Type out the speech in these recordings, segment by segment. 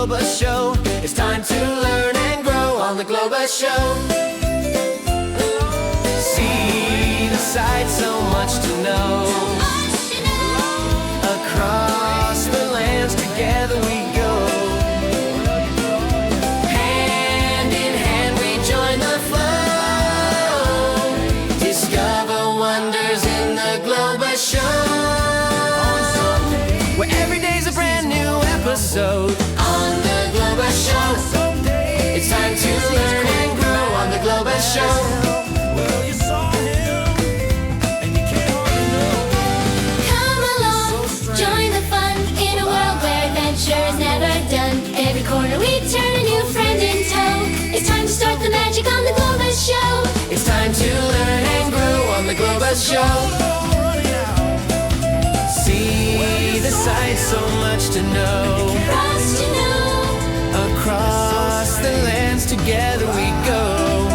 Globus Show. It's time to learn and grow on the Globus Show. See the sights, so much to know. Across the lands together we go. Hand in hand we join the flow. Discover wonders in the Globus Show, where every day's a brand new episode on the Globus Show. It's time to learn and grow on the Globus Show. Well, you saw him, and you can't hardly know. Come along, join the fun in a world where adventure is never done. Every corner we turn, a new friend in tow. It's time to start the magic on the Globus Show. It's time to learn and grow on the Globus Show. See the sights, so much to know. Cross to know. Across the lands together we go.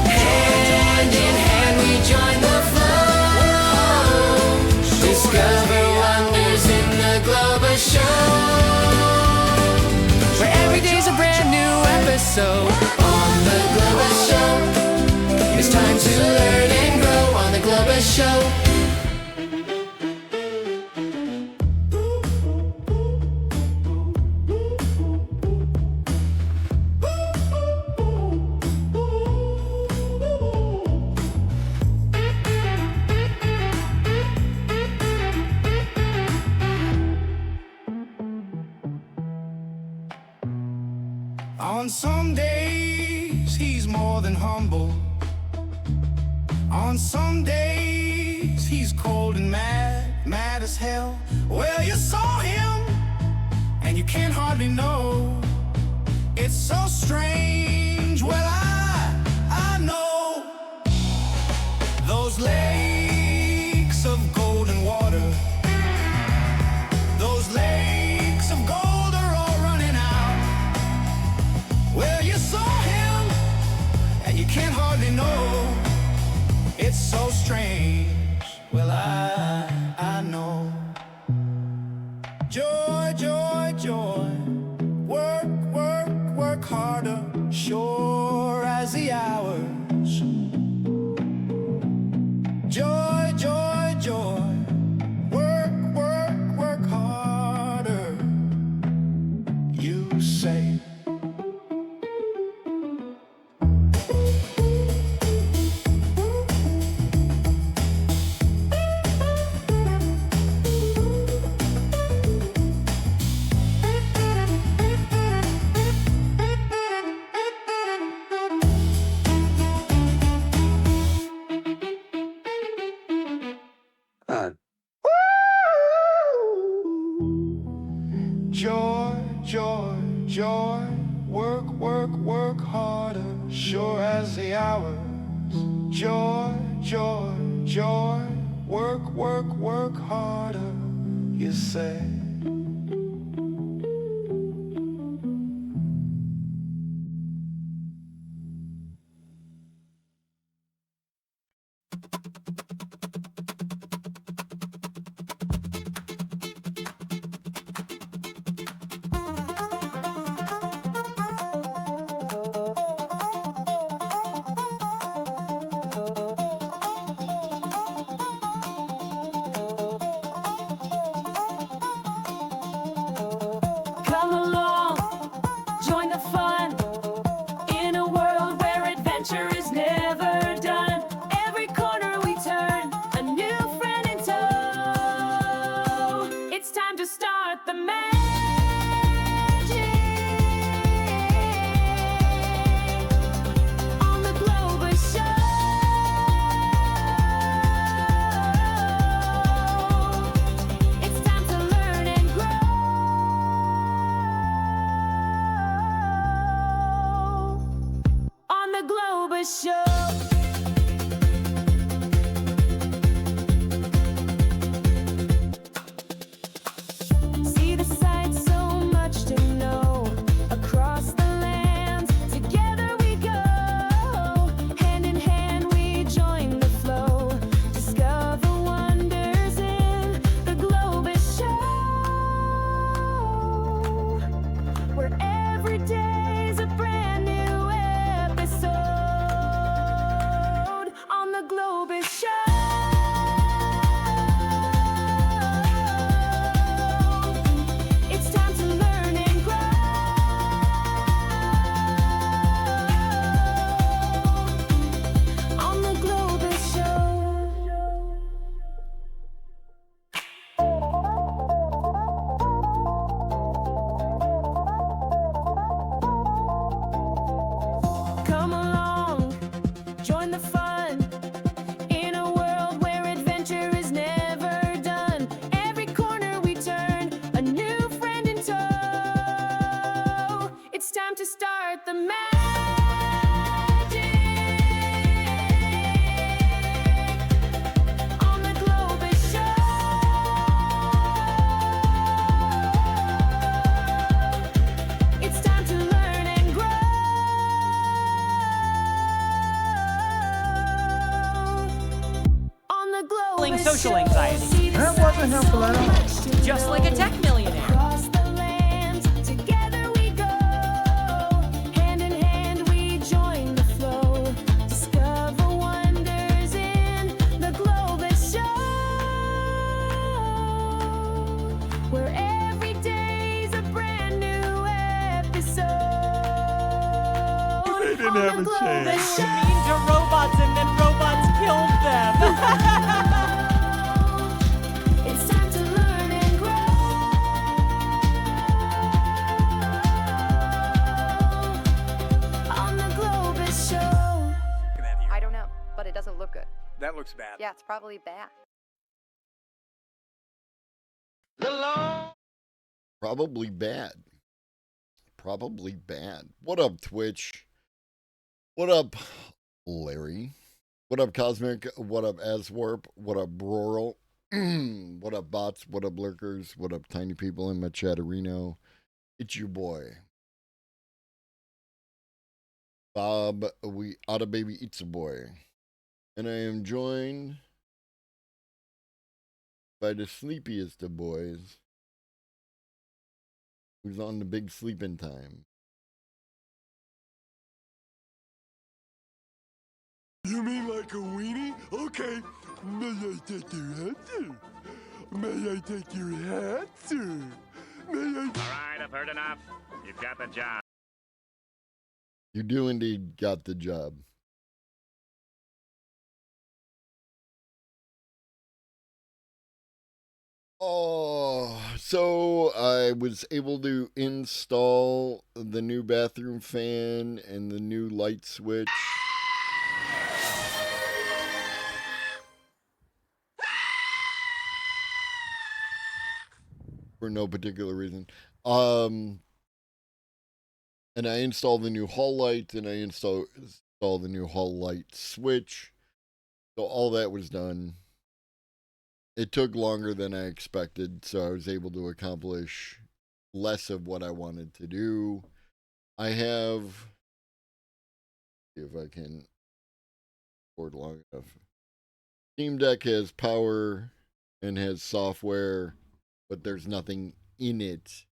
Hand in hand we join the flow. Discover wonders in the Globus Show, where every day's a brand new episode on the Globus Show. It's time to learn and grow on the Globus Show. On some days, he's more than humble. On some days, he's cold and mad, mad as hell. Well, you saw him, and you can't hardly know. It's so strange. Well, I know those lakes of golden water. Those lakes of gold are all running out. Well, you saw him, and you can't hardly know. It's so strange. Well, I know. Joy, joy, joy. Work, work, work harder. Sure as the hours. Joy, joy, joy. Work, work, work harder. You say. Joy, joy, joy, work, work, work harder, sure as the hours. Joy, joy, joy, work, work, work harder, you say. Come along, join the fun in a world where adventure is never done. Every corner we turn, a new friend in tow. It's time to start the magic on the Globus Show. It's time to learn and grow on the Globus Show. See the sights, so much to know. Across the lands, together we go. Hand in hand we join the flow. Discover wonders in the Globus Show. social anxiety. That wasn't helpful at all. Just like a tech millionaire. Across the land, together we go. Hand in hand we join the flow. Discover wonders in the Globus Show. Where every day's a brand new episode. They didn't have a chance. Mean to robots and then robots killed them. It's time to learn and grow on the Globus Show. I don't know, but it doesn't look good. That looks bad. Yeah, it's probably bad. Probably bad. Probably bad. What up, Twitch? What up, Larry? What up, Cosmic? What up, Aswarp? What up, Broral? What up, bots? What up, lurkers? What up, tiny people in my chatterino? It's your boy, Bob. We Otta Baby It's a Boy. And I am joined by the sleepiest of boys, who's on the big sleeping time. You mean like a weenie? Okay. May I take your hat, sir? May I take your hat, sir? May I... All right, I've heard enough. You've got the job. You do indeed got the job. Oh, so I was able to install the new bathroom fan and the new light switch. For no particular reason. And I installed the new hall light, and I installed the new hall light switch. So all that was done. It took longer than I expected, so I was able to accomplish less of what I wanted to do. I have, see if I can record long enough. Steam Deck has power and has software, but there's nothing in it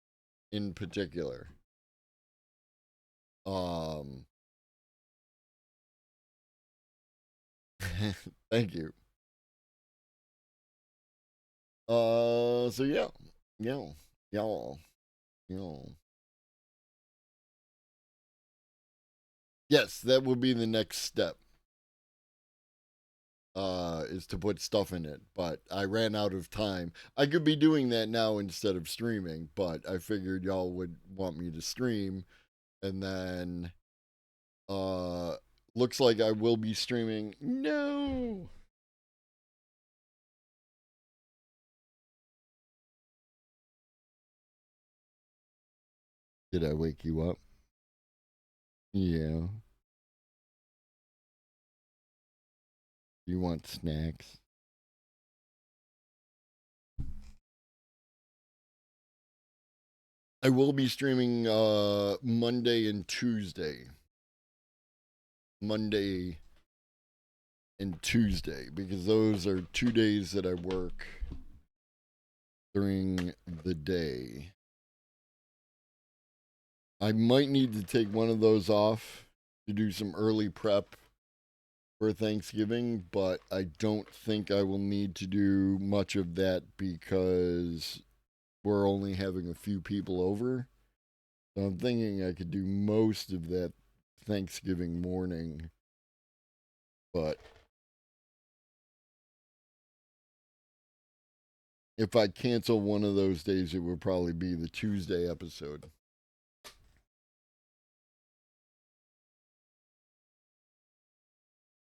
in particular. Thank you. So yeah. Yes, that will be the next step. Is to put stuff in it, but I ran out of time. I could be doing that now instead of streaming, but I figured y'all would want me to stream, and then, looks like I will be streaming. No! Did I wake you up? Yeah. You want snacks? I will be streaming Monday and Tuesday. Monday and Tuesday, because those are 2 days that I work during the day. I might need to take one of those off to do some early prep for Thanksgiving, but I don't think I will need to do much of that because we're only having a few people over. So I'm thinking I could do most of that Thanksgiving morning, but if I cancel one of those days, it would probably be the Tuesday episode.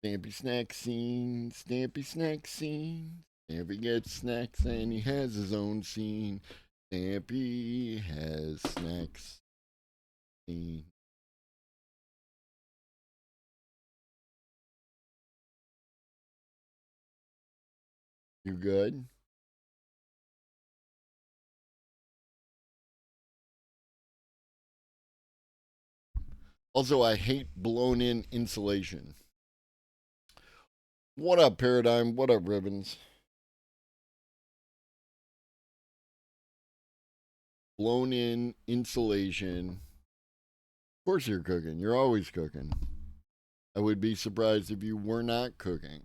Stampy snack scene, Stampy snack scene. Stampy gets snacks and he has his own scene. Stampy has snacks scene. You good? Also, I hate blown in insulation. What up, Paradigm? What up, Ribbons? blown in insulation. Of course you're cooking. You're always cooking. I would be surprised if you were not cooking.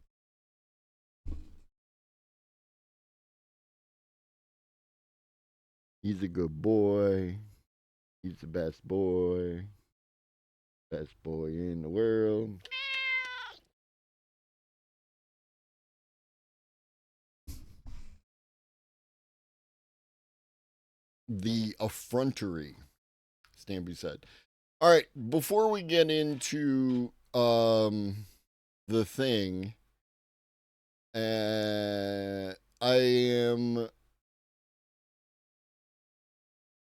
He's a good boy. He's the best boy. Best boy in the world. The effrontery, Stampy said. All right, before we get into the thing, I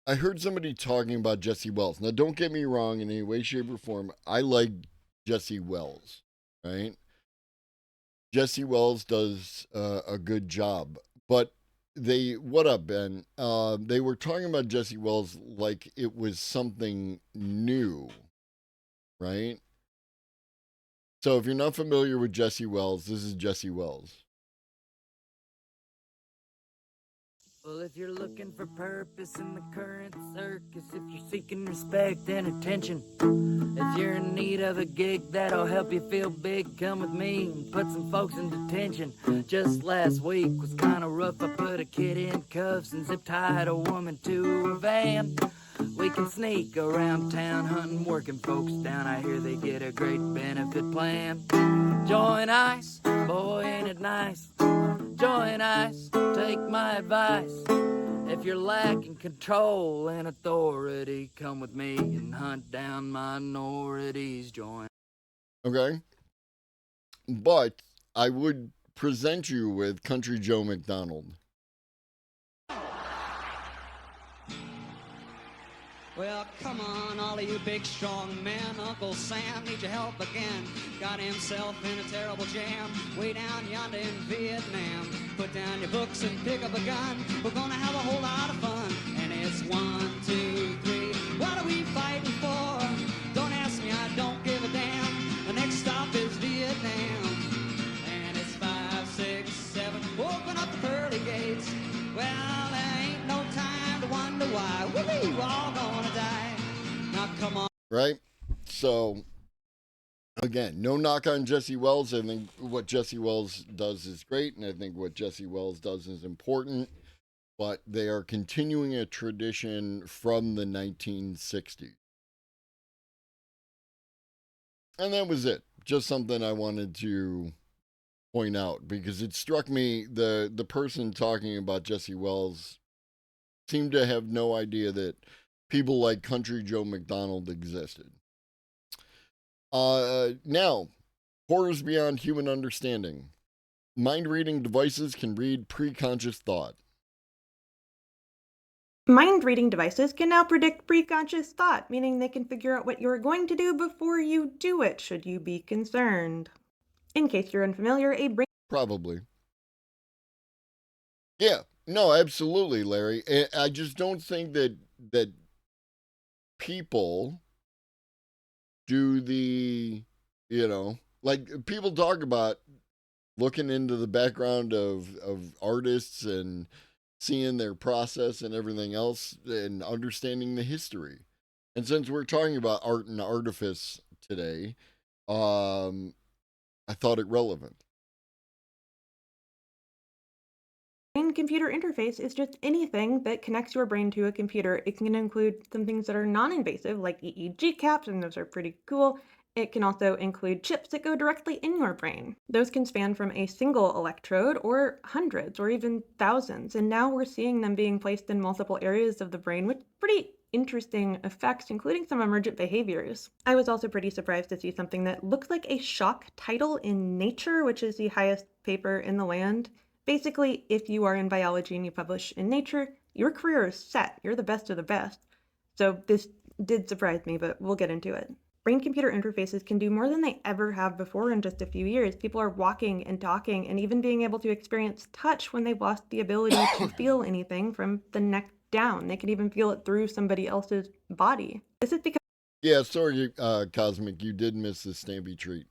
heard somebody talking about Jesse Wells. Now, don't get me wrong in any way, shape, or form. I like Jesse Wells, right? Jesse Wells does a good job, but what up, Ben? They were talking about Jesse Wells like it was something new, right? So if you're not familiar with Jesse Wells, this is Jesse Wells. Well, if you're looking for purpose in the current circus, if you're seeking respect and attention, if you're in need of a gig that'll help you feel big, come with me and put some folks in detention. Just last week was kind of rough. I put a kid in cuffs and zip-tied a woman to a van. We can sneak around town hunting working folks down. I hear they get a great benefit plan. Join ICE, boy, ain't it nice? Join ICE, take my advice. If you're lacking control and authority, come with me and hunt down minorities. Join. Okay. But I would present you with Country Joe McDonald. Well, come on, all of you big, strong men. Uncle Sam needs your help again. Got himself in a terrible jam way down yonder in Vietnam. Put down your books and pick up a gun. We're gonna have a whole lot of fun. And it's 1, 2, 3. What are we fighting for? Don't ask me, I don't give a damn. The next stop is Vietnam. And it's 5, 6, 7. Open up the pearly gates. Well, there ain't no time to wonder why. We're all gonna die. Now come on. Right? So, again, no knock on Jesse Wells. I think what Jesse Wells does is great, and I think what Jesse Wells does is important. But they are continuing a tradition from the 1960s. And that was it. Just something I wanted to point out because it struck me the person talking about Jesse Wells seemed to have no idea that people like Country Joe McDonald existed. Now, horrors beyond human understanding. Mind-reading devices can read pre-conscious thought. Mind-reading devices can now predict pre-conscious thought, meaning they can figure out what you're going to do before you do it, should you be concerned. In case you're unfamiliar, a brain... Probably. Yeah, no, absolutely, Larry. I just don't think that people do the, like people talk about looking into the background of artists and seeing their process and everything else and understanding the history. And since we're talking about art and artifice today, I thought it relevant. Brain-computer interface is just anything that connects your brain to a computer. It can include some things that are non-invasive, like EEG caps, and those are pretty cool. It can also include chips that go directly in your brain. Those can span from a single electrode or hundreds or even thousands, and now we're seeing them being placed in multiple areas of the brain with pretty interesting effects, including some emergent behaviors. I was also pretty surprised to see something that looks like a shock title in Nature, which is the highest paper in the land. Basically, if you are in biology and you publish in Nature, your career is set. You're the best of the best. So this did surprise me, but we'll get into it. Brain-computer interfaces can do more than they ever have before in just a few years. People are walking and talking and even being able to experience touch when they've lost the ability to feel anything from the neck down. They can even feel it through somebody else's body. This is because... Yeah, sorry, Cosmic, you did miss the Stampy treat.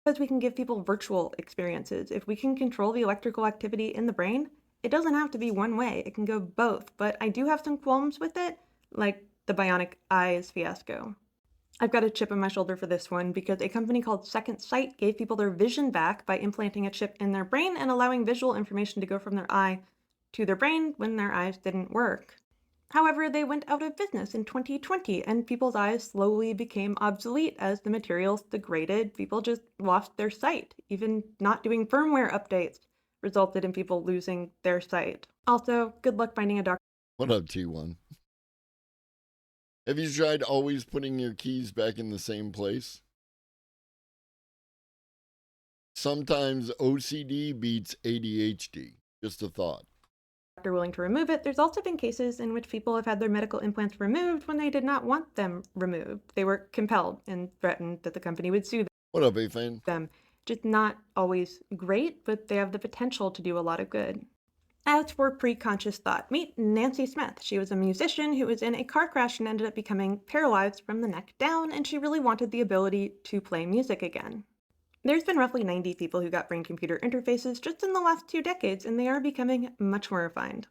Because we can give people virtual experiences. If we can control the electrical activity in the brain, It doesn't have to be one way, it can go both, but I do have some qualms with it, like the bionic eyes fiasco. I've got a chip on my shoulder for this one because a company called Second Sight gave people their vision back by implanting a chip in their brain and allowing visual information to go from their eye to their brain when their eyes didn't work. However, they went out of business in 2020 and people's eyes slowly became obsolete as the materials degraded. People just lost their sight. Even not doing firmware updates resulted in people losing their sight. Also, good luck finding a doctor. What up, T1? Have you tried always putting your keys back in the same place? Sometimes OCD beats ADHD. Just a thought. Willing to remove it. There's also been cases in which people have had their medical implants removed when they did not want them removed. They were compelled and threatened that the company would sue What up, A-Fan? them. Just not always great, but they have the potential to do a lot of good. As for preconscious thought, meet Nancy Smith. She was a musician who was in a car crash and ended up becoming paralyzed from the neck down, and she really wanted the ability to play music again. There's been roughly 90 people who got brain-computer interfaces just in the last 2 decades, and they are becoming much more refined.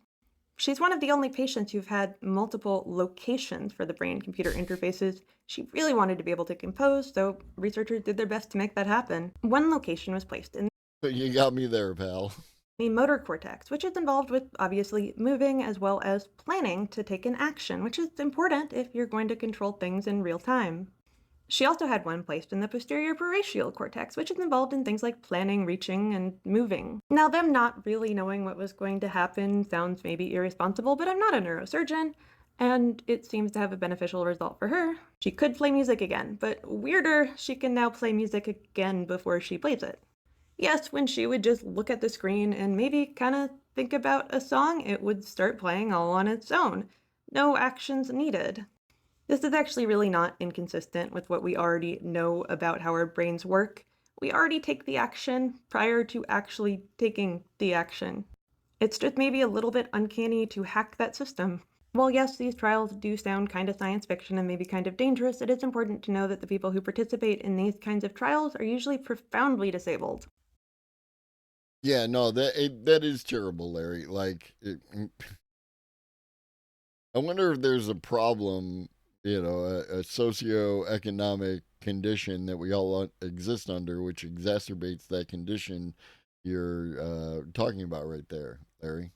She's one of the only patients who've had multiple locations for the brain-computer interfaces. She really wanted to be able to compose, so researchers did their best to make that happen. One location was placed in You got me there, pal. the motor cortex, which is involved with obviously moving as well as planning to take an action, which is important if you're going to control things in real time. She also had one placed in the posterior parietal cortex, which is involved in things like planning, reaching, and moving. Now, them not really knowing what was going to happen sounds maybe irresponsible, but I'm not a neurosurgeon, and it seems to have a beneficial result for her. She could play music again, but weirder, she can now play music again before she plays it. Yes, when she would just look at the screen and maybe kind of think about a song, it would start playing all on its own. No actions needed. This is actually really not inconsistent with what we already know about how our brains work. We already take the action prior to actually taking the action. It's just maybe a little bit uncanny to hack that system. While yes, these trials do sound kind of science fiction and maybe kind of dangerous, it is important to know that the people who participate in these kinds of trials are usually profoundly disabled. Yeah, no, that is terrible, Larry. Like, I wonder if there's a problem, a socioeconomic condition that we all exist under, which exacerbates that condition you're talking about right there, Larry.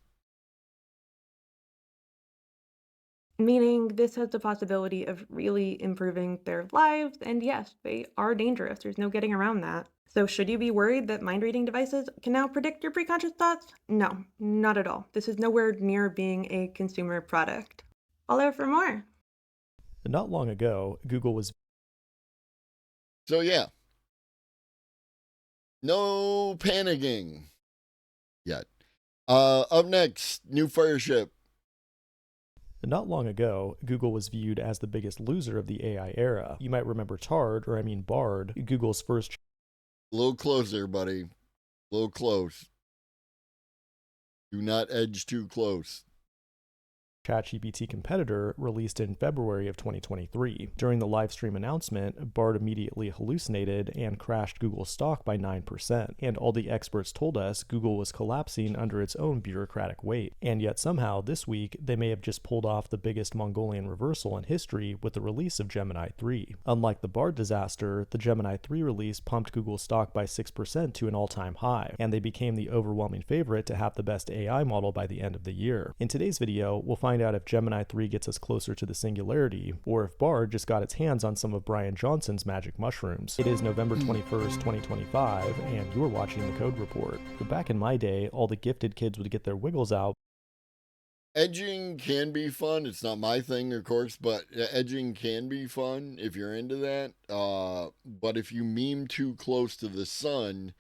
Meaning this has the possibility of really improving their lives, and yes, they are dangerous. There's no getting around that. So should you be worried that mind-reading devices can now predict your preconscious thoughts? No, not at all. This is nowhere near being a consumer product. Follow for more. Not long ago, Google was... So yeah, no panicking yet. Up next, new Fireship. Not long ago, Google was viewed as the biggest loser of the AI era. You might remember Bard, Google's first... A little closer, buddy. A little close. Do not edge too close. ChatGPT competitor released in February of 2023. During the live stream announcement, Bard immediately hallucinated and crashed Google's stock by 9%. And all the experts told us Google was collapsing under its own bureaucratic weight. And yet somehow this week, they may have just pulled off the biggest Mongolian reversal in history with the release of Gemini 3. Unlike the Bard disaster, the Gemini 3 release pumped Google's stock by 6% to an all-time high, and they became the overwhelming favorite to have the best AI model by the end of the year. In today's video, we'll find out if Gemini 3 gets us closer to the singularity, or if Bard just got its hands on some of Brian Johnson's magic mushrooms. It is November 21st, 2025, and you're watching the Code Report. But back in my day, all the gifted kids would get their wiggles out. Edging can be fun. It's not my thing, of course, but edging can be fun if you're into that. But if you meme too close to the sun,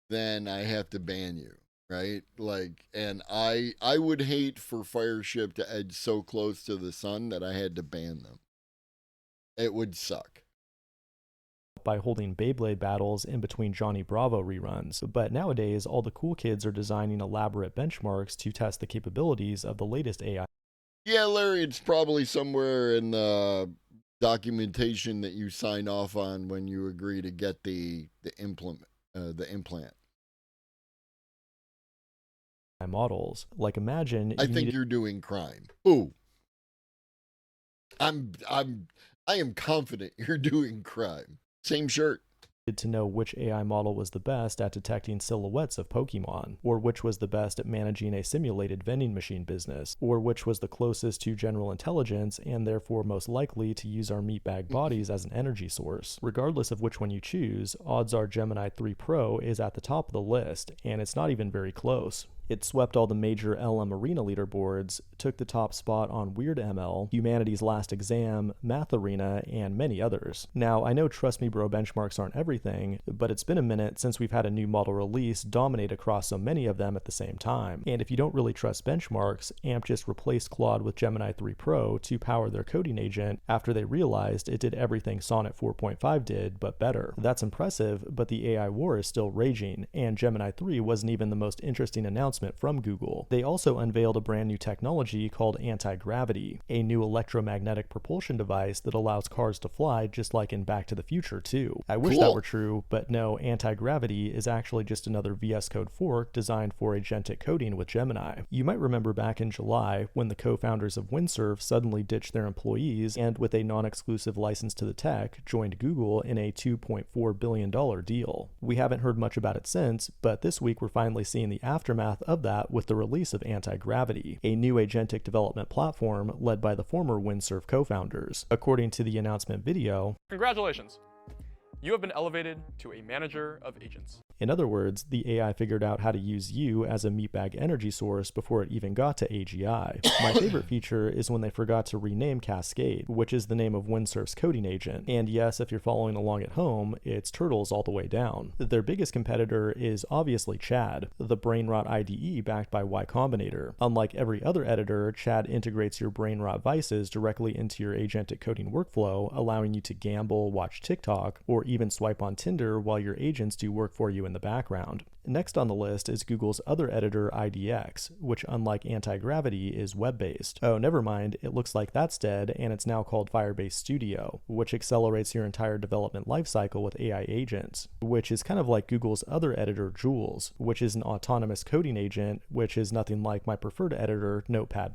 then I have to ban you. Right? Like, and I would hate for Fireship to edge so close to the sun that I had to ban them. It would suck. By holding Beyblade battles in between Johnny Bravo reruns. But nowadays, all the cool kids are designing elaborate benchmarks to test the capabilities of the latest AI. Yeah, Larry, it's probably somewhere in the documentation that you sign off on when you agree to get the implant. models. Like imagine I think you're doing crime. Ooh. I am confident you're doing crime. Same shirt. To know which AI model was the best at detecting silhouettes of Pokemon, or which was the best at managing a simulated vending machine business, or which was the closest to general intelligence and therefore most likely to use our meatbag bodies as an energy source. Regardless of which one you choose, odds are Gemini 3 Pro is at the top of the list, and it's not even very close. It swept all the major LM Arena leaderboards, took the top spot on Weird ML, Humanity's Last Exam, Math Arena, and many others. Now, I know Trust Me Bro benchmarks aren't everything, but it's been a minute since we've had a new model release dominate across so many of them at the same time. And if you don't really trust benchmarks, AMP just replaced Claude with Gemini 3 Pro to power their coding agent after they realized it did everything Sonnet 4.5 did, but better. That's impressive, but the AI war is still raging, and Gemini 3 wasn't even the most interesting announcement from Google. They also unveiled a brand new technology called anti-gravity, a new electromagnetic propulsion device that allows cars to fly just like in Back to the Future 2. I wish that were true, but no, anti-gravity is actually just another VS Code fork designed for agentic coding with Gemini. You might remember back in July when the co-founders of Windsurf suddenly ditched their employees and with a non-exclusive license to the tech joined Google in a $2.4 billion deal. We haven't heard much about it since, but this week we're finally seeing the aftermath of that with the release of Anti-Gravity, a new agentic development platform led by the former Windsurf co-founders. According to the announcement video, congratulations! You have been elevated to a manager of agents. In other words, the AI figured out how to use you as a meatbag energy source before it even got to AGI. My favorite feature is when they forgot to rename Cascade, which is the name of Windsurf's coding agent. And yes, if you're following along at home, it's turtles all the way down. Their biggest competitor is obviously Chad, the brainrot IDE backed by Y Combinator. Unlike every other editor, Chad integrates your brainrot vices directly into your agentic coding workflow, allowing you to gamble, watch TikTok, or even swipe on Tinder while your agents do work for you in the background. Next on the list is Google's other editor, IDX, which unlike Anti-Gravity is web-based. Oh, never mind, it looks like that's dead, and it's now called Firebase Studio, which accelerates your entire development lifecycle with AI agents, which is kind of like Google's other editor, Jules, which is an autonomous coding agent, which is nothing like my preferred editor, Notepad++,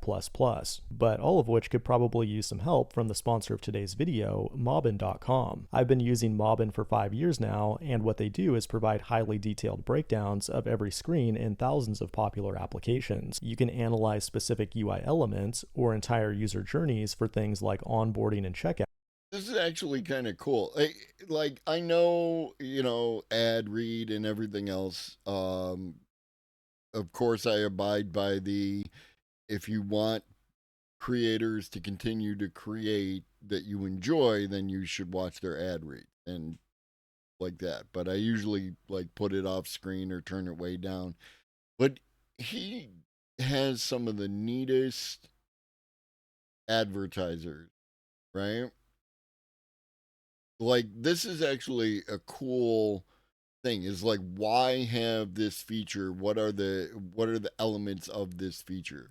but all of which could probably use some help from the sponsor of today's video, Mobbin.com. I've been using Mobbin for 5 years now, and what they do is provide highly detailed breakdowns of every screen in thousands of popular applications. You can analyze specific UI elements or entire user journeys for things like onboarding and checkout. This is actually kind of cool. I know, ad read and everything else. Of course, I abide by if you want creators to continue to create that you enjoy, then you should watch their ad read and like that. But I usually put it off screen or turn it way down. But he has some of the neatest advertisers, right? This is actually a cool thing. Is why have this feature? What are the elements of this feature?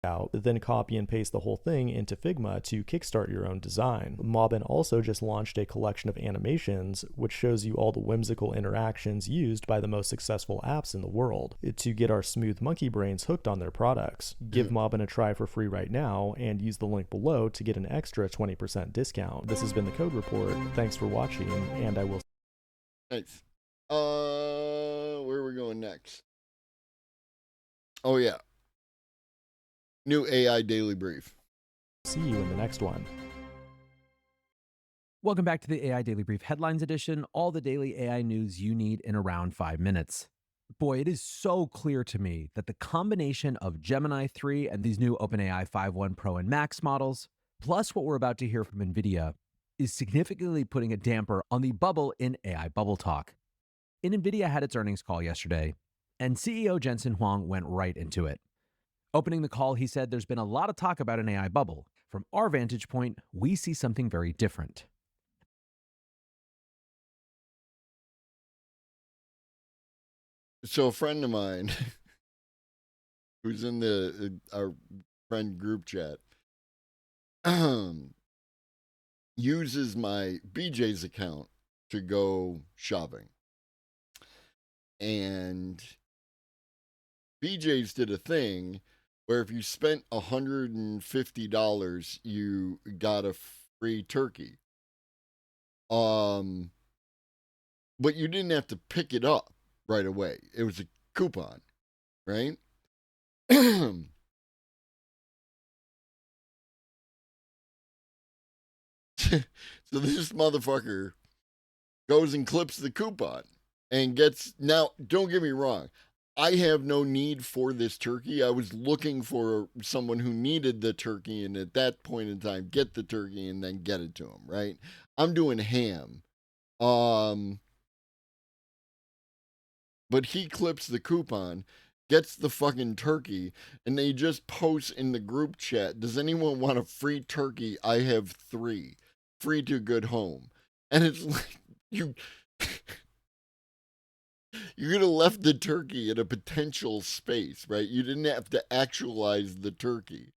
Out, then copy and paste the whole thing into Figma to kickstart your own design. Mobbin also just launched a collection of animations which shows you all the whimsical interactions used by the most successful apps in the world to get our smooth monkey brains hooked on their products. Give Mobbin a try for free right now and use the link below to get an extra 20% discount. This has been the Code Report. Thanks for watching, and I will. Nice. Where are we going next? Oh yeah. New AI Daily Brief. See you in the next one. Welcome back to the AI Daily Brief Headlines Edition, all the daily AI news you need in around 5 minutes. Boy, it is so clear to me that the combination of Gemini 3 and these new OpenAI 5.1 Pro and Max models, plus what we're about to hear from NVIDIA, is significantly putting a damper on the bubble in AI bubble talk. NVIDIA had its earnings call yesterday, and CEO Jensen Huang went right into it. Opening the call, he said there's been a lot of talk about an AI bubble. From our vantage point, we see something very different. So a friend of mine who's in our friend group chat uses my BJ's account to go shopping. And BJ's did a thing where if you spent $150, you got a free turkey. But you didn't have to pick it up right away. It was a coupon, right? So this motherfucker goes and clips the coupon and gets, now don't get me wrong, I have no need for this turkey. I was looking for someone who needed the turkey, and at that point in time get the turkey and then get it to him, right? I'm doing ham. But he clips the coupon, gets the fucking turkey, and they just post in the group chat, does anyone want a free turkey? I have 3. Free to good home. And it's like, you could have left the turkey in a potential space, right? You didn't have to actualize the turkey.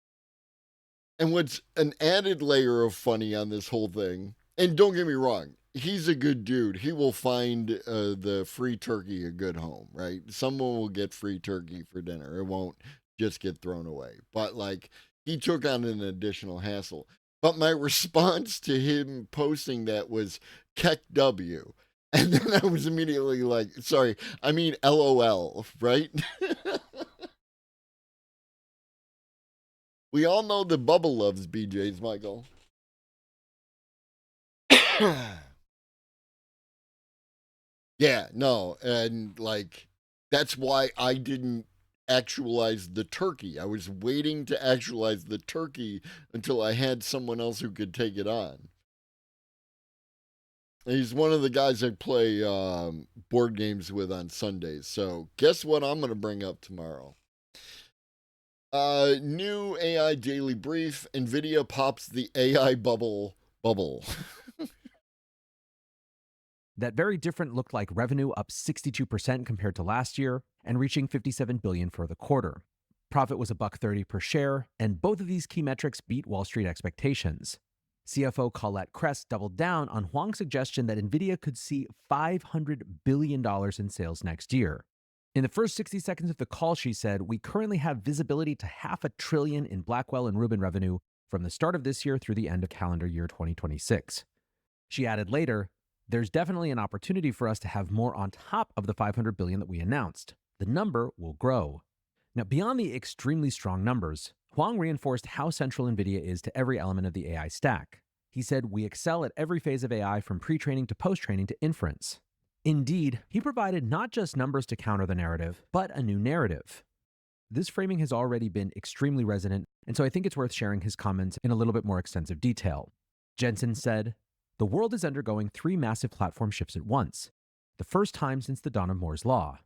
And what's an added layer of funny on this whole thing, and don't get me wrong, he's a good dude. He will find the free turkey a good home, right? Someone will get free turkey for dinner. It won't just get thrown away. But like, he took on an additional hassle. But my response to him posting that was Keck W. And then I was immediately like, sorry, I mean LOL, right? We all know that Bubba loves BJ's, Michael. Yeah, no, and like, that's why I didn't actualize the turkey. I was waiting to actualize the turkey until I had someone else who could take it on. He's one of the guys I play board games with on Sundays. So guess what I'm going to bring up tomorrow? New AI daily brief. NVIDIA pops the AI bubble. That very different looked like revenue up 62% compared to last year and reaching $57 billion for the quarter. Profit was $1.30 per share, and both of these key metrics beat Wall Street expectations. CFO Colette Kress doubled down on Huang's suggestion that NVIDIA could see $500 billion in sales next year. In the first 60 seconds of the call, she said, "We currently have visibility to $500 billion in Blackwell and Rubin revenue from the start of this year through the end of calendar year 2026. She added later, "There's definitely an opportunity for us to have more on top of the $500 billion that we announced. The number will grow." Now, beyond the extremely strong numbers, Huang reinforced how central NVIDIA is to every element of the AI stack. He said, "We excel at every phase of AI from pre-training to post-training to inference." Indeed, he provided not just numbers to counter the narrative, but a new narrative. This framing has already been extremely resonant, and so I think it's worth sharing his comments in a little bit more extensive detail. Jensen said, "The world is undergoing 3 massive platform shifts at once, the first time since the dawn of Moore's Law.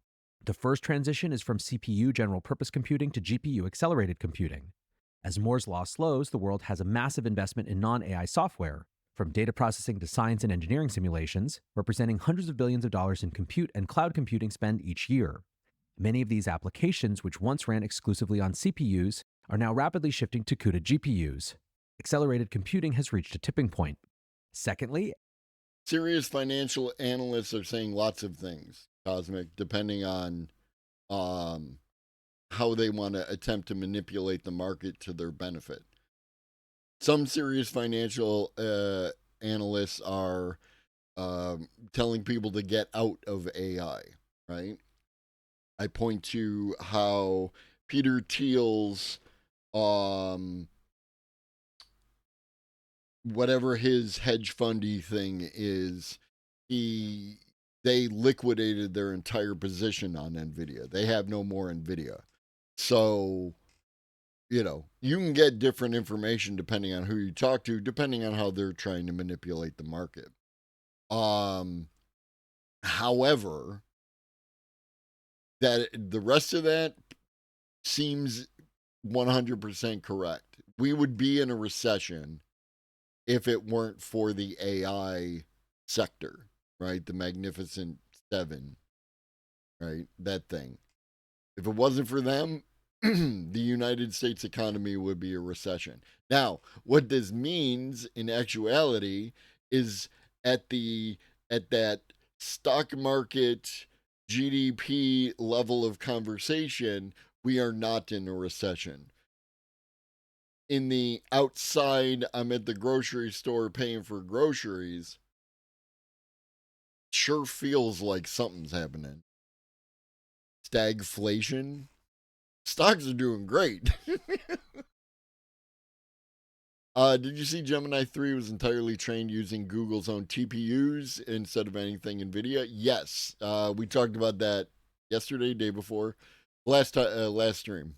The first transition is from CPU general purpose computing to GPU accelerated computing. As Moore's Law slows, the world has a massive investment in non-AI software, from data processing to science and engineering simulations, representing hundreds of billions of dollars in compute and cloud computing spend each year. Many of these applications, which once ran exclusively on CPUs, are now rapidly shifting to CUDA GPUs. Accelerated computing has reached a tipping point. Secondly, serious financial analysts are saying lots of things, Cosmic, depending on how they want to attempt to manipulate the market to their benefit. Some serious financial analysts are telling people to get out of AI, right? I point to how Peter Thiel's whatever his hedge fundy thing is, they liquidated their entire position on NVIDIA. They have no more NVIDIA. So, you know, you can get different information depending on who you talk to, depending on how they're trying to manipulate the market. However, that the rest of that seems 100% correct. We would be in a recession if it weren't for the AI sector, right? The Magnificent Seven, right? That thing. If it wasn't for them, the United States economy would be a recession. Now, what this means in actuality is at that stock market GDP level of conversation, we are not in a recession. In the outside, I'm at the grocery store paying for groceries. Sure feels like something's happening. Stagflation. Stocks are doing great. Did you see Gemini 3 was entirely trained using Google's own TPUs instead of anything NVIDIA? Yes. We talked about that yesterday, day before. Last stream.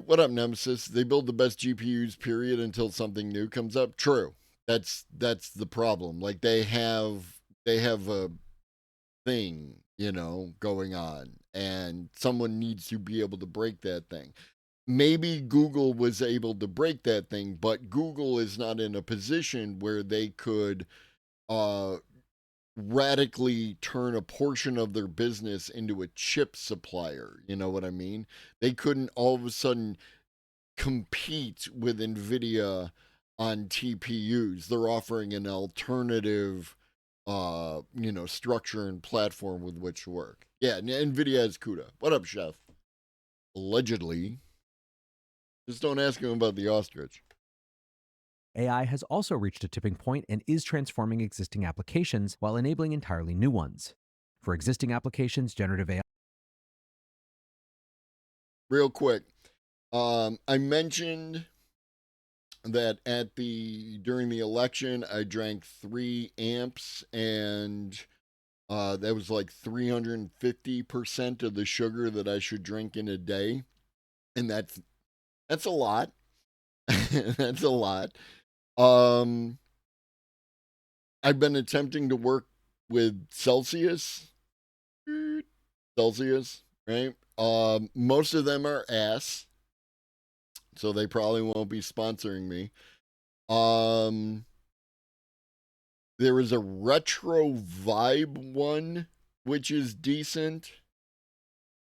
What up, Nemesis? They build the best GPUs, period, until something new comes up. True. That's the problem. Like they have a thing, going on, and someone needs to be able to break that thing. Maybe Google was able to break that thing, but Google is not in a position where they could radically turn a portion of their business into a chip supplier. You know what I mean? They couldn't all of a sudden compete with NVIDIA on TPUs. They're offering an alternative, structure and platform with which to work. Yeah, NVIDIA has CUDA. What up, Chef? Allegedly. Just don't ask him about the ostrich. AI has also reached a tipping point and is transforming existing applications while enabling entirely new ones. For existing applications, generative AI. Real quick, I mentioned that during the election, I drank 3 amps, and that was like 350% of the sugar that I should drink in a day, and that's a lot. That's a lot. I've been attempting to work with Celsius, right? Most of them are ass, so they probably won't be sponsoring me. There is a retro vibe one, which is decent.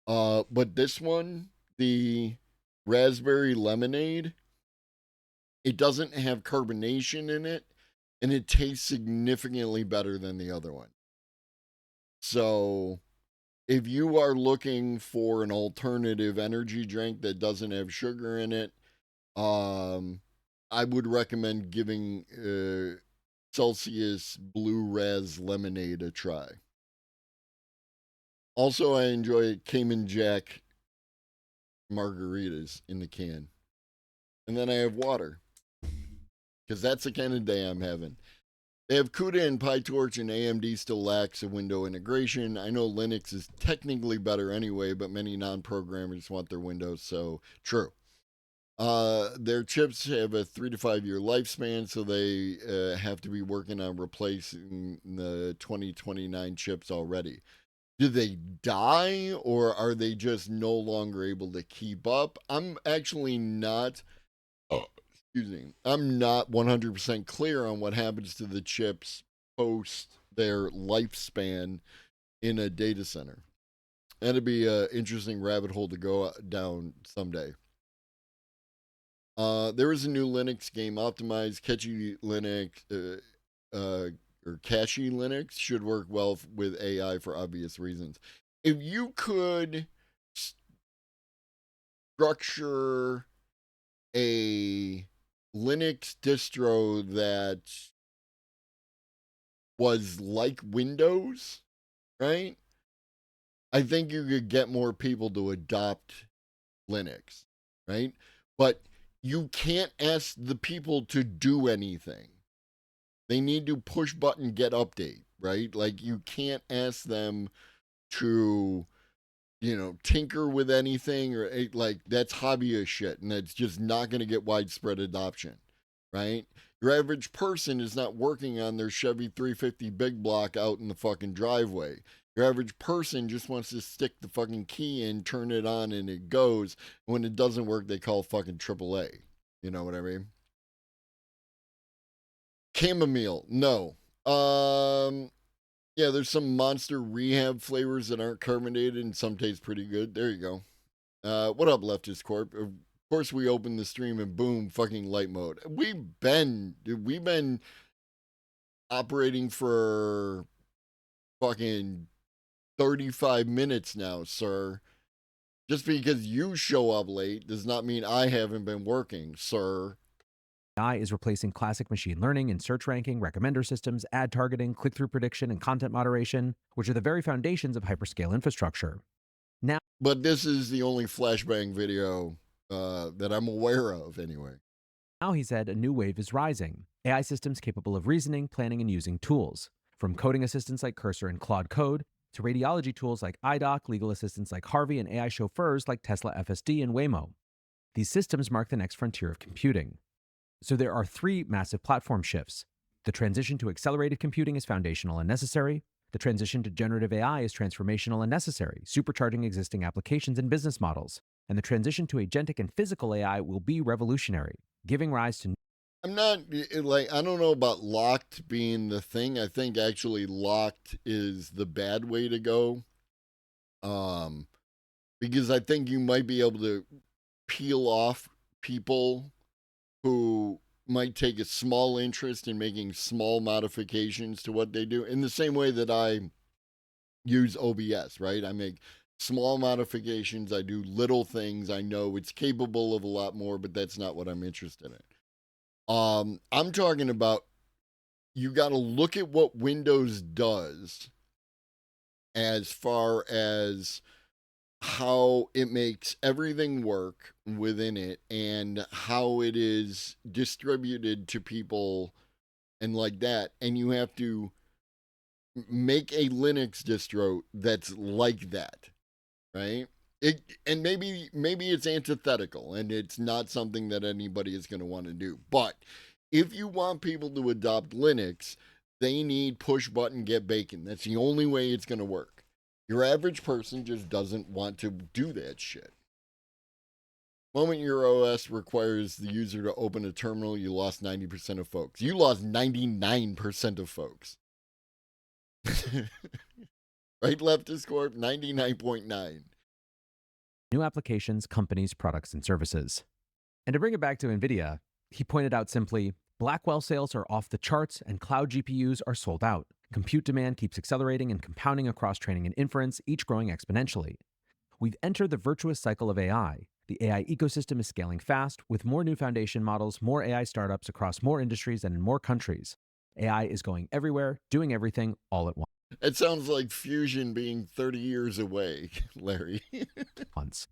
But this one, the raspberry lemonade, it doesn't have carbonation in it, and it tastes significantly better than the other one. So if you are looking for an alternative energy drink that doesn't have sugar in it, I would recommend giving Celsius Blue Raz Lemonade a try. Also, I enjoy Cayman Jack margaritas in the can. And then I have water, because that's the kind of day I'm having. They have CUDA and PyTorch, and AMD still lacks a window integration. I know Linux is technically better anyway, but many non-programmers want their Windows, so true. Their chips have a 3 to 5 year lifespan, so they have to be working on replacing the 2029 chips already. Do they die, or are they just no longer able to keep up? I'm actually not, I'm not 100% clear on what happens to the chips post their lifespan in a data center. That'd be an interesting rabbit hole to go down someday. There is a new Linux game optimized. Catchy Linux, or Cache Linux should work well with AI for obvious reasons. If you could structure a Linux distro that was like Windows, right? I think you could get more people to adopt Linux, right? But you can't ask the people to do anything. They need to push button get update, right? Like you can't ask them to, tinker with anything, or like that's hobbyist shit, and it's just not going to get widespread adoption, right? Your average person is not working on their Chevy 350 big block out in the fucking driveway. Your average person just wants to stick the fucking key in, turn it on, and it goes. When it doesn't work, they call fucking AAA. You know what I mean? Chamomile, no. Yeah, there's some Monster Rehab flavors that aren't carbonated and some taste pretty good. There you go. What up, Leftist Corp? Of course, we open the stream and boom, fucking light mode. We've been operating for fucking 35 minutes now, sir. Just because you show up late does not mean I haven't been working, sir. AI is replacing classic machine learning in search ranking, recommender systems, ad targeting, click-through prediction, and content moderation, which are the very foundations of hyperscale infrastructure. Now, but this is the only flashbang video that I'm aware of, anyway. Now, he said, a new wave is rising. AI systems capable of reasoning, planning, and using tools. From coding assistants like Cursor and Claude Code, to radiology tools like iDoc, legal assistants like Harvey, and AI chauffeurs like Tesla FSD and Waymo. These systems mark the next frontier of computing. So there are three massive platform shifts. The transition to accelerated computing is foundational and necessary. The transition to generative AI is transformational and necessary, supercharging existing applications and business models. And the transition to agentic and physical AI will be revolutionary, giving rise to... I'm not, I don't know about locked being the thing. I think actually locked is the bad way to go. Because I think you might be able to peel off people who might take a small interest in making small modifications to what they do, in the same way that I use OBS, right? I make small modifications, I do little things, I know it's capable of a lot more, but that's not what I'm interested in. I'm talking about, you got to look at what Windows does as far as how it makes everything work within it and how it is distributed to people and like that. And you have to make a Linux distro that's like that, right? And maybe it's antithetical and it's not something that anybody is going to want to do. But if you want people to adopt Linux, they need push button get bacon. That's the only way it's going to work. Your average person just doesn't want to do that shit. The moment your OS requires the user to open a terminal, you lost 90% of folks. You lost 99% of folks. Right, Leftist Corp, 99.9. New applications, companies, products, and services. And to bring it back to NVIDIA, he pointed out simply, Blackwell sales are off the charts and cloud GPUs are sold out. Compute demand keeps accelerating and compounding across training and inference, each growing exponentially. We've entered the virtuous cycle of AI. The AI ecosystem is scaling fast, with more new foundation models, more AI startups across more industries and in more countries. AI is going everywhere, doing everything all at once. It sounds like fusion being 30 years away, Larry. Once.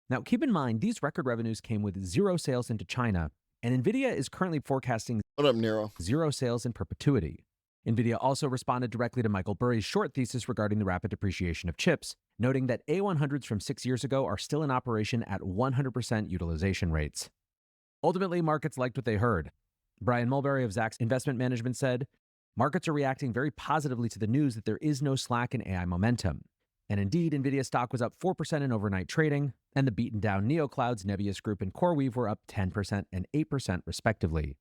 Now, keep in mind, these record revenues came with zero sales into China, and NVIDIA is currently forecasting what up, Nero? Zero sales in perpetuity. NVIDIA also responded directly to Michael Burry's short thesis regarding the rapid depreciation of chips, noting that A100s from 6 years ago are still in operation at 100% utilization rates. Ultimately, markets liked what they heard. Brian Mulberry of Zacks Investment Management said, markets are reacting very positively to the news that there is no slack in AI momentum. And indeed, NVIDIA stock was up 4% in overnight trading, and the beaten down neoclouds, Nebius Group, and CoreWeave were up 10% and 8% respectively.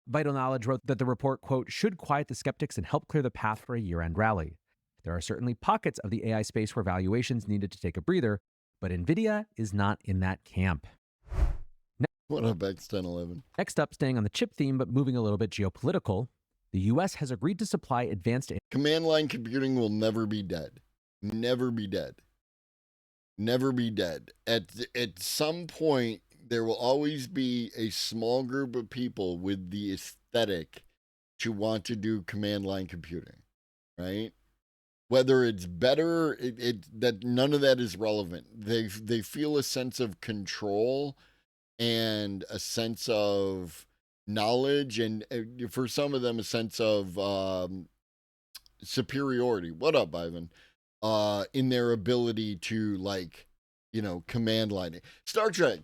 Vital Knowledge wrote that the report, quote, should quiet the skeptics and help clear the path for a year-end rally. There are certainly pockets of the AI space where valuations needed to take a breather, but NVIDIA is not in that camp. What up, X1011? Next up, staying on the chip theme, but moving a little bit geopolitical, the U.S. has agreed to supply advanced... Command line computing will never be dead. Never be dead. Never be dead. At some point, there will always be a small group of people with the aesthetic to want to do command line computing, right? Whether it's better, that none of that is relevant. They feel a sense of control and a sense of knowledge, and for some of them, a sense of superiority. What up, Ivan? In their ability to, like, you know, command line it. Star Trek.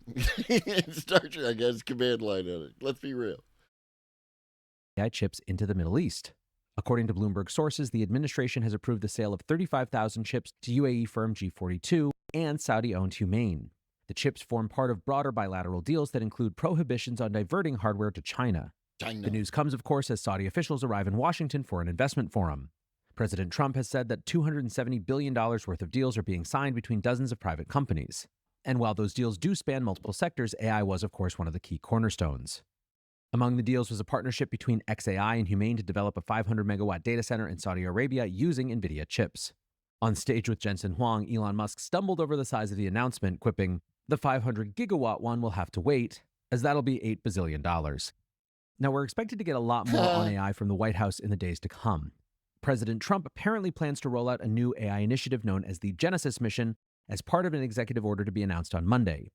Star Trek has command line in it. Let's be real. AI chips into the Middle East. According to Bloomberg sources, the administration has approved the sale of 35,000 chips to UAE firm G42 and Saudi-owned Humane. The chips form part of broader bilateral deals that include prohibitions on diverting hardware to China. The news comes, of course, as Saudi officials arrive in Washington for an investment forum. President Trump has said that $270 billion worth of deals are being signed between dozens of private companies. And while those deals do span multiple sectors, AI was, of course, one of the key cornerstones. Among the deals was a partnership between xAI and Humane to develop a 500-megawatt data center in Saudi Arabia using NVIDIA chips. On stage with Jensen Huang, Elon Musk stumbled over the size of the announcement, quipping, "The 500 gigawatt one will have to wait, as that'll be $8 bazillion." Now, we're expected to get a lot more on AI from the White House in the days to come. President Trump apparently plans to roll out a new AI initiative known as the Genesis Mission as part of an executive order to be announced on Monday.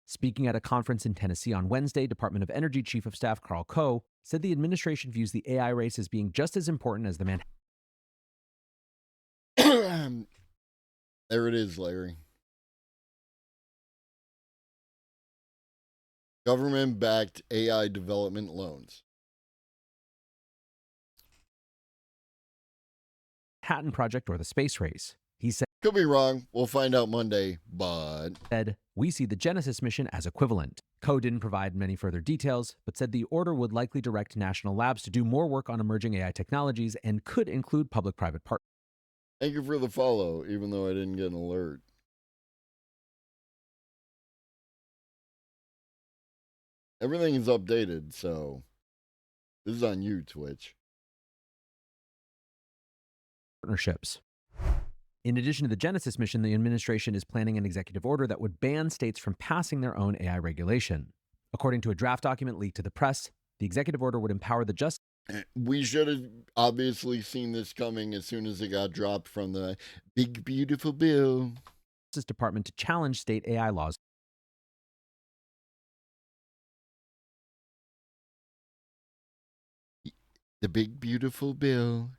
Speaking at a conference in Tennessee on Wednesday, Department of Energy Chief of Staff Carl Coe said the administration views the AI race as being just as important as the There it is, Larry. Government-backed AI development loans. Manhattan Project or the space race. He said, "Could be wrong. We'll find out Monday, but..." "We see the Genesis mission as equivalent." Coe didn't provide many further details, but said the order would likely direct national labs to do more work on emerging AI technologies and could include public-private partnerships. Thank you for the follow, even though I didn't get an alert. Everything is updated, so this is on you, Twitch. In addition to the Genesis mission, the administration is planning an executive order that would ban states from passing their own AI regulation. According to a draft document leaked to the press, the executive order would empower the Justice. We should have obviously seen this coming as soon as it got dropped from the big, beautiful bill. Department to challenge state AI laws. The big, beautiful bill.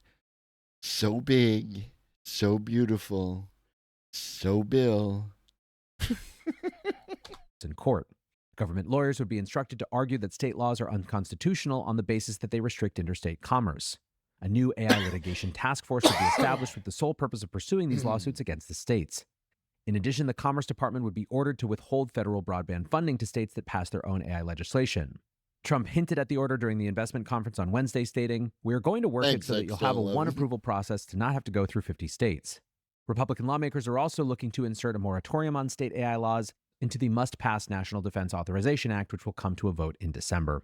So big, so beautiful, so Bill. In court. Government lawyers would be instructed to argue that state laws are unconstitutional on the basis that they restrict interstate commerce. A new AI litigation task force would be established with the sole purpose of pursuing these lawsuits against the states. In addition, the Commerce Department would be ordered to withhold federal broadband funding to states that pass their own AI legislation. Trump hinted at the order during the investment conference on Wednesday, stating, "We are going to work it so that you'll have a one approval process to not have to go through 50 states." Republican lawmakers are also looking to insert a moratorium on state AI laws into the must-pass National Defense Authorization Act, which will come to a vote in December.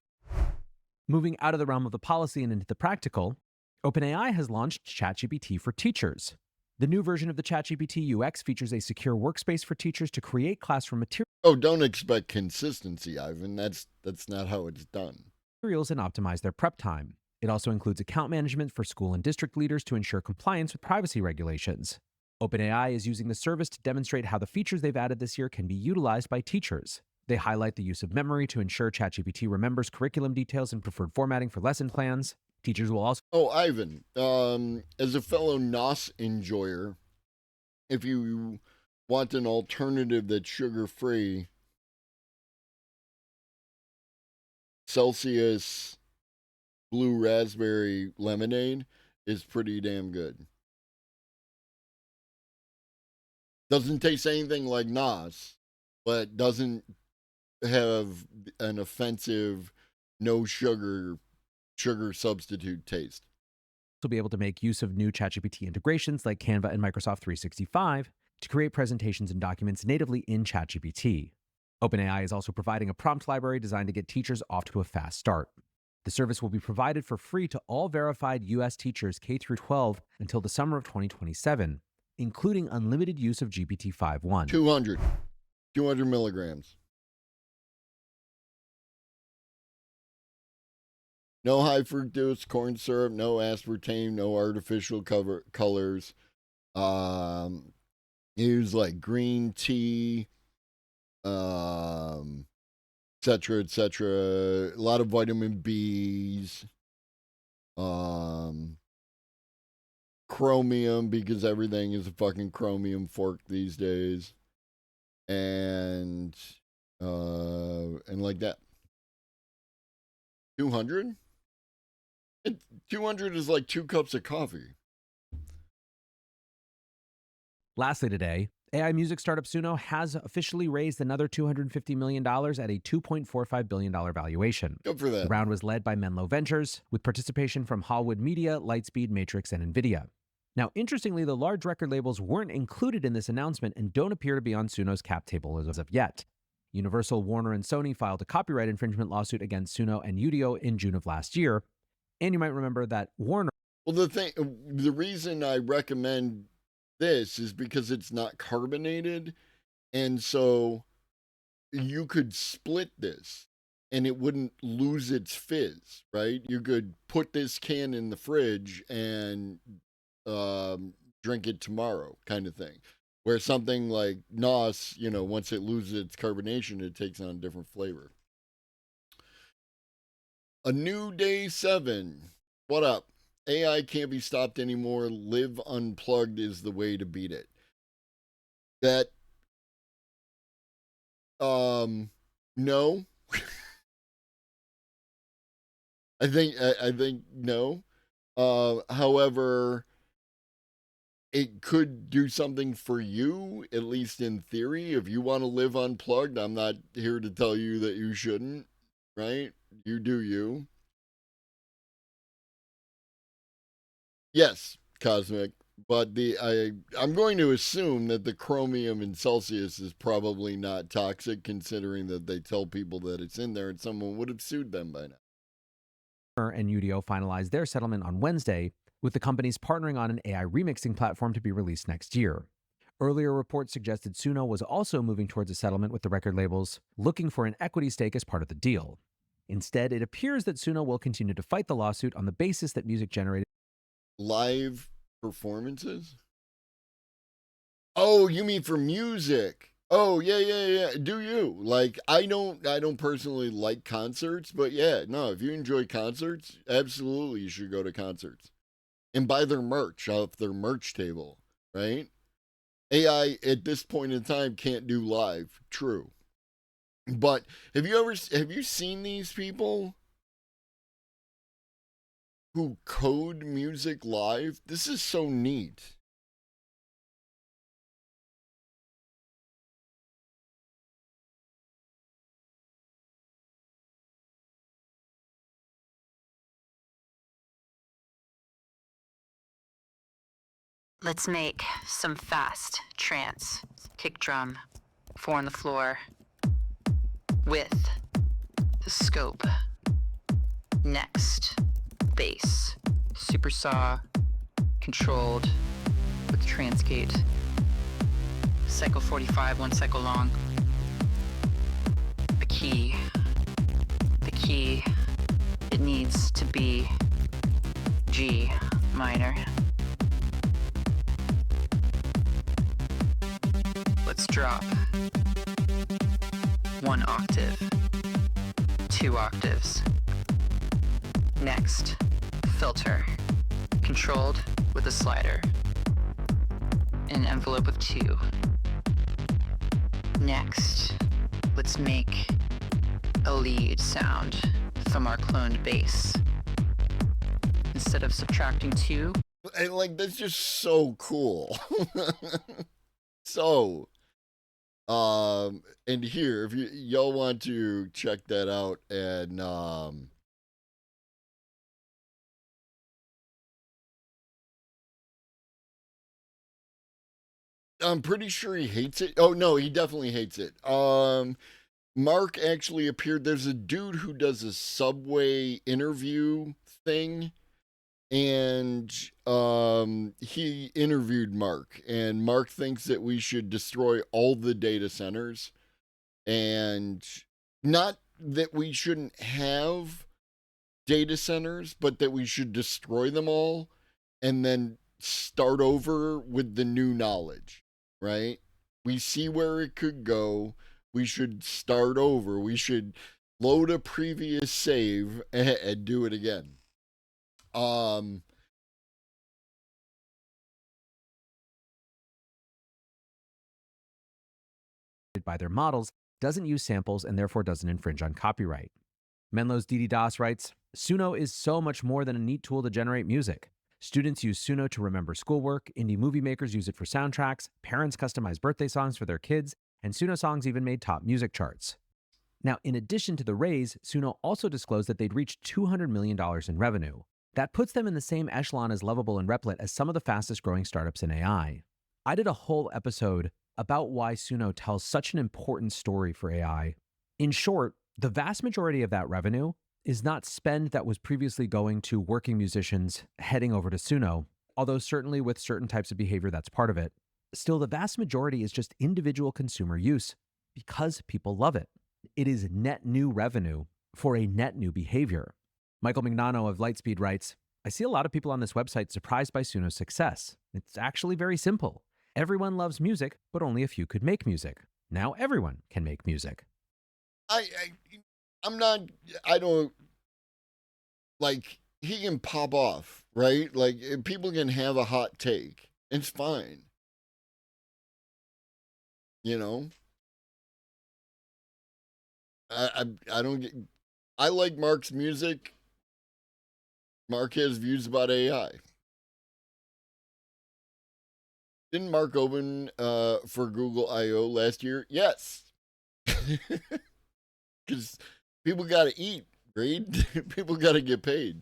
Moving out of the realm of the policy and into the practical, OpenAI has launched ChatGPT for teachers. The new version of the ChatGPT UX features a secure workspace for teachers to create classroom materials. Oh, don't expect consistency, Ivan. That's not how it's done. And optimize their prep time. It also includes account management for school and district leaders to ensure compliance with privacy regulations. OpenAI is using the service to demonstrate how the features they've added this year can be utilized by teachers. They highlight the use of memory to ensure ChatGPT remembers curriculum details and preferred formatting for lesson plans. Teachers will also... Oh, Ivan, as a fellow NOS enjoyer, if you want an alternative that's sugar-free, Celsius Blue Raspberry Lemonade is pretty damn good. Doesn't taste anything like NOS, but doesn't have an offensive, no sugar substitute taste. will be able to make use of new ChatGPT integrations like Canva and Microsoft 365 to create presentations and documents natively in ChatGPT. OpenAI is also providing a prompt library designed to get teachers off to a fast start. The service will be provided for free to all verified U.S. teachers K-12 until the summer of 2027, including unlimited use of GPT-5.1. 200 milligrams. No high fructose corn syrup, no aspartame, no artificial colors. Use like green tea, etc., etc. A lot of vitamin B's, chromium, because everything is a fucking chromium fork these days, and like that. 200. 200 is like 2 cups of coffee. Lastly today, AI music startup Suno has officially raised another $250 million at a $2.45 billion valuation. Good for that. The round was led by Menlo Ventures, with participation from Hollywood Media, Lightspeed, Matrix, and NVIDIA. Now, interestingly, the large record labels weren't included in this announcement and don't appear to be on Suno's cap table as of yet. Universal, Warner, and Sony filed a copyright infringement lawsuit against Suno and Udio in June of last year. And you might remember that Warner... Well, the reason I recommend this is because it's not carbonated, and so you could split this and it wouldn't lose its fizz, right? You could put this can in the fridge and drink it tomorrow, kind of thing. Where something like NOS, once it loses its carbonation, it takes on a different flavor. A new day 7. What up? AI can't be stopped anymore. Live unplugged is the way to beat it. That, no. I think no. However, it could do something for you, at least in theory. If you want to live unplugged, I'm not here to tell you that you shouldn't, right? You do you. Yes, Cosmic. But I'm going to assume that the chromium in Celsius is probably not toxic, considering that they tell people that it's in there and someone would have sued them by now. And Udio finalized their settlement on Wednesday, with the companies partnering on an AI remixing platform to be released next year. Earlier reports suggested Suno was also moving towards a settlement with the record labels, looking for an equity stake as part of the deal. Instead, it appears that Suno will continue to fight the lawsuit on the basis that music generated live performances? Oh, you mean for music? Oh, yeah. Do you? Like, I don't personally like concerts, but yeah, no, if you enjoy concerts, absolutely you should go to concerts. And buy their merch off their merch table, right? AI at this point in time can't do live, true. But have you seen these people who code music live? This is so neat. Let's make some fast trance, kick drum, 4 on the floor, with the scope. Next, bass, super saw, controlled with transgate. Cycle 45, 1 cycle long. The key, it needs to be G minor. Let's drop 1 octave, 2 octaves. Next, filter, controlled with a slider. An envelope of 2. Next, let's make a lead sound from our cloned bass. Instead of subtracting 2, and like that's just so cool. So, and here, if y'all want to check that out, and I'm pretty sure he hates it. Oh no, he definitely hates it. Mark actually appeared. There's a dude who does a Subway interview thing, and he interviewed Mark, and Mark thinks that we should destroy all the data centers, and not that we shouldn't have data centers, but that we should destroy them all and then start over with the new knowledge, right? We see where it could go. We should start over. We should load a previous save and do it again. by their models doesn't use samples and therefore doesn't infringe on copyright. Menlo's Didi Das writes, Suno is so much more than a neat tool to generate music. Students use Suno to remember schoolwork, indie movie makers use it for soundtracks, parents customize birthday songs for their kids, and Suno songs even made top music charts. Now, in addition to the raise, Suno also disclosed that they'd reached $200 million in revenue. That puts them in the same echelon as Lovable and Replit as some of the fastest growing startups in AI. I did a whole episode about why Suno tells such an important story for AI. In short, the vast majority of that revenue is not spend that was previously going to working musicians heading over to Suno. although certainly with certain types of behavior that's part of it. Still, the vast majority is just individual consumer use because people love it. It is net new revenue for a net new behavior. Michael Mignano of Lightspeed writes, I see a lot of people on this website surprised by Suno's success. It's actually very simple. Everyone loves music, but only a few could make music. Now everyone can make music. I don't, like, he can pop off, right? Like, people can have a hot take. It's fine. You know? I don't get, I like Mark's music. Mark has views about AI. Didn't Mark open for Google I.O. last year? Yes. Because people got to eat, Reed. People got to get paid.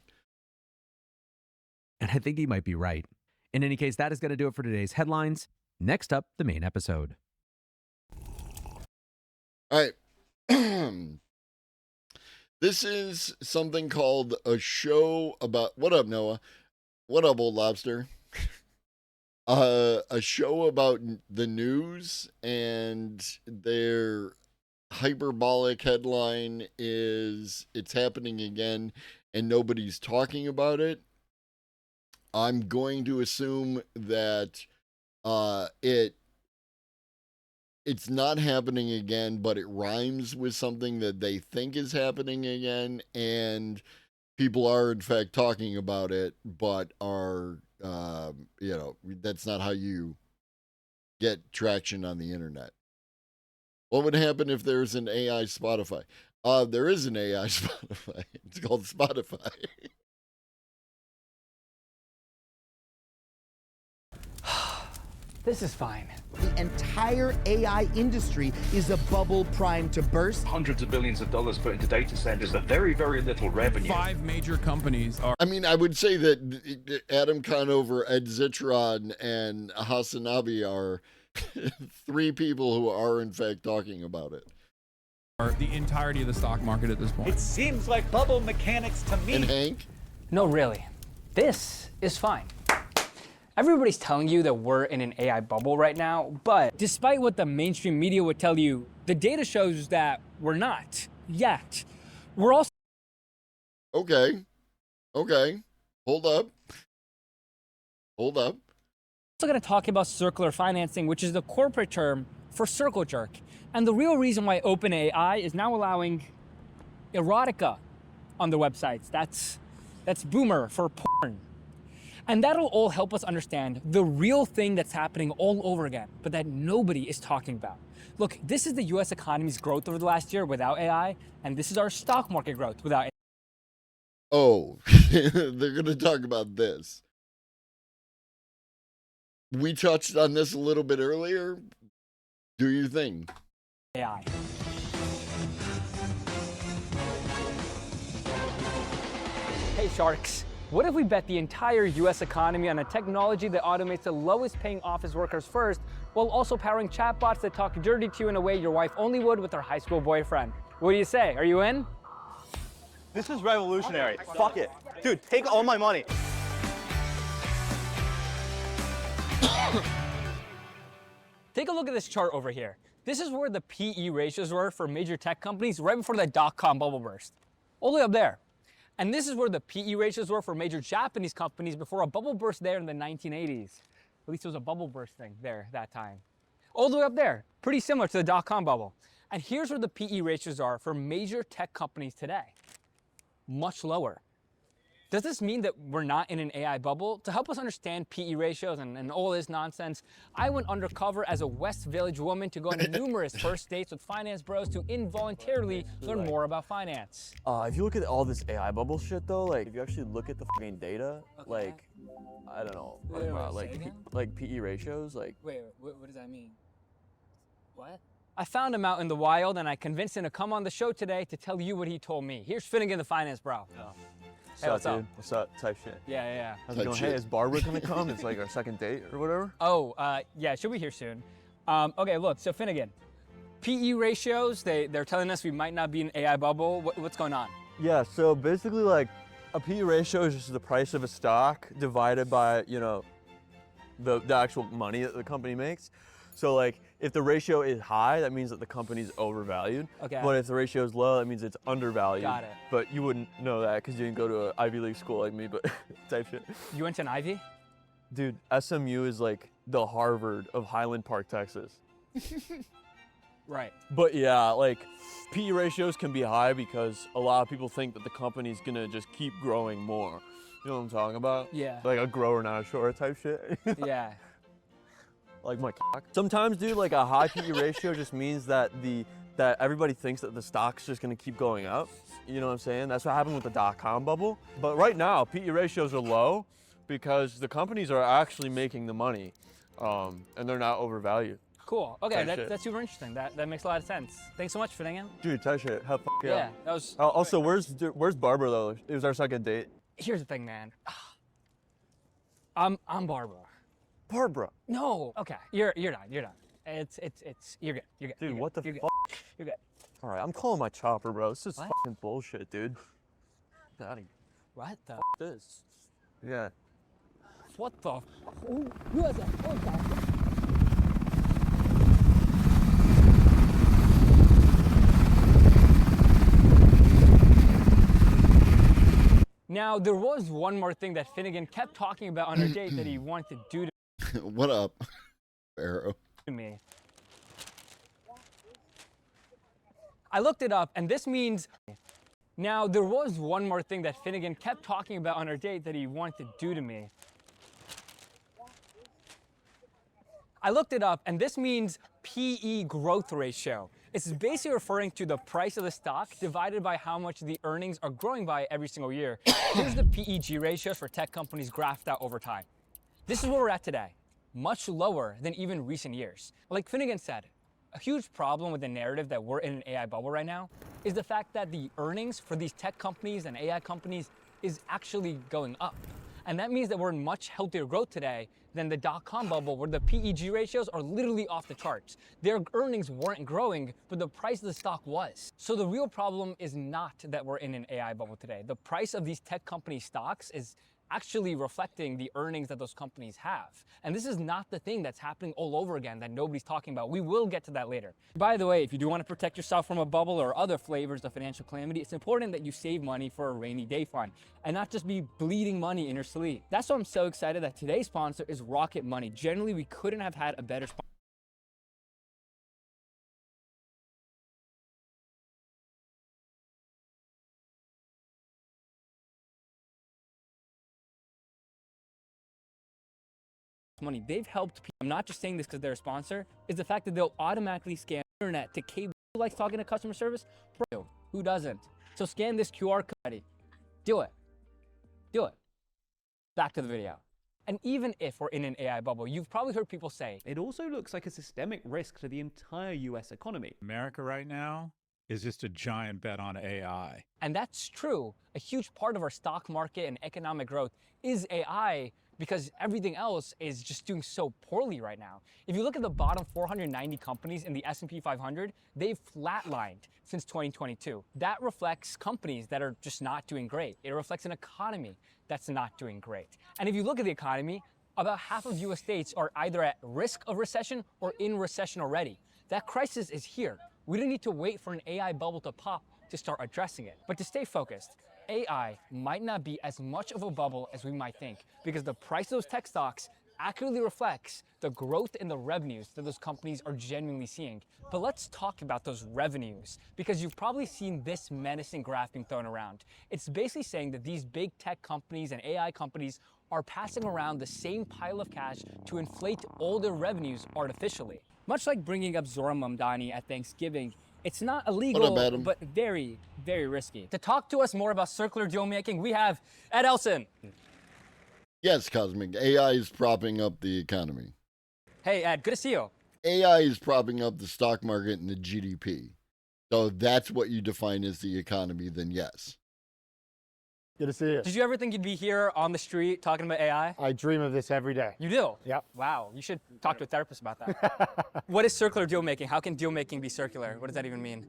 And I think he might be right. In any case, that is going to do it for today's headlines. Next up, the main episode. All right. This is something called a show about, what up, Noah? What up, old lobster? A show about the news, and their hyperbolic headline is "It's happening again and nobody's talking about it." I'm going to assume that it's not happening again, but it rhymes with something that they think is happening again, and people are in fact talking about it, but are that's not how you get traction on the internet. What would happen if there's an AI Spotify? There is an AI Spotify. It's called Spotify. This is fine. The entire AI industry is a bubble primed to burst. Hundreds of billions of dollars put into data centers, but very, very little revenue. 5 major companies are... I mean, I would say that Adam Conover, Ed Zitron, and Hasanabi are 3 people who are in fact talking about it. The entirety of the stock market at this point. It seems like bubble mechanics to me. And Hank? No, really. This is fine. Everybody's telling you that we're in an AI bubble right now, but despite what the mainstream media would tell you, the data shows that we're not yet. We're also... Okay. Hold up. also going to talk about circular financing, which is the corporate term for circle jerk. And the real reason why OpenAI is now allowing erotica on their websites. That's boomer for porn. And that'll all help us understand the real thing that's happening all over again, but that nobody is talking about. Look, this is the US economy's growth over the last year without AI, and this is our stock market growth without AI. Oh, they're going to talk about this. We touched on this a little bit earlier. Do your thing. AI. Hey, sharks. What if we bet the entire US economy on a technology that automates the lowest paying office workers first, while also powering chatbots that talk dirty to you in a way your wife only would with her high school boyfriend? What do you say? Are you in? This is revolutionary. Fuck it. Dude, take all my money. Take a look at this chart over here. This is where the PE ratios were for major tech companies right before the dot-com bubble burst. All the way up there. And this is where the PE ratios were for major Japanese companies before a bubble burst there in the 1980s. At least it was a bubble bursting there that time. All the way up there, pretty similar to the dot-com bubble. And here's where the PE ratios are for major tech companies today. Much lower. Does this mean that we're not in an AI bubble? To help us understand PE ratios and all this nonsense, I went undercover as a West Village woman to go on numerous first dates with finance bros to involuntarily learn more about finance. If you look at all this AI bubble shit though, like if you actually look at the fucking data, like, I don't know, like PE ratios, like... Wait, what does that mean? What? I found him out in the wild and I convinced him to come on the show today to tell you what he told me. Here's Finnegan the finance bro. Oh. Hey, what's up? What's up? Type shit. Yeah. How's it going? Hey, is Barbara gonna come? It's like our second date or whatever? Oh, yeah, she'll be here soon. Okay, look, so Finnegan, PE ratios, they're telling us we might not be in an AI bubble. What's going on? Yeah, so basically like A PE ratio is just the price of a stock divided by, you know, the actual money that the company makes. So like, if the ratio is high, that means that the company's overvalued. Okay. But if the ratio is low, that means it's undervalued. Got it. But you wouldn't know that because you didn't go to an Ivy League school like me, but type shit. You went to an Ivy? Dude, SMU is like the Harvard of Highland Park, Texas. Right. But yeah, like PE ratios can be high because a lot of people think that the company's gonna just keep growing more. You know what I'm talking about? Yeah. Like a grower, not a shower type shit. Yeah. Like my cock. Sometimes, dude, like a high PE ratio just means that that everybody thinks that the stock's just gonna keep going up. You know what I'm saying? That's what happened with the dot-com bubble. But right now, PE ratios are low because the companies are actually making the money, and they're not overvalued. Cool. Okay, Type shit. that's super interesting. That makes a lot of sense. Thanks so much for hanging out. Dude, type shit. Have fun. Yeah, that was. Also, where's Barbara though? It was our second date. Here's the thing, man. I'm Barbara. Barbara. No. Okay. You're done. You're done. It's you're good. You're good. Dude, you're what good. the You're fuck? good. You're good. All right, I'm calling my chopper, bro. This is What? fucking bullshit, dude. Get out of here. What the? This. Yeah. What the? Who is that? What the? Now, there was one more thing that Finnegan kept talking about on our date that he wanted to do What up, Arrow? to me. I looked it up, and this means... Now, there was one more thing that Finnegan kept talking about on our date that he wanted to do to me. I looked it up, and this means PE growth ratio. It's basically referring to the price of the stock divided by how much the earnings are growing by every single year. Here's the PEG ratios for tech companies graphed out over time. This is where we're at today, much lower than even recent years. Like Finnegan said, a huge problem with the narrative that we're in an AI bubble right now is the fact that the earnings for these tech companies and AI companies is actually going up. And that means that we're in much healthier growth today than the dot-com bubble where the PEG ratios are literally off the charts. Their earnings weren't growing, but the price of the stock was. So the real problem is not that we're in an AI bubble today. The price of these tech company stocks is actually reflecting the earnings that those companies have. And this is not the thing that's happening all over again that nobody's talking about. We will get to that later. By the way, if you do want to protect yourself from a bubble or other flavors of financial calamity, it's important that you save money for a rainy day fund and not just be bleeding money in your sleep. That's why I'm so excited that today's sponsor is Rocket Money. Generally, we couldn't have had a better sponsor. Money. They've helped people. I'm not just saying this because they're a sponsor, is the fact that they'll automatically scan internet to cable. Who likes talking to customer service? Bro, who doesn't? So scan this QR code. Do it. Do it. Back to the video. And even if we're in an AI bubble, you've probably heard people say, it also looks like a systemic risk to the entire US economy. America right now is just a giant bet on AI. And that's true. A huge part of our stock market and economic growth is AI, because everything else is just doing so poorly right now. If you look at the bottom 490 companies in the S&P 500, they've flatlined since 2022. That reflects companies that are just not doing great. It reflects an economy that's not doing great. And if you look at the economy, about half of US states are either at risk of recession or in recession already. That crisis is here. We don't need to wait for an AI bubble to pop to start addressing it. But to stay focused, AI might not be as much of a bubble as we might think, because the price of those tech stocks accurately reflects the growth in the revenues that those companies are genuinely seeing. But let's talk about those revenues, because you've probably seen this menacing graph being thrown around. It's basically saying that these big tech companies and AI companies are passing around the same pile of cash to inflate all their revenues artificially. Much like bringing up Zohran Mamdani at Thanksgiving, it's not illegal, but very, very risky. To talk to us more about circular deal making, we have Ed Elson. Yes, Cosmic. AI is propping up the economy. Hey, Ed, good to see you. AI is propping up the stock market and the GDP. So if that's what you define as the economy, then yes. Good to see you. Did you ever think you'd be here on the street talking about AI? I dream of this every day. You do? Yep. Wow, you should talk to a therapist about that. What is circular deal making? How can deal making be circular? What does that even mean?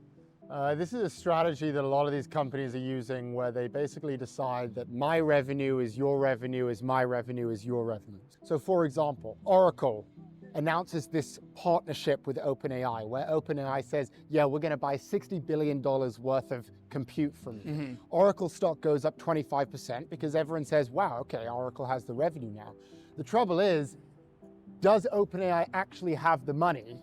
This is a strategy that a lot of these companies are using where they basically decide that my revenue is your revenue, is my revenue is your revenue. So for example, Oracle announces this partnership with OpenAI, where OpenAI says, yeah, we're gonna buy $60 billion worth of compute from you. Oracle stock goes up 25% because everyone says, wow, okay, Oracle has the revenue now. The trouble is, does OpenAI actually have the money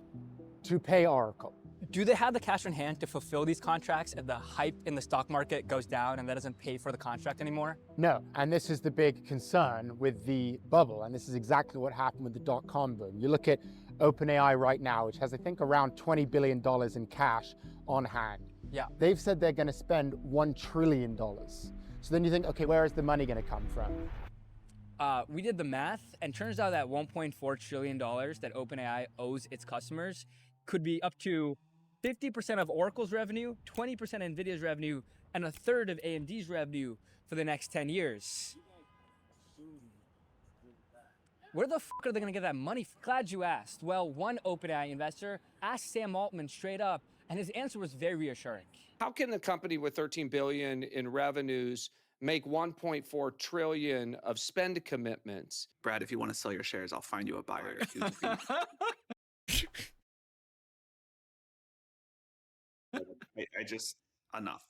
to pay Oracle? Do they have the cash on hand to fulfill these contracts if the hype in the stock market goes down and that doesn't pay for the contract anymore? No, and this is the big concern with the bubble, and this is exactly what happened with the dot-com boom. You look at OpenAI right now, which has, I think, around $20 billion in cash on hand. Yeah. They've said they're gonna spend $1 trillion. So then you think, okay, where is the money gonna come from? We did the math, and turns out that $1.4 trillion that OpenAI owes its customers could be up to 50% of Oracle's revenue, 20% NVIDIA's revenue, and a third of AMD's revenue for the next 10 years. Where the fuck are they gonna get that money from? Glad you asked. Well, one OpenAI investor asked Sam Altman straight up, and his answer was very reassuring. How can the company with 13 billion in revenues make 1.4 trillion of spend commitments? Brad, if you want to sell your shares, I'll find you a buyer. I just, enough.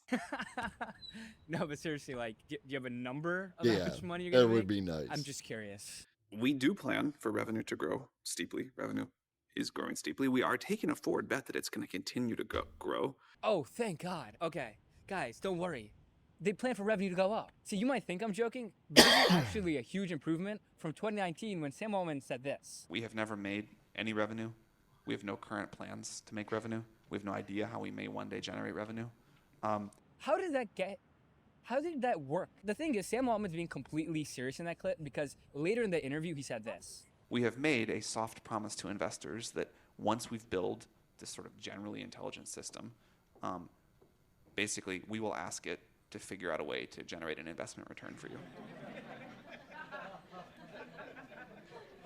No, but seriously, like, do you have a number of how much money you're that gonna would make? be nice. I'm just curious. We do plan for revenue to grow steeply. Revenue is growing steeply. We are taking a forward bet that it's going to continue to grow. Oh, thank God. Okay, guys, don't worry. They plan for revenue to go up. See, you might think I'm joking, but this is actually a huge improvement from 2019 when Sam Altman said this. We have never made any revenue. We have no current plans to make revenue. We have no idea how we may one day generate revenue. How did that work? The thing is, Sam Altman's being completely serious in that clip because later in the interview, he said this. We have made a soft promise to investors that once we've built this sort of generally intelligent system, basically we will ask it to figure out a way to generate an investment return for you.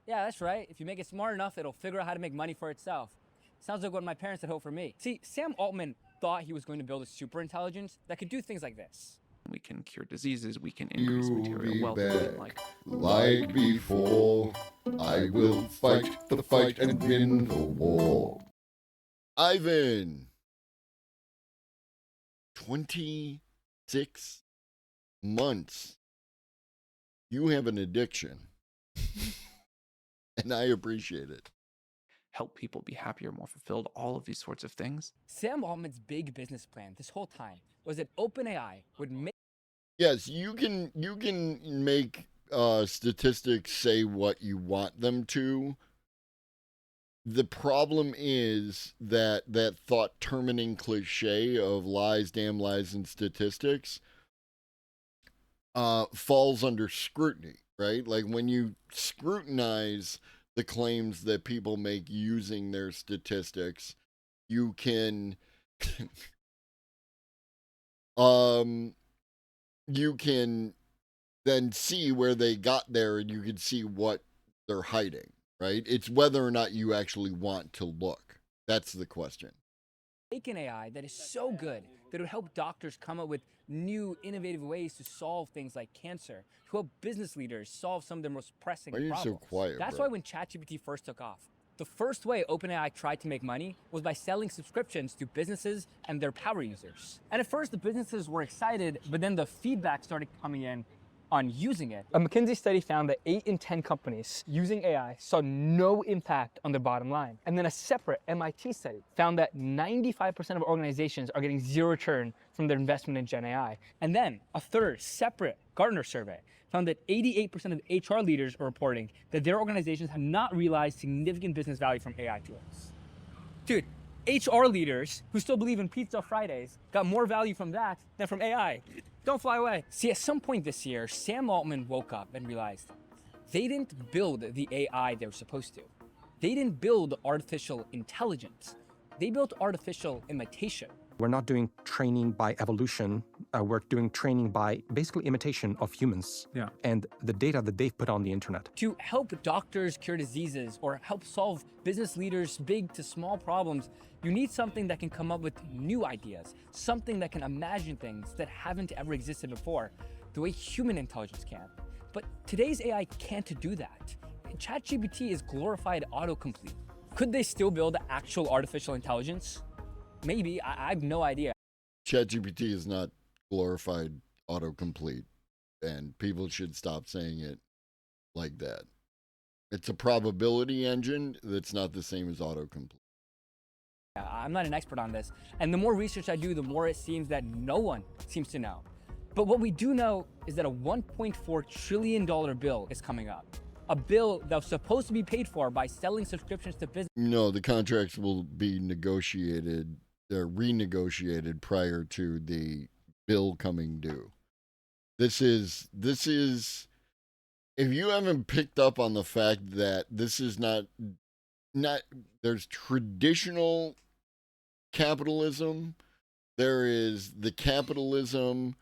Yeah, that's right. If you make it smart enough, it'll figure out how to make money for itself. Sounds like what my parents had hoped for me. See, Sam Altman thought he was going to build a super intelligence that could do things like this. We can cure diseases, we can increase material wealth. Like before, I will fight the fight and win the war. Ivan, 26 months. You have an addiction. And I appreciate it. Help people be happier, more fulfilled, all of these sorts of things. Sam Altman's big business plan this whole time was that OpenAI would make... Yes, you can make statistics say what you want them to. The problem is that thought-terminating cliche of lies, damn lies, and statistics falls under scrutiny, right? Like when you scrutinize the claims that people make using their statistics, you can you can then see where they got there, and you can see what they're hiding, right? It's whether or not you actually want to look. That's the question. Make an AI that is so good that it would help doctors come up with new, innovative ways to solve things like cancer, to help business leaders solve some of their most pressing Why are you problems. so quiet, That's bro? why when ChatGPT first took off, the first way OpenAI tried to make money was by selling subscriptions to businesses and their power users. And at first, the businesses were excited, but then the feedback started coming in on using it. A McKinsey study found that 8 in 10 companies using AI saw no impact on their bottom line. And then a separate MIT study found that 95% of organizations are getting zero return from their investment in Gen AI. And then a third separate Gartner survey found that 88% of HR leaders are reporting that their organizations have not realized significant business value from AI tools. Dude, HR leaders who still believe in Pizza Fridays got more value from that than from AI. Don't fly away. See, at some point this year, Sam Altman woke up and realized they didn't build the AI they were supposed to. They didn't build artificial intelligence. They built artificial imitation. We're not doing training by evolution we're doing training by basically imitation of humans and the data that they've put on the internet. To help doctors cure diseases or help solve business leaders' big to small problems, you need something that can come up with new ideas, something that can imagine things that haven't ever existed before, the way human intelligence can. But today's AI can't do that. ChatGPT is glorified autocomplete. Could they still build actual artificial intelligence? Maybe, I have no idea. ChatGPT is not glorified autocomplete, and people should stop saying it like that. It's a probability engine that's not the same as autocomplete. I'm not an expert on this, and the more research I do, the more it seems that no one seems to know. But what we do know is that a $1.4 trillion bill is coming up. A bill that was supposed to be paid for by selling subscriptions to business. No, the contracts will be negotiated, they're renegotiated prior to the bill coming due. This is, if you haven't picked up on the fact that this is not, there's traditional capitalism, there is the capitalism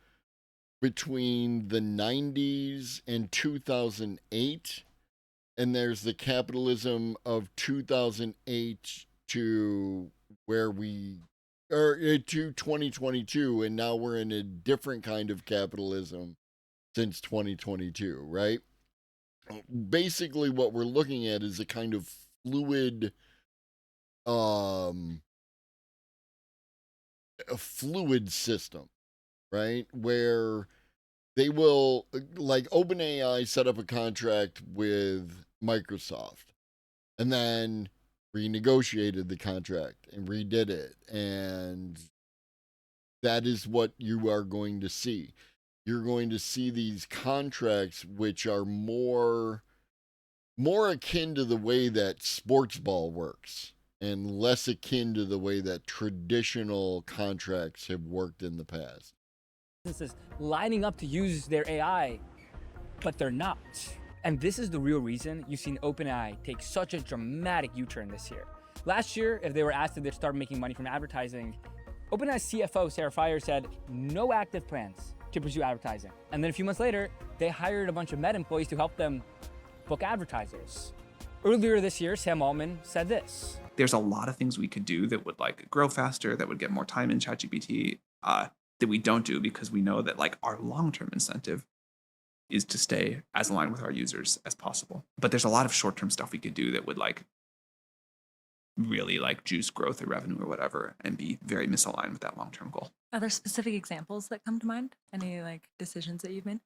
between the 90s and 2008, and there's the capitalism of 2008 to where we are to 2022, and now we're in a different kind of capitalism since 2022, right? Basically what we're looking at is a kind of fluid a fluid system, right? Where they will, like OpenAI set up a contract with Microsoft and then renegotiated the contract and redid it. And that is what you are going to see. You're going to see these contracts which are more akin to the way that sports ball works and less akin to the way that traditional contracts have worked in the past. Businesses lining up to use their AI, but they're not. And this is the real reason you've seen OpenAI take such a dramatic U-turn this year. Last year, if they were asked if they'd start making money from advertising, OpenAI's CFO, Sarah Friar, said no active plans to pursue advertising. And then a few months later, they hired a bunch of Meta employees to help them book advertisers. Earlier this year, Sam Altman said this. There's a lot of things we could do that would like grow faster, that would get more time in ChatGPT, that we don't do because we know that like our long-term incentive is to stay as aligned with our users as possible. But there's a lot of short-term stuff we could do that would like really like juice growth or revenue or whatever and be very misaligned with that long-term goal. Are there specific examples that come to mind? Any like decisions that you've made?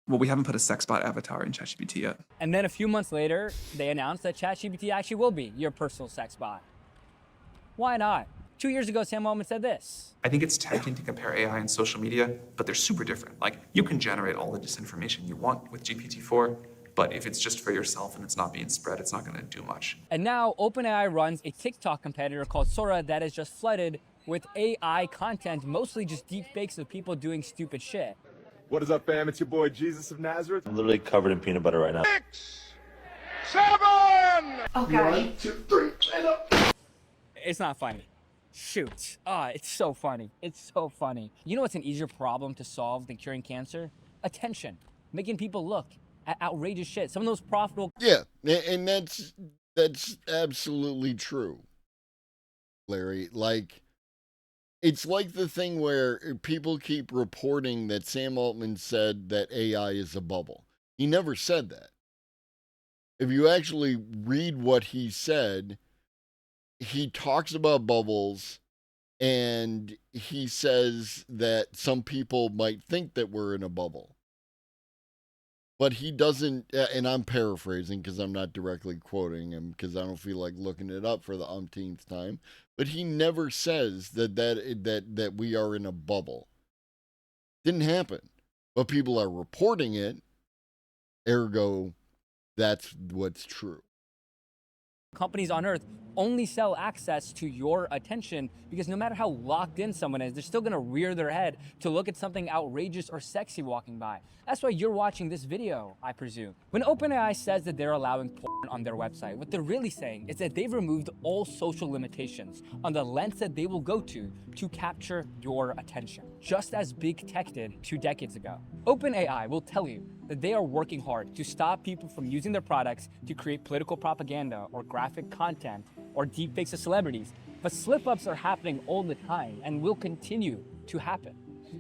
Well, we haven't put a sex bot avatar in ChatGPT yet. And then a few months later, they announced that ChatGPT actually will be your personal sex bot. Why not? 2 years ago, Sam Altman said this. I think it's tempting to compare AI and social media, but they're super different. Like, you can generate all the disinformation you want with GPT-4, but if it's just for yourself and it's not being spread, it's not going to do much. And now OpenAI runs a TikTok competitor called Sora that is just flooded with AI content, mostly just deep fakes of people doing stupid shit. What is up, fam? It's your boy Jesus of Nazareth. I'm literally covered in peanut butter right now. 6, 7. Okay. 1, 2, 3, and up. It's not funny. Shoot. It's so funny. It's so funny. You know what's an easier problem to solve than curing cancer? Attention. Making people look at outrageous shit. Some of those profitable... Yeah, and that's absolutely true, Larry. Like, it's like the thing where people keep reporting that Sam Altman said that AI is a bubble. He never said that. If you actually read what he said, he talks about bubbles and he says that some people might think that we're in a bubble. But he doesn't, and I'm paraphrasing because I'm not directly quoting him because I don't feel like looking it up for the umpteenth time. But he never says that we are in a bubble. Didn't happen. But people are reporting it. Ergo, that's what's true. companies on earth only sell access to your attention, because no matter how locked in someone is, they're still gonna rear their head to look at something outrageous or sexy walking by. That's why you're watching this video, I presume. When OpenAI says that they're allowing porn on their website, what they're really saying is that they've removed all social limitations on the lengths that they will go to capture your attention, just as big tech did 2 decades ago. OpenAI will tell you that they are working hard to stop people from using their products to create political propaganda or graphic content or deepfakes of celebrities. But slip-ups are happening all the time and will continue to happen.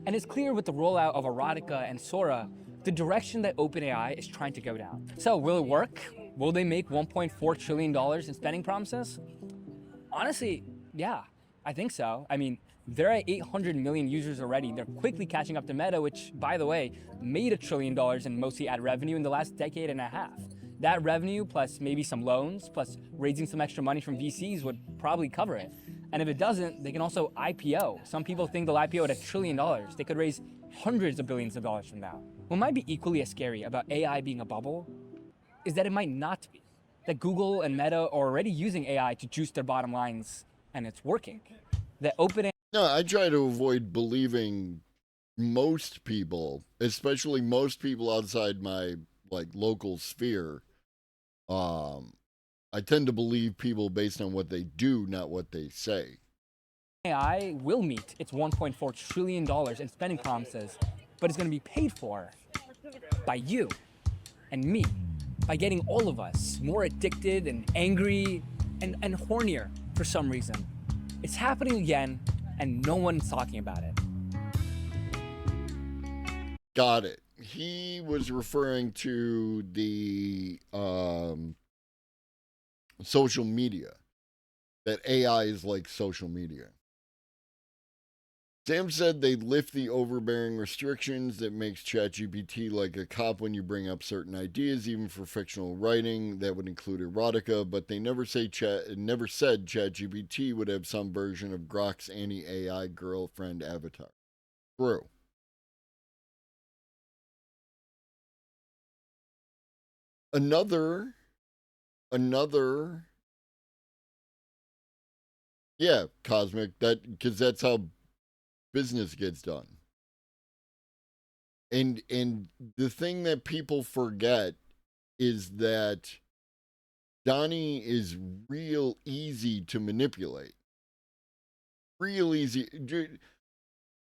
And it's clear with the rollout of Erotica and Sora, the direction that OpenAI is trying to go down. So will it work? Will they make $1.4 trillion in spending promises? Honestly, yeah, I think so. I mean, they're at 800 million users already. They're quickly catching up to Meta, which, by the way, made $1 trillion in mostly ad revenue in the last decade and a half. That revenue, plus maybe some loans, plus raising some extra money from VCs would probably cover it. And if it doesn't, they can also IPO. Some people think they'll IPO at $1 trillion. They could raise hundreds of billions of dollars from that. What might be equally as scary about AI being a bubble is that it might not be. That Google and Meta are already using AI to juice their bottom lines, and it's working. That OpenAI... No, I try to avoid believing most people, especially most people outside my local sphere. I tend to believe people based on what they do, not what they say. AI will meet its $1.4 trillion in spending promises, but it's going to be paid for by you and me, by getting all of us more addicted and angry and hornier for some reason. It's happening again, and no one's talking about it. Got it. He was referring to the social media, that AI is like social media. Sam said they lift the overbearing restrictions that makes ChatGPT like a cop when you bring up certain ideas, even for fictional writing that would include erotica, but they never said ChatGPT would have some version of Grok's anti-AI girlfriend avatar. True. Another, yeah, Cosmic, because that's how business gets done. And the thing that people forget is that Donnie is real easy to manipulate. Real easy.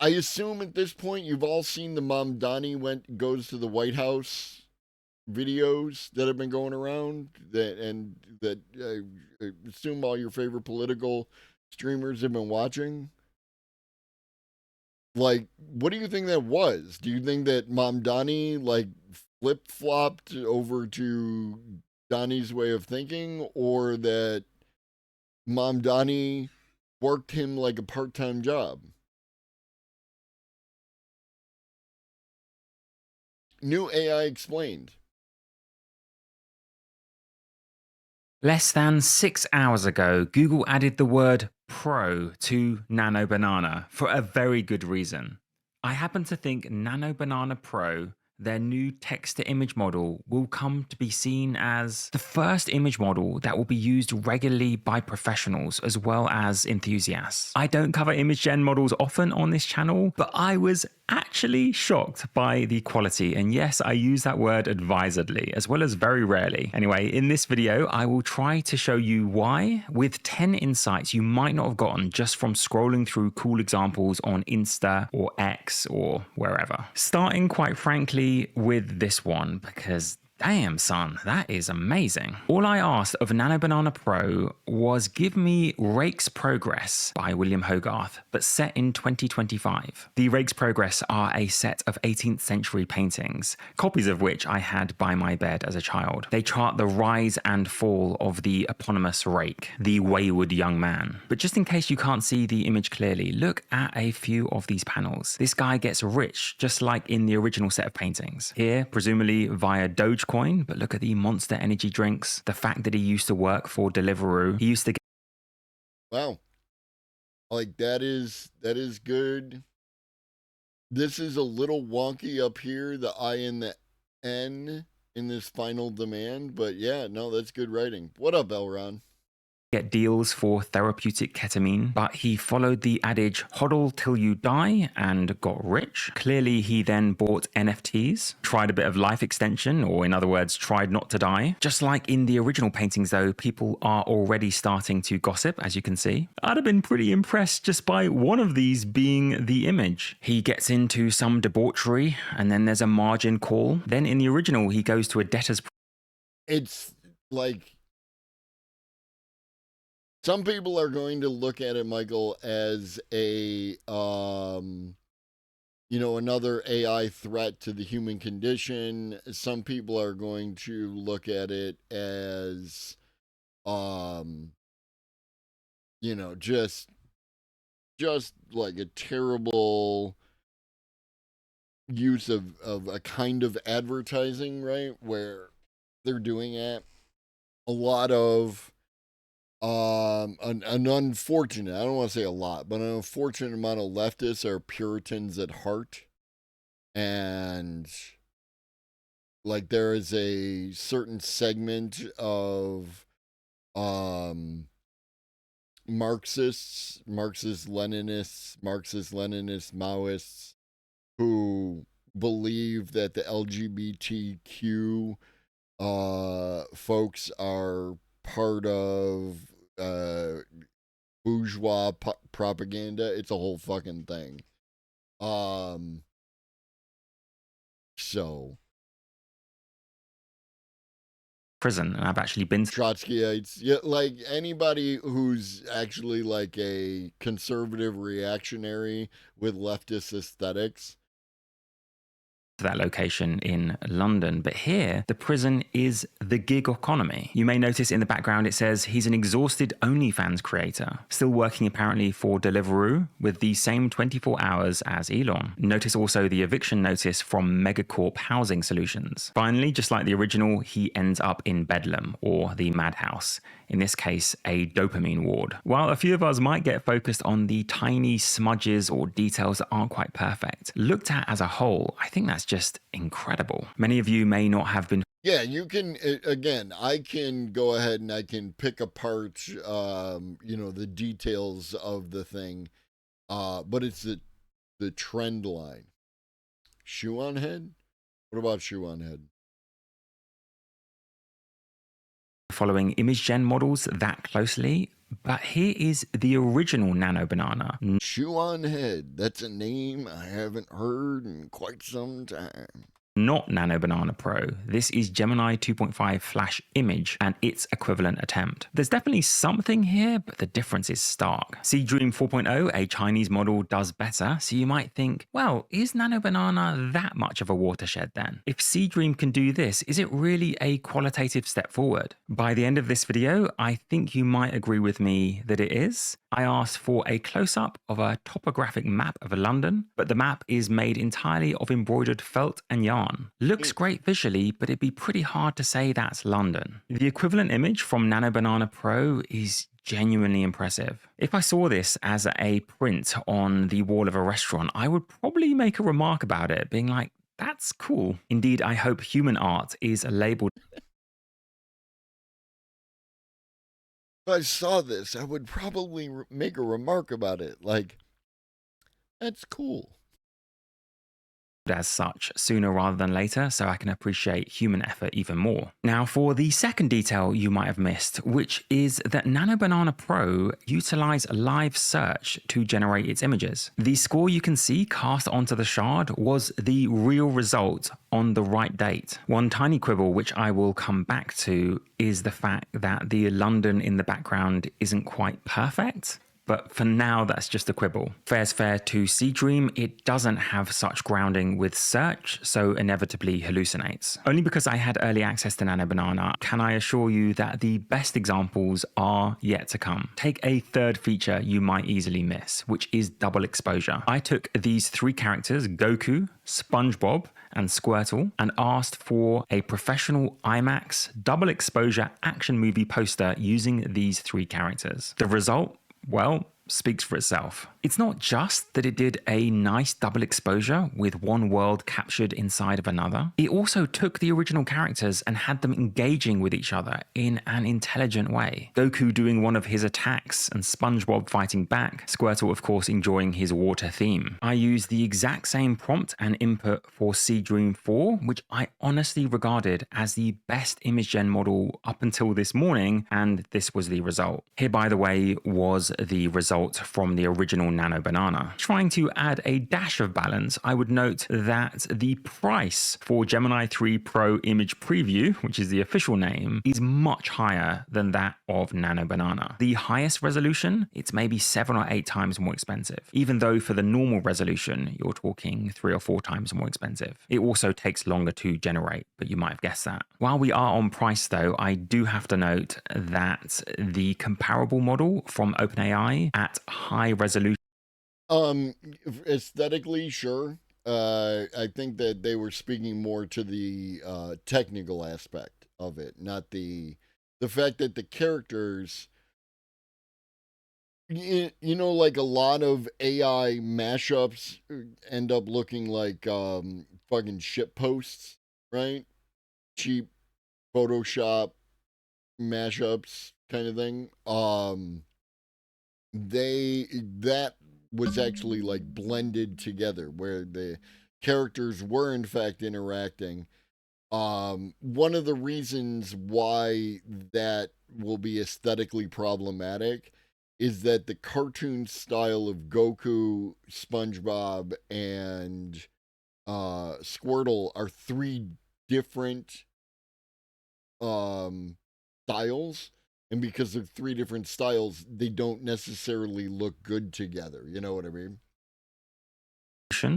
I assume at this point you've all seen the Mom Donnie goes to the White House videos that have been going around, that I assume all your favorite political streamers have been watching. Like, what do you think that was? Do you think that Mom Donnie flip-flopped over to Donnie's way of thinking, or that Mom Donnie worked him like a part-time job? New AI explained. Less than 6 hours ago, Google added the word Pro to Nano Banana for a very good reason. I happen to think Nano Banana Pro, their new text-to-image model, will come to be seen as the first image model that will be used regularly by professionals as well as enthusiasts. I don't cover image gen models often on this channel, but I was actually shocked by the quality, and yes, I use that word advisedly as well as very rarely. Anyway, in this video I will try to show you why, with 10 insights you might not have gotten just from scrolling through cool examples on Insta or X or wherever. Starting quite frankly with this one, because damn son, that is amazing. All I asked of Nano Banana Pro was give me Rake's Progress by William Hogarth, but set in 2025. The Rake's Progress are a set of 18th century paintings, copies of which I had by my bed as a child. They chart the rise and fall of the eponymous Rake, the wayward young man. But just in case you can't see the image clearly, look at a few of these panels. This guy gets rich, just like in the original set of paintings. Here, presumably via Dogecoin, but look at the Monster energy drinks, the fact that he used to work for Deliveroo. He used to get... Wow. Like, that is good. This is a little wonky up here, the I and the N in this final demand, but yeah, no, that's good writing. What up, Elron? get deals for therapeutic ketamine, but he followed the adage hodl till you die and got rich. Clearly, he then bought NFTs, tried a bit of life extension, or in other words, tried not to die. Just like in the original paintings though, people are already starting to gossip, as you can see. I'd have been pretty impressed just by one of these being the image. He gets into some debauchery, and then there's a margin call. Then in the original, he goes to a debtor's. It's like, some people are going to look at it, Michael, as a, another AI threat to the human condition. Some people are going to look at it as, just like a terrible use of a kind of advertising, right? Where they're doing it. A lot of an unfortunate, I don't want to say a lot, but an unfortunate amount of leftists are Puritans at heart. And like there is a certain segment of Marxists, Marxist-Leninists, Maoists who believe that the LGBTQ folks are part of bourgeois propaganda. It's a whole fucking thing. So Prison, and I've actually been Trotskyites, yeah, like anybody who's actually like a conservative reactionary with leftist aesthetics. That location in London, but here the prison is the gig economy. You may notice in the background it says he's an exhausted OnlyFans creator, still working apparently for Deliveroo with the same 24 hours as Elon. Notice also the eviction notice from Megacorp Housing Solutions. Finally, just like the original, he ends up in Bedlam, or the madhouse, in this case a dopamine ward. While a few of us might get focused on the tiny smudges or details that aren't quite perfect, looked at as a whole, I think that's just incredible. Many of you may not have been. Yeah, you can, again, I can go ahead and I can pick apart, the details of the thing, but it's the trend line. Shoe on head? What about shoe on head? Following image gen models that closely, but here is the original Nano Banana. Shoe on head. That's a name I haven't heard in quite some time. Not Nano Banana Pro. This is Gemini 2.5 Flash Image and its equivalent attempt. There's definitely something here, but the difference is stark. Seedream 4.0, a Chinese model, does better, so you might think, well, is Nano Banana that much of a watershed then? If Seedream can do this, is it really a qualitative step forward? By the end of this video, I think you might agree with me that it is. I asked for a close-up of a topographic map of London, but the map is made entirely of embroidered felt and yarn. Looks great visually, but it'd be pretty hard to say that's London. The equivalent image from Nano Banana Pro is genuinely impressive. If I saw this as a print on the wall of a restaurant, I would probably make a remark about it, being like, that's cool. Indeed, I hope human art is labeled. If I saw this, I would probably make a remark about it, like, that's cool. As such sooner rather than later, so I can appreciate human effort even more. Now for the second detail you might have missed, which is that Nano Banana Pro utilized live search to generate its images. The score you can see cast onto the shard was the real result on the right date. One tiny quibble, which I will come back to, is the fact that the London in the background isn't quite perfect. But for now, that's just a quibble. Fair's fair to Seedream, it doesn't have such grounding with search, so inevitably hallucinates. Only because I had early access to Nano Banana can I assure you that the best examples are yet to come. Take a third feature you might easily miss, which is double exposure. I took these three characters, Goku, SpongeBob, and Squirtle, and asked for a professional IMAX double exposure action movie poster using these three characters. The result? Well, speaks for itself. It's not just that it did a nice double exposure with one world captured inside of another, it also took the original characters and had them engaging with each other in an intelligent way. Goku doing one of his attacks and SpongeBob fighting back, Squirtle of course enjoying his water theme. I used the exact same prompt and input for Seedream 4, which I honestly regarded as the best image gen model up until this morning, and this was the result. Here, by the way, was the result from the original Nano Banana. Trying to add a dash of balance, I would note that the price for Gemini 3 Pro Image Preview, which is the official name, is much higher than that of Nano Banana. The highest resolution, it's maybe 7 or 8 times more expensive, even though for the normal resolution, you're talking 3 or 4 times more expensive. It also takes longer to generate, but you might have guessed that. While we are on price though, I do have to note that the comparable model from OpenAI at high resolution. Aesthetically, sure. I think that they were speaking more to the technical aspect of it, not the fact that the characters, you know, like a lot of AI mashups end up looking like fucking shit posts, right? Cheap Photoshop mashups kind of thing. That was actually like blended together where the characters were in fact interacting. One of the reasons why that will be aesthetically problematic is that the cartoon style of Goku, SpongeBob, and Squirtle are 3 different styles, and because they're 3 different styles, they don't necessarily look good together. You know what I mean?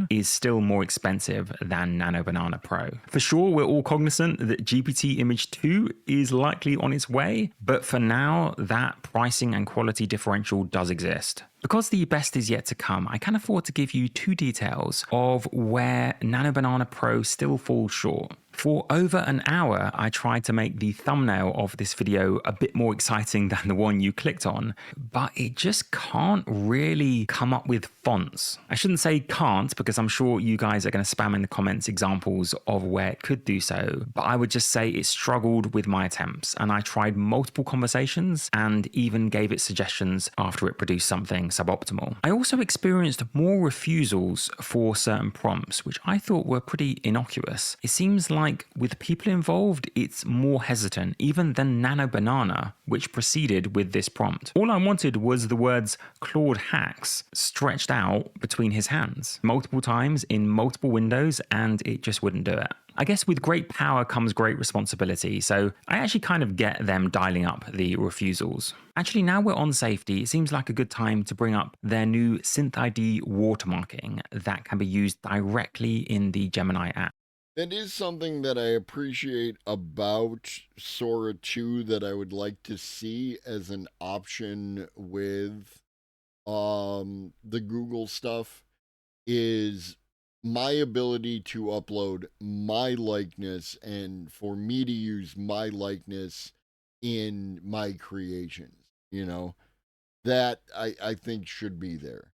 Is still more expensive than Nano Banana Pro. For sure, we're all cognizant that GPT Image 2 is likely on its way, but for now, that pricing and quality differential does exist. Because the best is yet to come, I can afford to give you 2 details of where Nano Banana Pro still falls short. For over an hour, I tried to make the thumbnail of this video a bit more exciting than the one you clicked on, but it just can't really come up with fonts. I shouldn't say can't, because I'm sure you guys are going to spam in the comments examples of where it could do so, but I would just say it struggled with my attempts, and I tried multiple conversations and even gave it suggestions after it produced something suboptimal. I also experienced more refusals for certain prompts, which I thought were pretty innocuous. It seems like with people involved, it's more hesitant even than Nano Banana, which proceeded with this prompt. All I wanted was the words Claude hacks stretched out between his hands multiple times in multiple windows, and it just wouldn't do it. I guess with great power comes great responsibility, so I actually kind of get them dialing up the refusals. Actually, now we're on safety, it seems like a good time to bring up their new Synth ID watermarking that can be used directly in the Gemini app. That is something that I appreciate about Sora 2 that I would like to see as an option with the Google stuff, is my ability to upload my likeness and for me to use my likeness in my creations. You know, that I think should be there.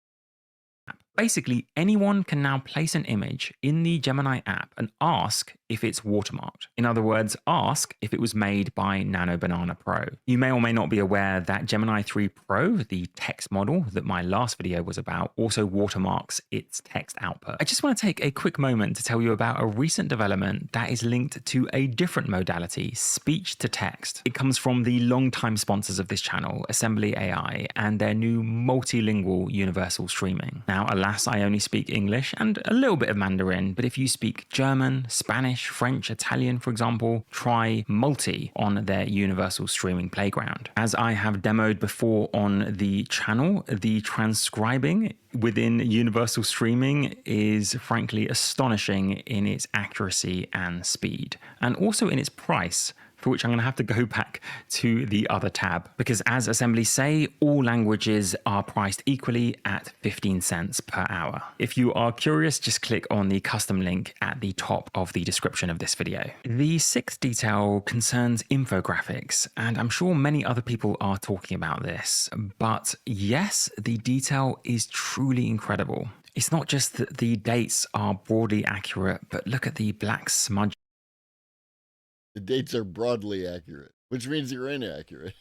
Basically, anyone can now place an image in the Gemini app and ask if it's watermarked. In other words, ask if it was made by Nano Banana Pro. You may or may not be aware that Gemini 3 Pro, the text model that my last video was about, also watermarks its text output. I just want to take a quick moment to tell you about a recent development that is linked to a different modality, speech to text. It comes from the longtime sponsors of this channel, Assembly AI, and their new multilingual universal streaming. Now, alas, I only speak English and a little bit of Mandarin, but if you speak German, Spanish, French, Italian, for example, try Multi on their universal streaming playground. As I have demoed before on the channel, the transcribing within universal streaming is frankly astonishing in its accuracy and speed, and also in its price. for which I'm going to have to go back to the other tab, because as assemblies say, all languages are priced equally at 15 cents per hour. If you are curious, just click on the custom link at the top of the description of this video. The sixth detail concerns infographics, and I'm sure many other people are talking about this, but yes, the detail is truly incredible. It's not just that the dates are broadly accurate, but look at the black smudge. The dates are broadly accurate, which means you're inaccurate.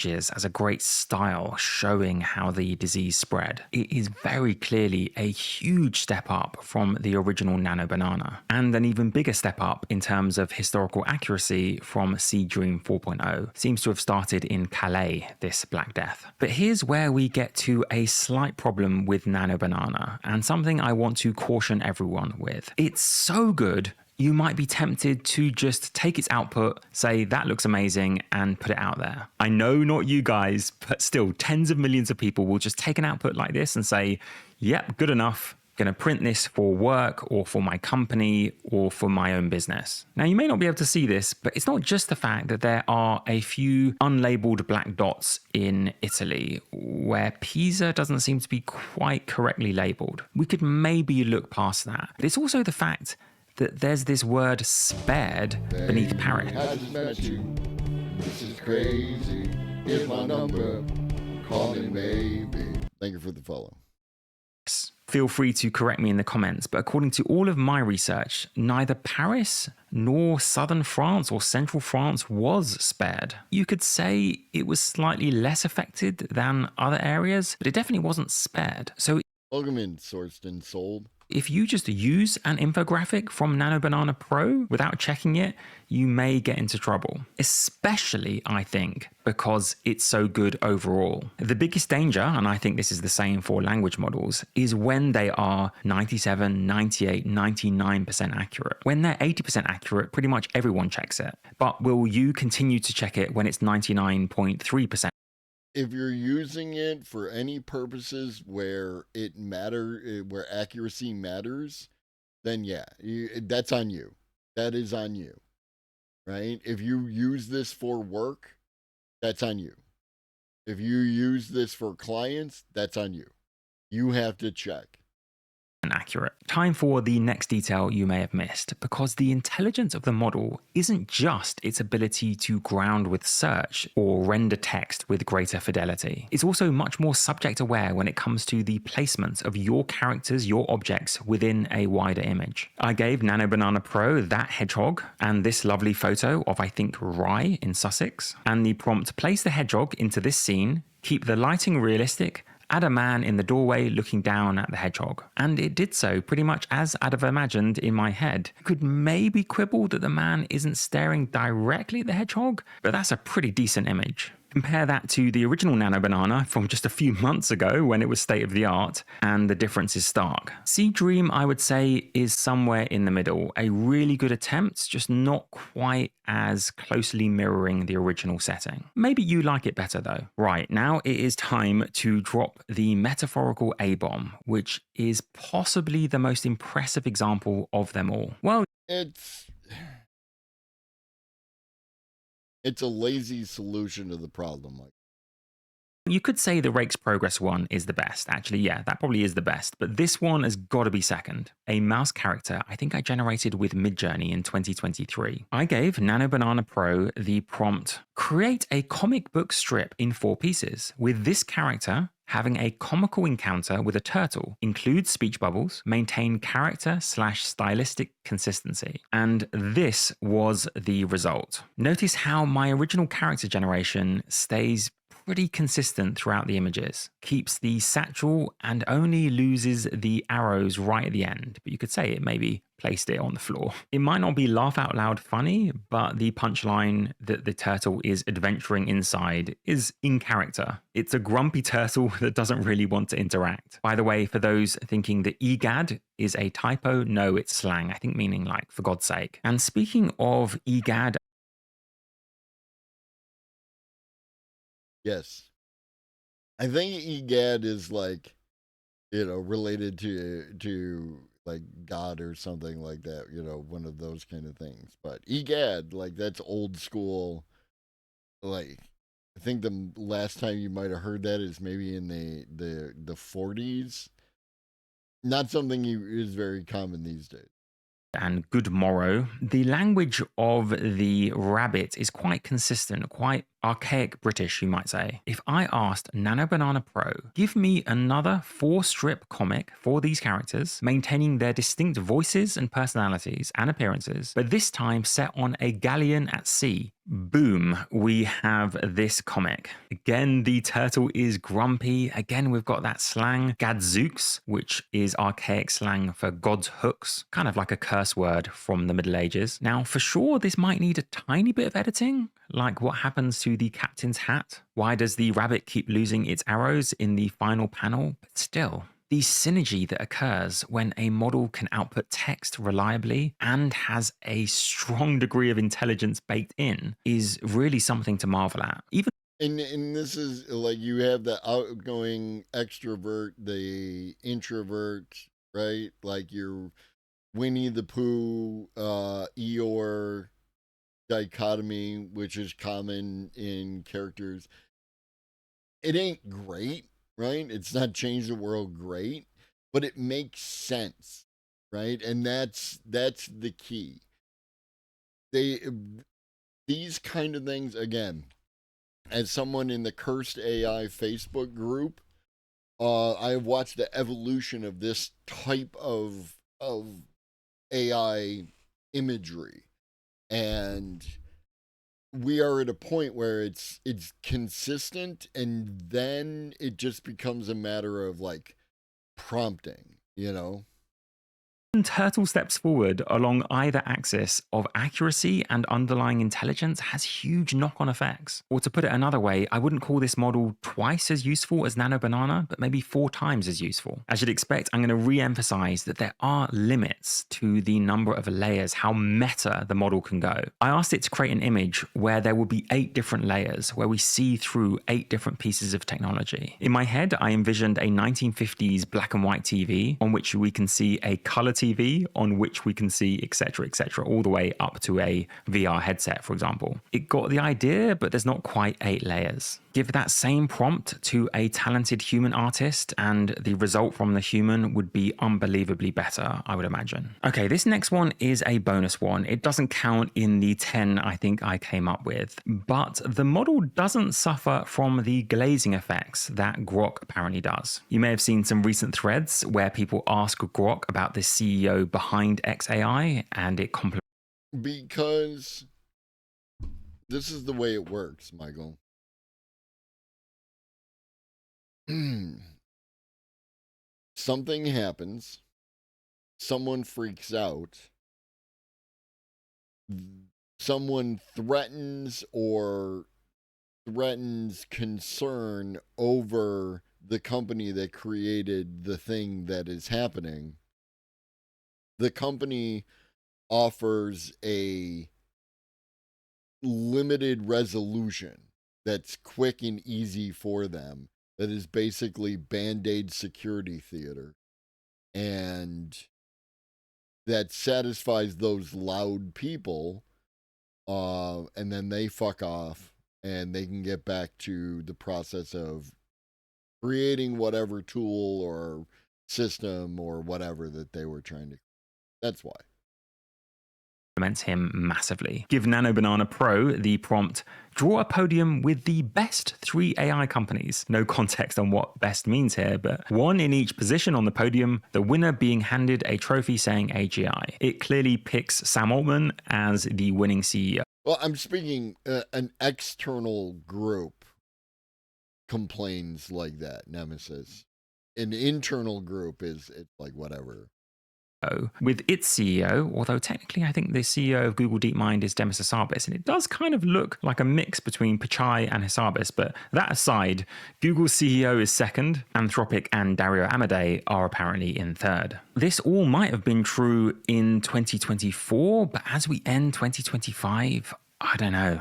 As a great style showing how the disease spread. It is very clearly a huge step up from the original Nano Banana, and an even bigger step up in terms of historical accuracy from Sea Dream 4.0. Seems to have started in Calais, this Black Death. But here's where we get to a slight problem with Nano Banana, and something I want to caution everyone with. It's so good, you might be tempted to just take its output, say that looks amazing, and put it out there. I know not you guys, but still tens of millions of people will just take an output like this and say, yep, good enough. Going to print this for work or for my company or for my own business. Now, you may not be able to see this, but it's not just the fact that there are a few unlabeled black dots in Italy where Pisa doesn't seem to be quite correctly labeled. We could maybe look past that. But it's also the fact that there's this word spared beneath Paris. I just met you. This is crazy. Here's my number. Call me maybe. Thank you for the follow. Feel free to correct me in the comments, but according to all of my research, neither Paris nor southern France or central France was spared. You could say it was slightly less affected than other areas, but it definitely wasn't spared. So welcome in, sourced and sold. If you just use an infographic from Nano Banana Pro without checking it, you may get into trouble. Especially, I think, because it's so good overall. The biggest danger, and I think this is the same for language models, is when they are 97, 98, 99% accurate. When they're 80% accurate, pretty much everyone checks it. But will you continue to check it when it's 99.3%? If you're using it for any purposes where where accuracy matters, then yeah, that's on you. That is on you, right? If you use this for work, that's on you. If you use this for clients, that's on you. You have to check. Accurate. Time for the next detail you may have missed, because the intelligence of the model isn't just its ability to ground with search or render text with greater fidelity. It's also much more subject aware when it comes to the placement of your characters, your objects within a wider image. I gave Nano Banana Pro that hedgehog and this lovely photo of, I think, Rye in Sussex, and the prompt, place the hedgehog into this scene, keep the lighting realistic, add a man in the doorway looking down at the hedgehog. And it did so pretty much as I'd have imagined in my head. You could maybe quibble that the man isn't staring directly at the hedgehog, but that's a pretty decent image. Compare that to the original Nano Banana from just a few months ago when it was state of the art, and the difference is stark. Sea Dream, I would say, is somewhere in the middle. A really good attempt, just not quite as closely mirroring the original setting. Maybe you like it better though. Right, now it is time to drop the metaphorical A-bomb, which is possibly the most impressive example of them all. Well, it's a lazy solution to the problem. You could say the Rake's Progress one is the best. Actually, yeah, that probably is the best. But this one has got to be second. A mouse character I think I generated with Midjourney in 2023. I gave Nano Banana Pro the prompt, create a comic book strip in 4 pieces, with this character having a comical encounter with a turtle, include speech bubbles, maintain character/stylistic consistency. And this was the result. Notice how my original character generation stays pretty consistent throughout the images, keeps the satchel and only loses the arrows right at the end, but you could say it maybe placed it on the floor. It might not be laugh out loud funny, but the punchline that the turtle is adventuring inside is in character. It's a grumpy turtle that doesn't really want to interact. By the way, for those thinking that EGAD is a typo, no, it's slang, I think meaning like, for God's sake. And speaking of EGAD, yes. I think EGAD is like, related to like God or something like that, one of those kind of things. But egad, like that's old school. Like I think the last time you might have heard that is maybe in the 40s. Not something is very common these days. And good morrow. The language of the rabbit is quite consistent, quite archaic British, you might say. If I asked Nano Banana Pro, give me another 4-strip comic for these characters, maintaining their distinct voices and personalities and appearances, but this time set on a galleon at sea, boom, we have this comic. Again, the turtle is grumpy. Again, we've got that slang, gadzooks, which is archaic slang for God's hooks, kind of like a curse word from the Middle Ages. Now, for sure, this might need a tiny bit of editing, like what happens to the captain's hat. Why does the rabbit keep losing its arrows in the final panel? But still, the synergy that occurs when a model can output text reliably and has a strong degree of intelligence baked in is really something to marvel at. And this is like you have the outgoing extrovert, the introvert, right? Like your Winnie the Pooh, Eeyore dichotomy, which is common in characters. It ain't great, right? It's not changed the world great, but it makes sense, right? And that's the key. These kind of things, again, as someone in the Cursed AI Facebook group, I have watched the evolution of this type of AI imagery, and we are at a point where it's consistent, and then it just becomes a matter of like prompting, Turtle steps forward along either axis of accuracy and underlying intelligence has huge knock-on effects. Or to put it another way, I wouldn't call this model twice as useful as Nano Banana, but maybe 4 times as useful. As you'd expect, I'm going to re-emphasize that there are limits to the number of layers, how meta the model can go. I asked it to create an image where there will be 8 different layers, where we see through 8 different pieces of technology. In my head, I envisioned a 1950s black and white TV on which we can see a color TV, on which we can see etc, all the way up to a VR headset, for example. It got the idea, but there's not quite 8 layers. Give that same prompt to a talented human artist and the result from the human would be unbelievably better, I would imagine. Okay, this next one is a bonus one. It doesn't count in the 10 I think I came up with, but the model doesn't suffer from the glazing effects that Grok apparently does. You may have seen some recent threads where people ask Grok about the CEO behind XAI, and it complements. Because this is the way it works, Michael. Something happens, someone freaks out, someone threatens concern over the company that created the thing that is happening. The company offers a limited resolution that's quick and easy for them, that is basically Band-Aid security theater, and that satisfies those loud people, and then they fuck off and they can get back to the process of creating whatever tool or system or whatever that they were trying to. That's why. Him massively. Give Nano Banana Pro the prompt, draw a podium with the best 3 AI companies. No context on what best means here, but 1 in each position on the podium, the winner being handed a trophy saying AGI. It clearly picks Sam Altman as the winning CEO. Well, I'm speaking an external group complains like that, Nemesis. An internal group it's like whatever. With its CEO, although technically I think the CEO of Google DeepMind is Demis Hassabis, and it does kind of look like a mix between Pichai and Hassabis, but that aside, Google's CEO is second, Anthropic and Dario Amodei are apparently in third. This all might have been true in 2024, but as we end 2025, I don't know.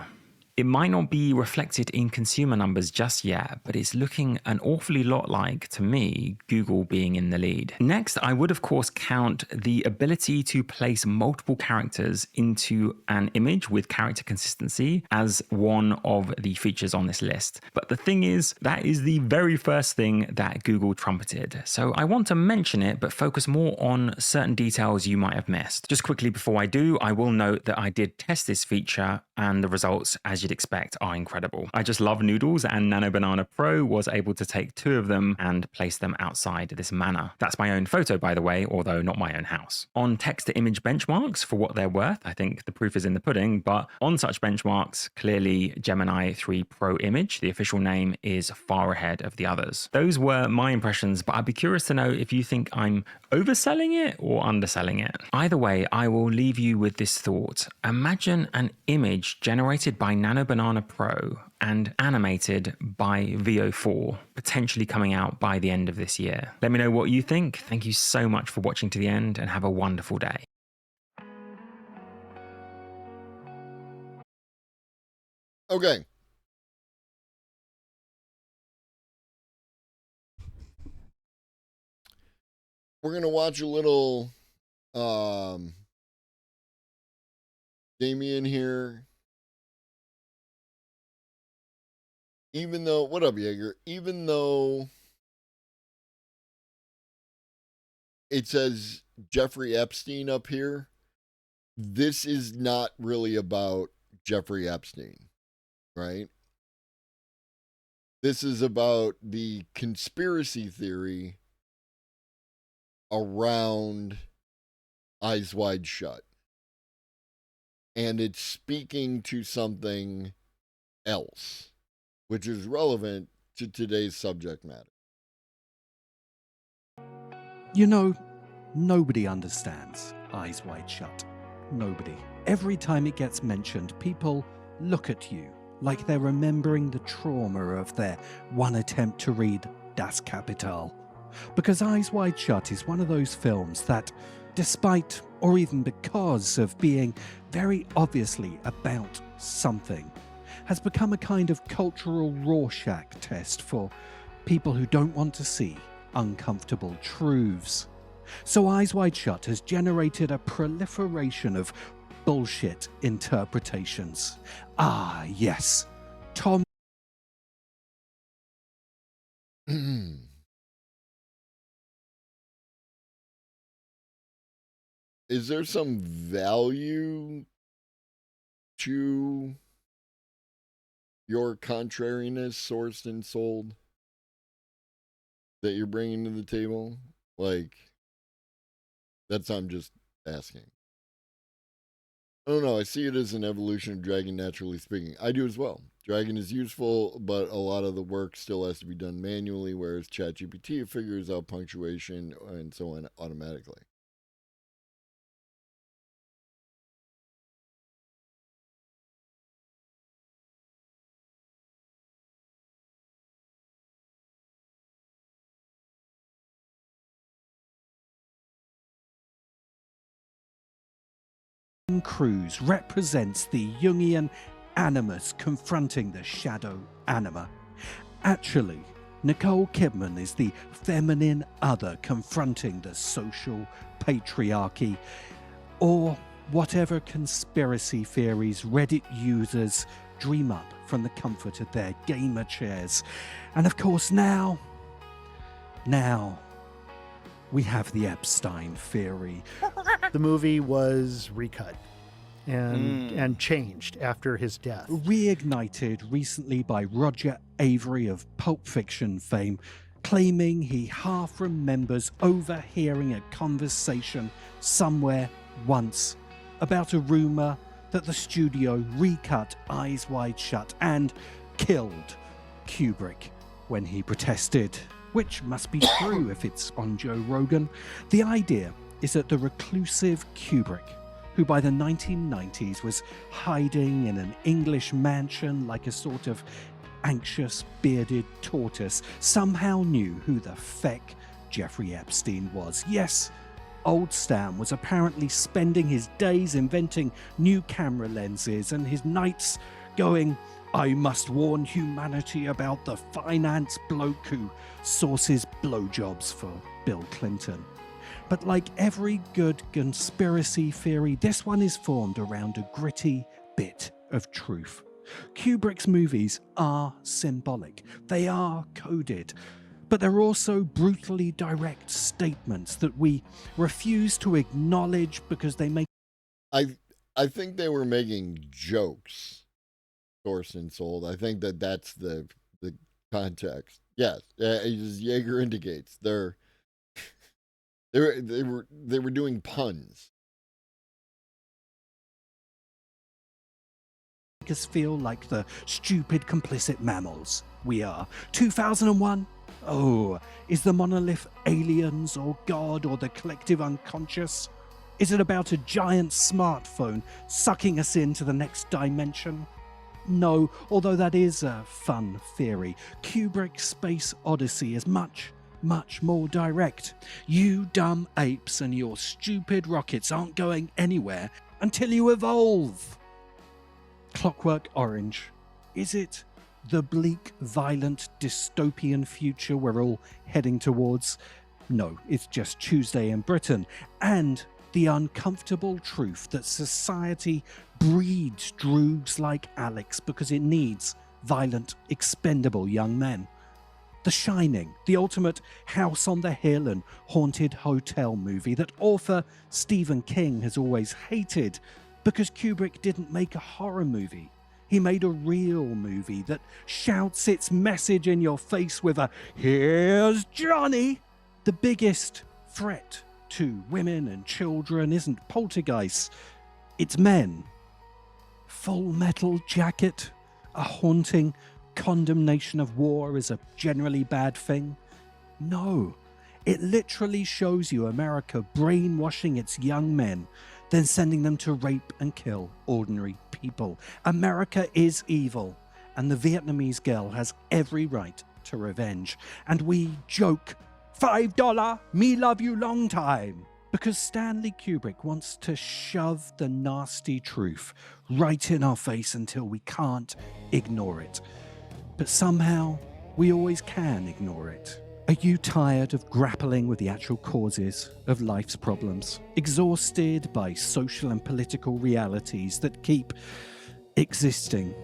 It might not be reflected in consumer numbers just yet, but it's looking an awfully lot like, to me, Google being in the lead. Next, I would of course count the ability to place multiple characters into an image with character consistency as one of the features on this list. But the thing is, that is the very first thing that Google trumpeted. So I want to mention it, but focus more on certain details you might have missed. Just quickly before I do, I will note that I did test this feature and the results, as you'd expect, are incredible. I just love noodles, and Nano Banana Pro was able to take 2 of them and place them outside this manner. That's my own photo, by the way, although not my own house. On text-to-image benchmarks, for what they're worth, I think the proof is in the pudding, but on such benchmarks, clearly Gemini 3 Pro Image, the official name, is far ahead of the others. Those were my impressions, but I'd be curious to know if you think I'm overselling it or underselling it. Either way, I will leave you with this thought. Imagine an image generated by Nano Banana Pro and animated by VO4, potentially coming out by the end of this year. Let me know what you think. Thank you so much for watching to the end, and have a wonderful day. Okay. We're going to watch a little Damien here. Even though, what up, Jaeger? Even though it says Jeffrey Epstein up here, this is not really about Jeffrey Epstein, right? This is about the conspiracy theory around Eyes Wide Shut. And it's speaking to something else, which is relevant to today's subject matter. You know, nobody understands Eyes Wide Shut. Nobody. Every time it gets mentioned, people look at you like they're remembering the trauma of their one attempt to read Das Kapital. Because Eyes Wide Shut is one of those films that, despite or even because of being very obviously about something, has become a kind of cultural Rorschach test for people who don't want to see uncomfortable truths. So Eyes Wide Shut has generated a proliferation of bullshit interpretations. Ah, yes. Tom. Is there some value to your contrariness sourced and sold that you're bringing to the table? Like, that's, I'm just asking. I don't know. I see it as an evolution of Dragon, naturally speaking. I do as well. Dragon is useful, but a lot of the work still has to be done manually, whereas ChatGPT figures out punctuation and so on automatically. Cruise represents the Jungian animus confronting the shadow anima. Actually, Nicole Kidman is the feminine other confronting the social patriarchy, or whatever conspiracy theories Reddit users dream up from the comfort of their gamer chairs. And of course now we have the Epstein theory. The movie was recut and changed after his death. Reignited recently by Roger Avery of Pulp Fiction fame, claiming he half remembers overhearing a conversation somewhere once about a rumor that the studio recut Eyes Wide Shut and killed Kubrick when he protested, which must be true if it's on Joe Rogan. The idea is that the reclusive Kubrick, who by the 1990s was hiding in an English mansion like a sort of anxious bearded tortoise, somehow knew who the feck Jeffrey Epstein was. Yes, old Stan was apparently spending his days inventing new camera lenses and his nights going, I must warn humanity about the finance bloke who sources blowjobs for Bill Clinton. But like every good conspiracy theory, this one is formed around a gritty bit of truth. Kubrick's movies are symbolic. They are coded. But they're also brutally direct statements that we refuse to acknowledge because they make... I think they were making jokes, Source and Sold. I think that's the context. Yes, as Yeager indicates, they were doing puns. Make us feel like the stupid complicit mammals we are. 2001? Oh, is the monolith aliens or God or the collective unconscious? Is it about a giant smartphone sucking us into the next dimension? No, although that is a fun theory. Kubrick's Space Odyssey is much, much more direct. You dumb apes and your stupid rockets aren't going anywhere until you evolve. Clockwork Orange. Is it the bleak, violent, dystopian future we're all heading towards? No, it's just Tuesday in Britain. And the uncomfortable truth that society breeds droogs like Alex because it needs violent, expendable young men. The Shining, the ultimate house on the hill and haunted hotel movie that author Stephen King has always hated because Kubrick didn't make a horror movie. He made a real movie that shouts its message in your face with a, "Here's Johnny!" The biggest threat to women and children isn't poltergeists, it's men. Full Metal Jacket, a haunting condemnation of war is a generally bad thing? No, it literally shows you America brainwashing its young men, then sending them to rape and kill ordinary people. America is evil, and the Vietnamese girl has every right to revenge. And we joke, $5, me love you long time. Because Stanley Kubrick wants to shove the nasty truth right in our face until we can't ignore it. But somehow, we always can ignore it. Are you tired of grappling with the actual causes of life's problems? Exhausted by social and political realities that keep existing?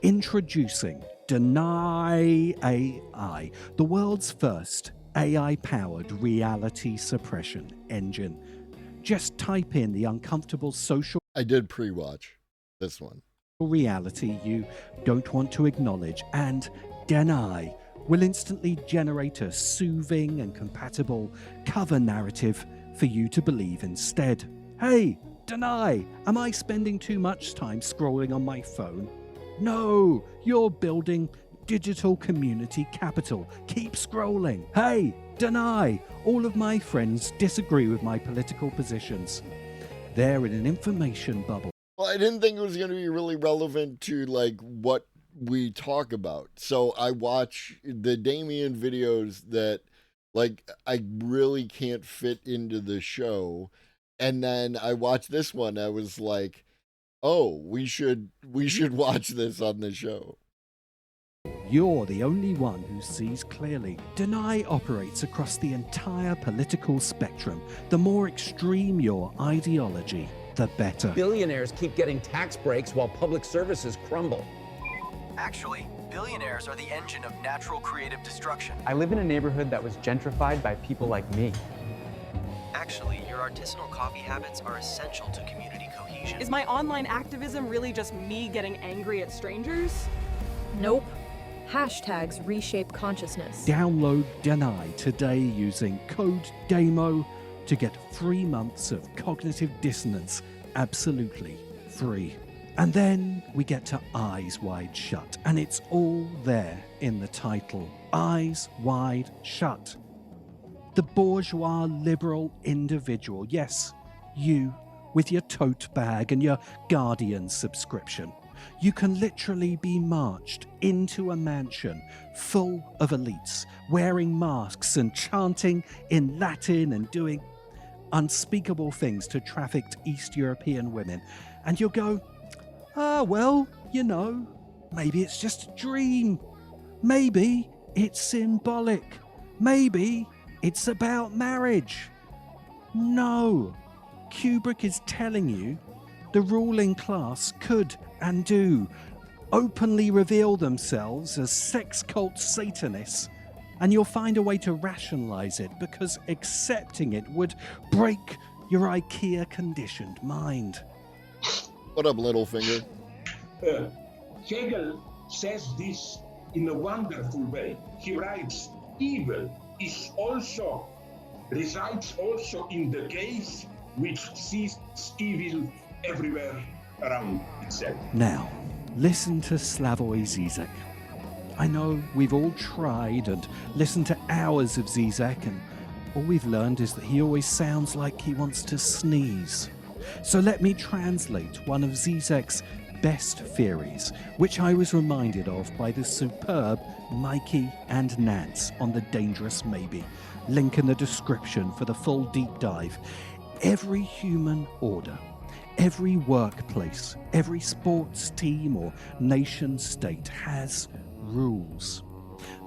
Introducing Deny AI, the world's first AI-powered reality suppression engine. Just type in the uncomfortable social... I did pre-watch this one. ...reality you don't want to acknowledge, and Deny will instantly generate a soothing and compatible cover narrative for you to believe instead. Hey, Deny, am I spending too much time scrolling on my phone? No, you're building digital community capital. Keep scrolling. Hey, Deny, all of my friends disagree with my political positions. They're in an information bubble. Well, I didn't think it was going to be really relevant to like what we talk about. So I watch the Damien videos that like I really can't fit into the show. And then I watched this one. I was like, oh, we should watch this on the show. You're the only one who sees clearly. Deny operates across the entire political spectrum. The more extreme your ideology, the better. Billionaires keep getting tax breaks while public services crumble. Actually, billionaires are the engine of natural creative destruction. I live in a neighborhood that was gentrified by people like me. Actually, your artisanal coffee habits are essential to community cohesion. Is my online activism really just me getting angry at strangers? Nope. Hashtags reshape consciousness. Download Deny today using code DAMO to get 3 months of cognitive dissonance absolutely free. And then we get to Eyes Wide Shut, and it's all there in the title. Eyes Wide Shut. The bourgeois liberal individual, yes, you with your tote bag and your Guardian subscription. You can literally be marched into a mansion full of elites, wearing masks and chanting in Latin and doing unspeakable things to trafficked East European women. And you'll go, well, You know, maybe it's just a dream. Maybe it's symbolic. Maybe it's about marriage. No. Kubrick is telling you the ruling class could and do openly reveal themselves as sex cult Satanists, and you'll find a way to rationalize it because accepting it would break your IKEA-conditioned mind. What up, Littlefinger? Hegel says this in a wonderful way. He writes, evil resides also in the gaze which sees evil everywhere around itself. Now, listen to Slavoj Zizek. I know we've all tried and listened to hours of Zizek, and all we've learned is that he always sounds like he wants to sneeze. So let me translate one of Zizek's best theories, which I was reminded of by the superb Mikey and Nats on The Dangerous Maybe. Link in the description for the full deep dive. Every human order, every workplace, every sports team or nation state has rules.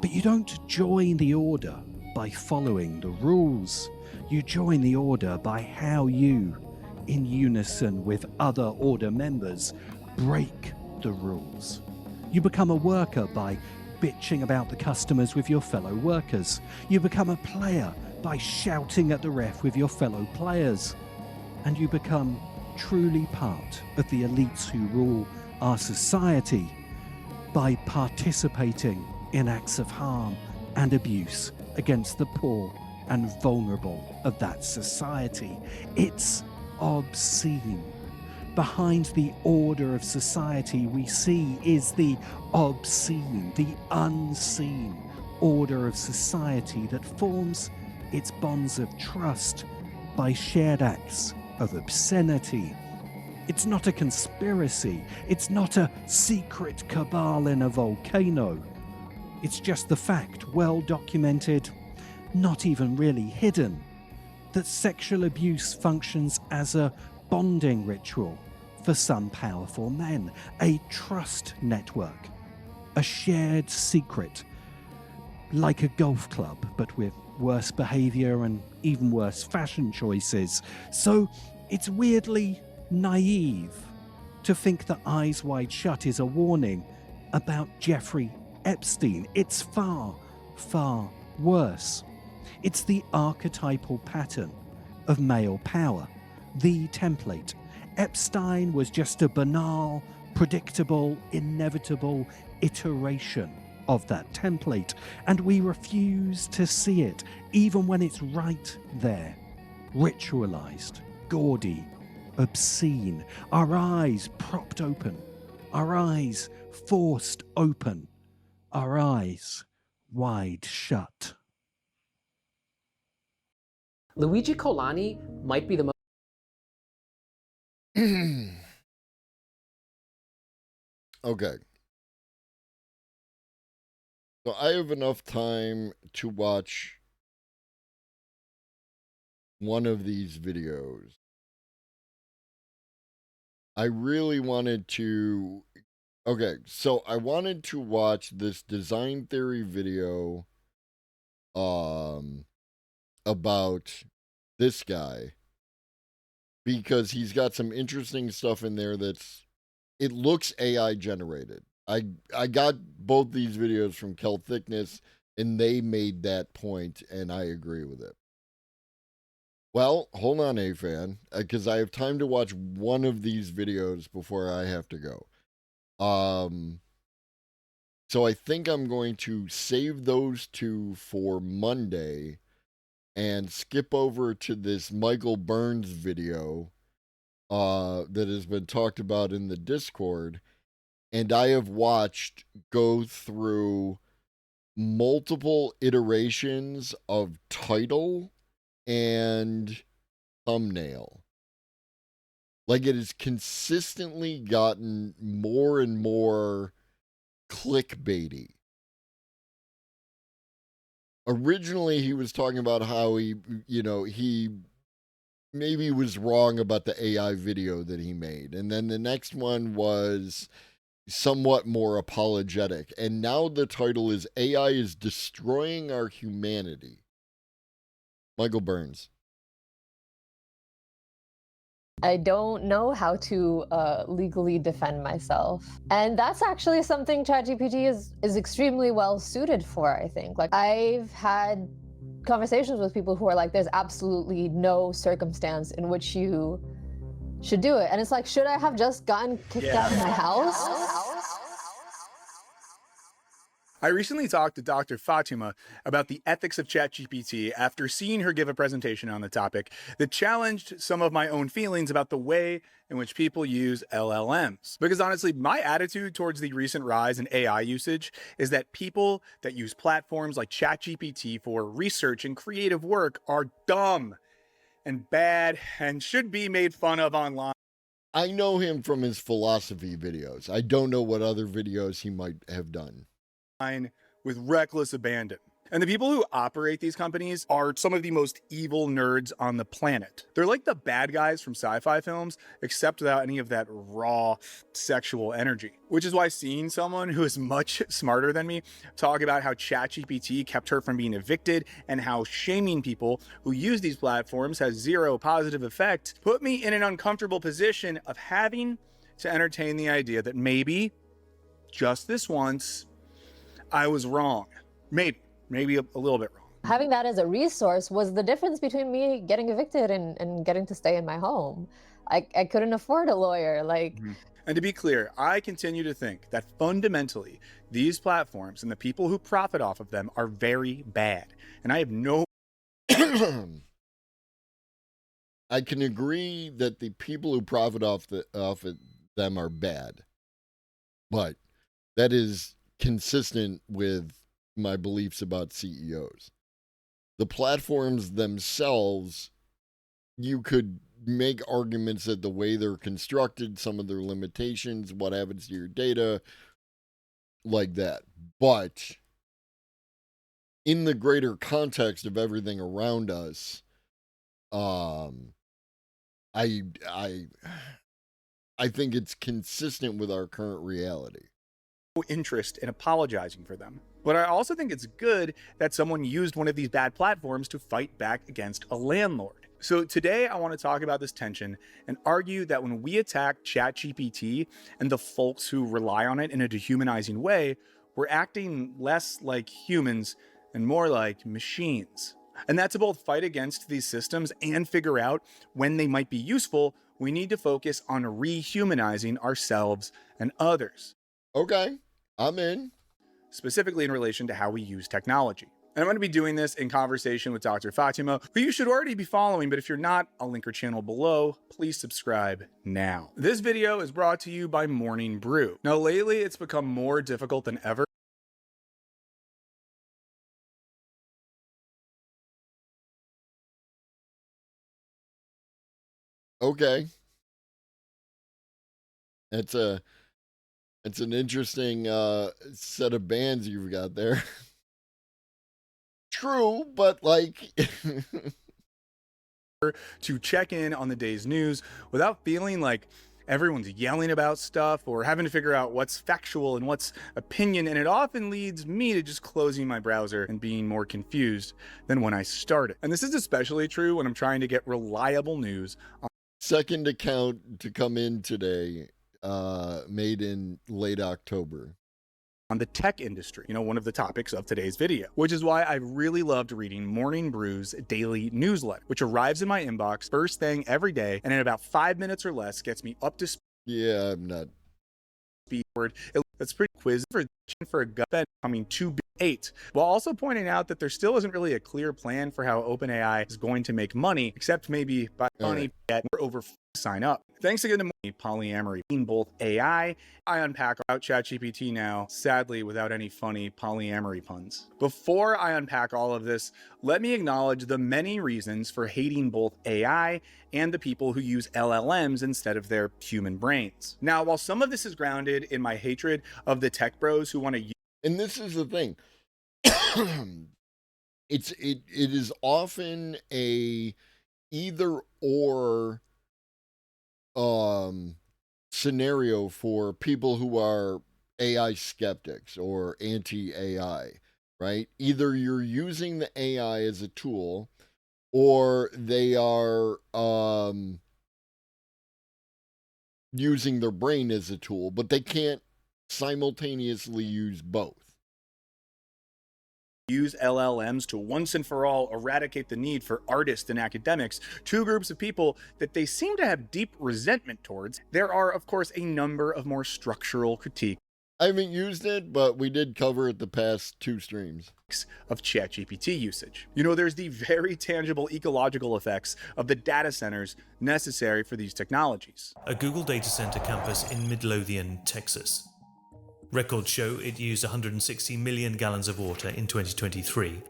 But you don't join the order by following the rules. You join the order by how you, in unison with other order members, break the rules. You become a worker by bitching about the customers with your fellow workers. You become a player by shouting at the ref with your fellow players. And you become truly part of the elites who rule our society by participating in acts of harm and abuse against the poor and vulnerable of that society. It's obscene. Behind the order of society we see is the obscene, the unseen order of society that forms its bonds of trust by shared acts of obscenity. It's not a conspiracy. It's not a secret cabal in a volcano. It's just the fact, well documented, not even really hidden, that sexual abuse functions as a bonding ritual for some powerful men, a trust network, a shared secret, like a golf club, but with worse behavior and even worse fashion choices. So it's weirdly naive to think that Eyes Wide Shut is a warning about Jeffrey Epstein. It's far, far worse. It's the archetypal pattern of male power, the template. Epstein was just a banal, predictable, inevitable iteration of that template, and we refuse to see it, even when it's right there. Ritualized, gaudy, obscene, our eyes propped open, our eyes forced open, our eyes wide shut. Luigi Colani might be the most. Okay. So I have enough time to watch one of these videos. I really wanted to... Okay, so I wanted to watch this design theory video about this guy, because he's got some interesting stuff in there it looks AI generated. I got both these videos from Kel Thickness, and they made that point, and I agree with it. Well, hold on, A-Fan, because I have time to watch one of these videos before I have to go. So I think I'm going to save those two for Monday and skip over to this Michael Burns video that has been talked about in the Discord. And I have watched go through multiple iterations of title and thumbnail. Like, it has consistently gotten more and more clickbaity. Originally, he was talking about how he maybe was wrong about the AI video that he made. And then the next one was somewhat more apologetic. And now the title is AI is Destroying Our Humanity. Michael Burns. I don't know how to legally defend myself. And that's actually something ChatGPT is extremely well suited for, I think. Like, I've had conversations with people who are like, there's absolutely no circumstance in which you should do it. And it's like, should I have just gotten kicked out of my house? I recently talked to Dr. Fatima about the ethics of ChatGPT after seeing her give a presentation on the topic that challenged some of my own feelings about the way in which people use LLMs. Because honestly, my attitude towards the recent rise in AI usage is that people that use platforms like ChatGPT for research and creative work are dumb and bad and should be made fun of online. I know him from his philosophy videos. I don't know what other videos he might have done. With reckless abandon. And the people who operate these companies are some of the most evil nerds on the planet. They're like the bad guys from sci-fi films, except without any of that raw sexual energy. Which is why seeing someone who is much smarter than me talk about how ChatGPT kept her from being evicted and how shaming people who use these platforms has zero positive effect put me in an uncomfortable position of having to entertain the idea that maybe, just this once, I was wrong. Maybe a little bit wrong. Having that as a resource was the difference between me getting evicted and getting to stay in my home. I couldn't afford a lawyer. And to be clear, I continue to think that fundamentally, these platforms and the people who profit off of them are very bad. And I have no... I can agree that the people who profit off them are bad. But that is consistent with my beliefs about CEOs. The platforms themselves, you could make arguments that the way they're constructed, some of their limitations, what happens to your data, like that. But in the greater context of everything around us, I think it's consistent with our current reality. Interest in apologizing for them. But I also think it's good that someone used one of these bad platforms to fight back against a landlord. So today I want to talk about this tension and argue that when we attack ChatGPT and the folks who rely on it in a dehumanizing way, we're acting less like humans and more like machines. And that to both fight against these systems and figure out when they might be useful, we need to focus on rehumanizing ourselves and others. Okay, I'm in. Specifically in relation to how we use technology. And I'm going to be doing this in conversation with Dr. Fatima, who you should already be following, but if you're not, I'll link her channel below. Please subscribe now. This video is brought to you by Morning Brew. Now, lately, it's become more difficult than ever. Okay. It's an interesting set of bands you've got there. True, but like to check in on the day's news without feeling like everyone's yelling about stuff or having to figure out what's factual and what's opinion, and it often leads me to just closing my browser and being more confused than when I started. And this is especially true when I'm trying to get reliable news. Second account to come in today, made in late October. On the tech industry, one of the topics of today's video, which is why I really loved reading Morning Brew's daily newsletter, which arrives in my inbox first thing every day, and in about 5 minutes or less gets me up to speed. Yeah, I'm not. That's pretty quiz for a gut bet coming 2.8, while also pointing out that there still isn't really a clear plan for how OpenAI is going to make money, except maybe by money get more over sign up. Thanks again to polyamory in both AI. I unpack about ChatGPT now, sadly without any funny polyamory puns. Before I unpack all of this, let me acknowledge the many reasons for hating both AI and the people who use LLMs instead of their human brains. Now, while some of this is grounded in my hatred of the tech bros who want to use, and this is the thing, it is often a either or scenario for people who are AI skeptics or anti-AI, right? Either you're using the AI as a tool, or they are using their brain as a tool, but they can't simultaneously use both. Use LLMs to once and for all eradicate the need for artists and academics, two groups of people that they seem to have deep resentment towards. There are, of course, a number of more structural critiques. I haven't used it, but we did cover it the past 2 streams. Of ChatGPT usage. You know, there's the very tangible ecological effects of the data centers necessary for these technologies. A Google data center campus in Midlothian, Texas. Records show it used 160 million gallons of water in 2023,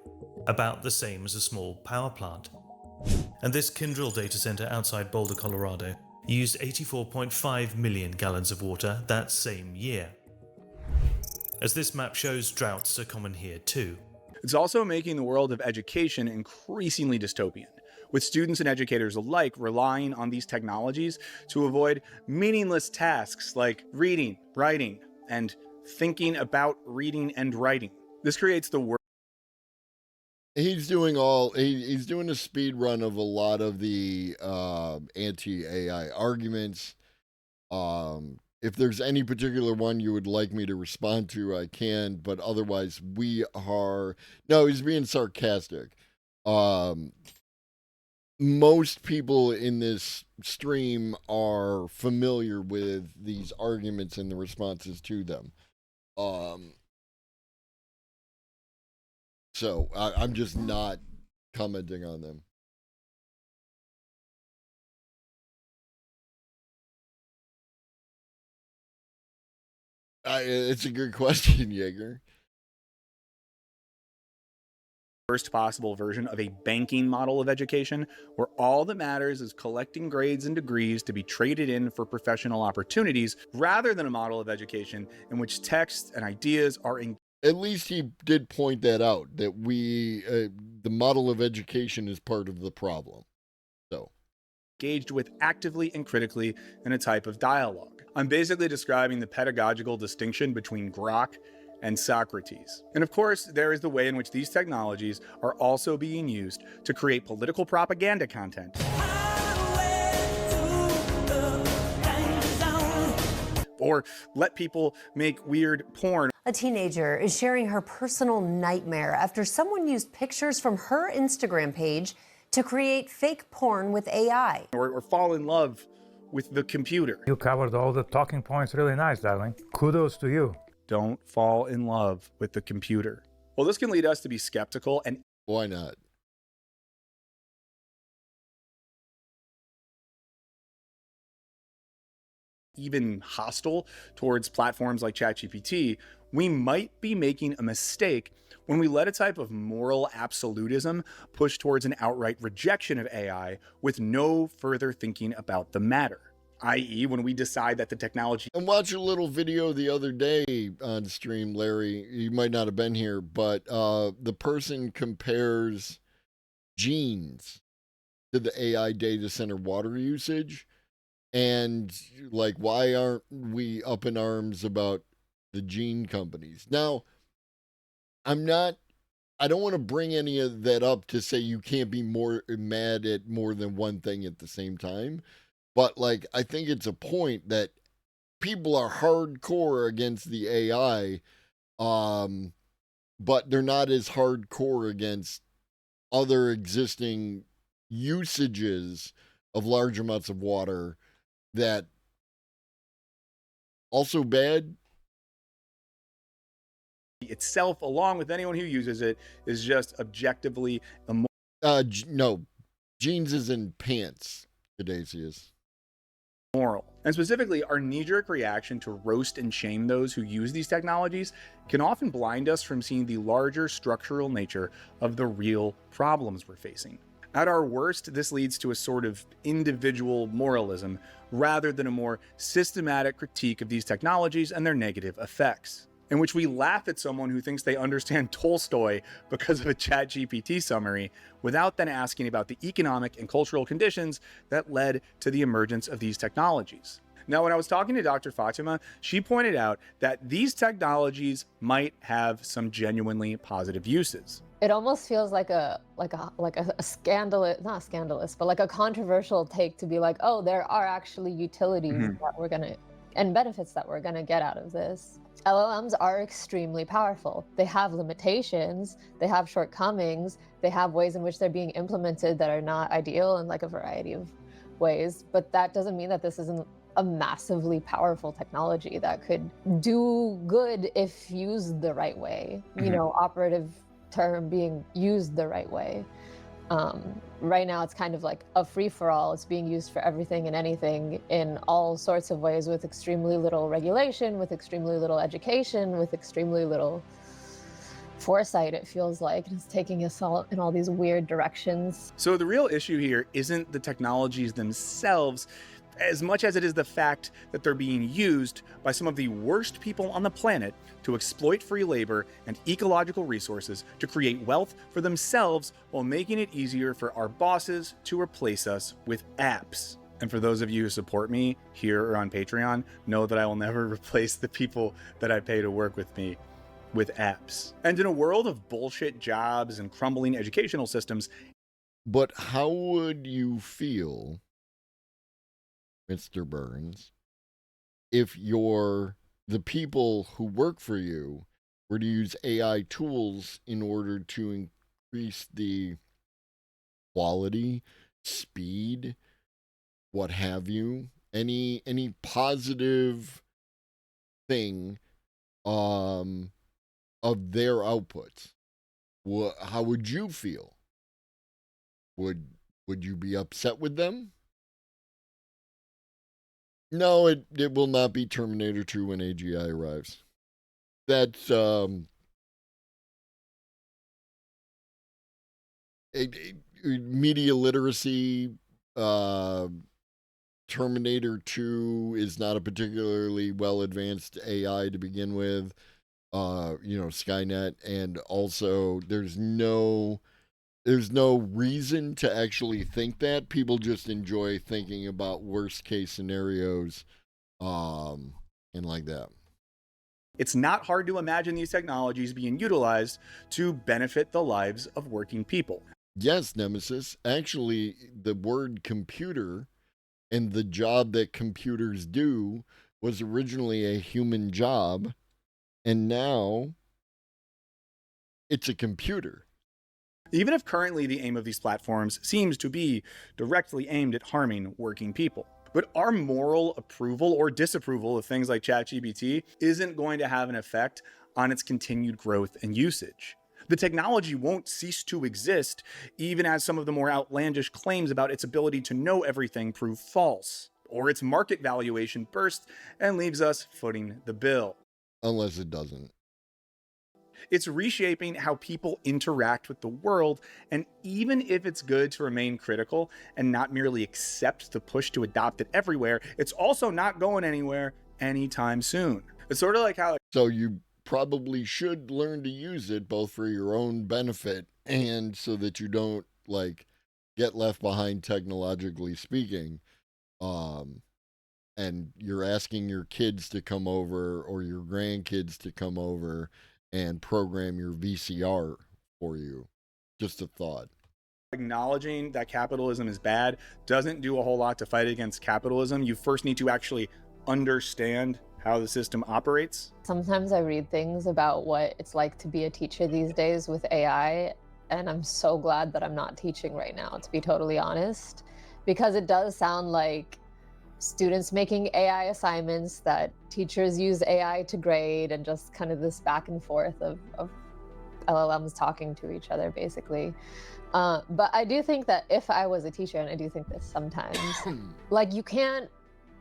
about the same as a small power plant. And this Kyndryl data center outside Boulder, Colorado, used 84.5 million gallons of water that same year. As this map shows, droughts are common here too. It's also making the world of education increasingly dystopian, with students and educators alike relying on these technologies to avoid meaningless tasks like reading, writing, and thinking about reading and writing. This creates the worst. He's doing he's doing a speed run of a lot of the anti-AI arguments. If there's any particular one you would like me to respond to, I can, but otherwise no, he's being sarcastic. Most people in this stream are familiar with these arguments and the responses to them. So I'm just not commenting on them. It's a good question, Jaeger. Worst possible version of a banking model of education, where all that matters is collecting grades and degrees to be traded in for professional opportunities, rather than a model of education in which text and ideas are At least he did point that out, that the model of education is part of the problem. So, engaged with actively and critically in a type of dialogue. I'm basically describing the pedagogical distinction between Grok and Socrates. And of course, there is the way in which these technologies are also being used to create political propaganda content. Or let people make weird porn. A teenager is sharing her personal nightmare after someone used pictures from her Instagram page to create fake porn with AI. Or fall in love with the computer. You covered all the talking points really nice, darling. Kudos to you. Don't fall in love with the computer. Well, this can lead us to be skeptical and... Why not? Even hostile towards platforms like ChatGPT. We might be making a mistake when we let a type of moral absolutism push towards an outright rejection of AI with no further thinking about the matter. I.e., when we decide that the technology... And watch a little video the other day on stream, Larry. You might not have been here, but the person compares genes to the AI data center water usage. And, like, why aren't we up in arms about the gene companies? Now, I don't want to bring any of that up to say you can't be more mad at more than one thing at the same time. But, like, I think it's a point that people are hardcore against the AI, but they're not as hardcore against other existing usages of large amounts of water that also bad. Itself, along with anyone who uses it, is just objectively immoral. No, jeans is in pants, Cadasius. Moral. And specifically, our knee-jerk reaction to roast and shame those who use these technologies can often blind us from seeing the larger structural nature of the real problems we're facing. At our worst, this leads to a sort of individual moralism rather than a more systematic critique of these technologies and their negative effects, in which we laugh at someone who thinks they understand Tolstoy because of a ChatGPT summary, without then asking about the economic and cultural conditions that led to the emergence of these technologies. Now, when I was talking to Dr. Fatima, she pointed out that these technologies might have some genuinely positive uses. It almost feels like a scandalous, not scandalous, but like a controversial take to be like, oh, there are actually utilities that we're gonna and benefits that we're gonna get out of this. LLMs are extremely powerful. They have limitations, they have shortcomings, they have ways in which they're being implemented that are not ideal in like a variety of ways, but that doesn't mean that this isn't a massively powerful technology that could do good if used the right way. You know, operative term being used the right way. Right now it's kind of like a free-for-all. It's being used for everything and anything in all sorts of ways with extremely little regulation, with extremely little education, with extremely little foresight, it feels like. It's taking us all in all these weird directions. So the real issue here isn't the technologies themselves, as much as it is the fact that they're being used by some of the worst people on the planet to exploit free labor and ecological resources to create wealth for themselves while making it easier for our bosses to replace us with apps. And for those of you who support me here or on Patreon, know that I will never replace the people that I pay to work with me with apps. And in a world of bullshit jobs and crumbling educational systems. But how would you feel, Mr. Burns, if the people who work for you were to use AI tools in order to increase the quality, speed, what have you, any positive thing of their outputs? How would you feel? Would you be upset with them? No, it will not be Terminator 2 when AGI arrives. That's media literacy. Terminator 2 is not a particularly well advanced AI to begin with. Skynet, and also there's no reason to actually think that. People just enjoy thinking about worst case scenarios and like that. It's not hard to imagine these technologies being utilized to benefit the lives of working people. Yes, Nemesis. Actually, the word computer and the job that computers do was originally a human job, and now it's a computer. Even if currently the aim of these platforms seems to be directly aimed at harming working people. But our moral approval or disapproval of things like ChatGPT isn't going to have an effect on its continued growth and usage. The technology won't cease to exist, even as some of the more outlandish claims about its ability to know everything prove false, or its market valuation bursts and leaves us footing the bill. Unless it doesn't. It's reshaping how people interact with the world, and even if it's good to remain critical and not merely accept the push to adopt it everywhere, it's also not going anywhere anytime soon. It's sort of like how... So you probably should learn to use it both for your own benefit and so that you don't, get left behind technologically speaking. And you're asking your kids to come over or your grandkids to come over and program your VCR for you. Just a thought. Acknowledging that capitalism is bad doesn't do a whole lot to fight against capitalism. You first need to actually understand how the system operates. Sometimes I read things about what it's like to be a teacher these days with AI, and I'm so glad that I'm not teaching right now, to be totally honest, because it does sound like students making AI assignments that teachers use AI to grade, and just kind of this back and forth of LLMs talking to each other, basically. But I do think that if I was a teacher, and I do think this sometimes, you can't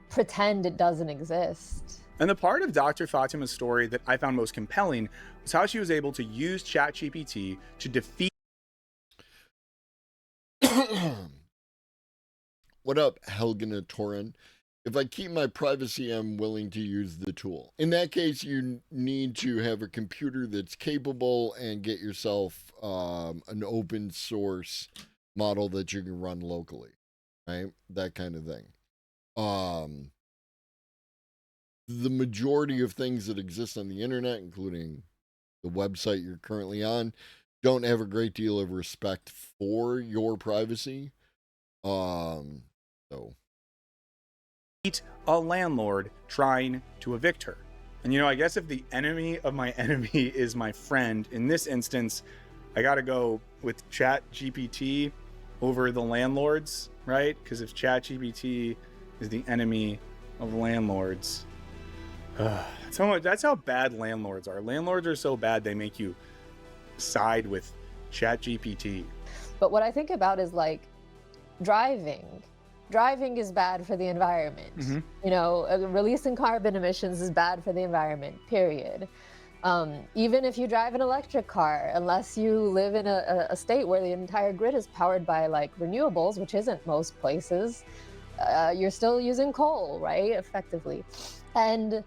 pretend it doesn't exist. And the part of Dr. Fatima's story that I found most compelling was how she was able to use ChatGPT to defeat... What up, Helgina Torin? If I keep my privacy, I'm willing to use the tool. In that case, you need to have a computer that's capable and get yourself an open source model that you can run locally, right? That kind of thing. the majority of things that exist on the internet, including the website you're currently on, don't have a great deal of respect for your privacy. So a landlord trying to evict her. And I guess if the enemy of my enemy is my friend, in this instance, I got to go with ChatGPT over the landlords, right? Because if ChatGPT is the enemy of landlords, that's how bad landlords are. Landlords are so bad they make you side with ChatGPT. But what I think about is like driving. Driving is bad for the environment. Releasing carbon emissions is bad for the environment, period. Even if you drive an electric car, unless you live in a state where the entire grid is powered by like renewables, which isn't most places, you're still using coal, right? Effectively. And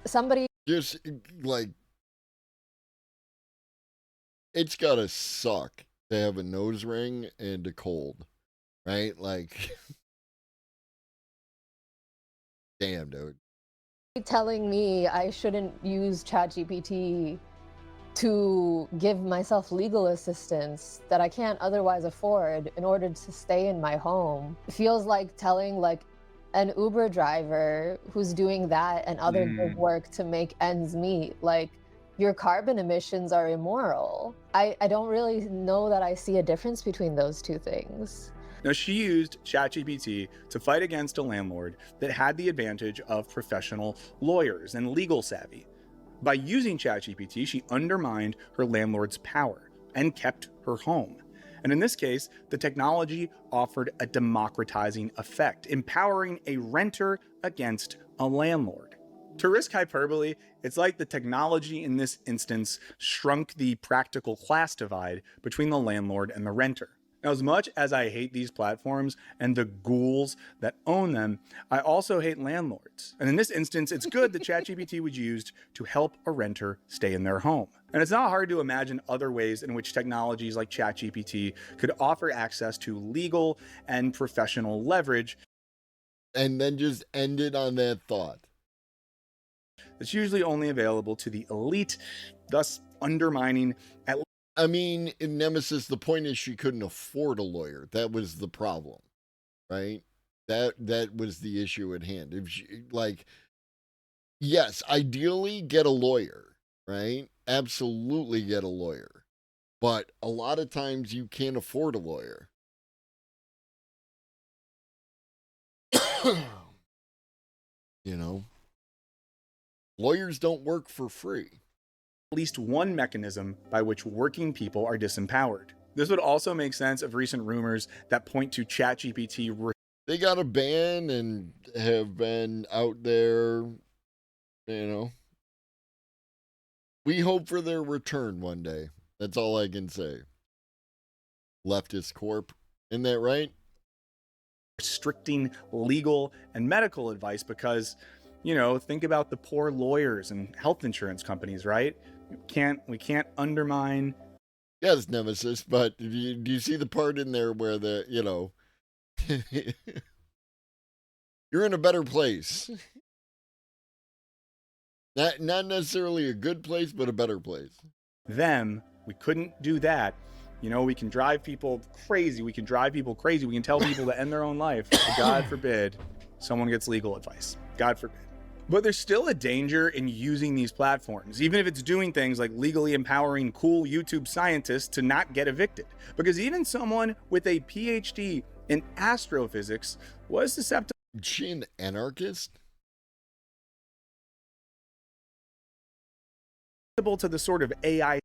somebody just like, it's gotta suck to have a nose ring and a cold, right? Like, damn, dude. telling me I shouldn't use ChatGPT to give myself legal assistance that I can't otherwise afford in order to stay in my home feels like telling like an Uber driver who's doing that and other good work to make ends meet, like, your carbon emissions are immoral. I don't really know that I see a difference between those two things. Now, she used ChatGPT to fight against a landlord that had the advantage of professional lawyers and legal savvy. By using ChatGPT, she undermined her landlord's power and kept her home. And in this case, the technology offered a democratizing effect, empowering a renter against a landlord. To risk hyperbole, it's like the technology in this instance shrunk the practical class divide between the landlord and the renter. Now, as much as I hate these platforms and the ghouls that own them, I also hate landlords. And in this instance, it's good that ChatGPT was used to help a renter stay in their home. And it's not hard to imagine other ways in which technologies like ChatGPT could offer access to legal and professional leverage. And then just end it on that thought. It's usually only available to the elite, thus undermining at I mean, in Nemesis, the point is she couldn't afford a lawyer. That was the problem, right? That was the issue at hand. If she, like, yes, ideally get a lawyer, right? Absolutely get a lawyer. But a lot of times you can't afford a lawyer. Lawyers don't work for free. At least one mechanism by which working people are disempowered. This would also make sense of recent rumors that point to ChatGPT. They got a ban and have been out there, We hope for their return one day. That's all I can say. Leftist Corp. Isn't that right? Restricting legal and medical advice because, think about the poor lawyers and health insurance companies, right? We can't undermine. Yes, Nemesis, but do you see the part in there where you're in a better place. Not necessarily a good place, but a better place. We couldn't do that. We can drive people crazy. We can tell people to end their own life. God forbid someone gets legal advice. God forbid. But there's still a danger in using these platforms, even if it's doing things like legally empowering cool YouTube scientists to not get evicted. Because even someone with a PhD in astrophysics was susceptible. Is she an anarchist? To the sort of AI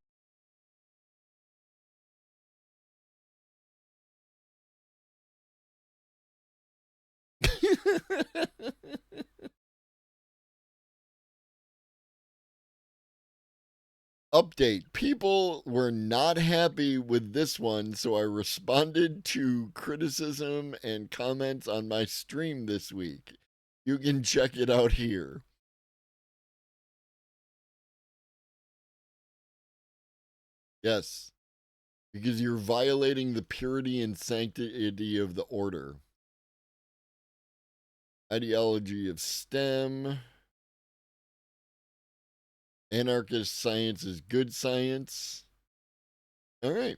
Update. People were not happy with this one, so I responded to criticism and comments on my stream this week. You can check it out here. Yes, because you're violating the purity and sanctity of the order. Ideology of STEM. Anarchist science is good science. All right.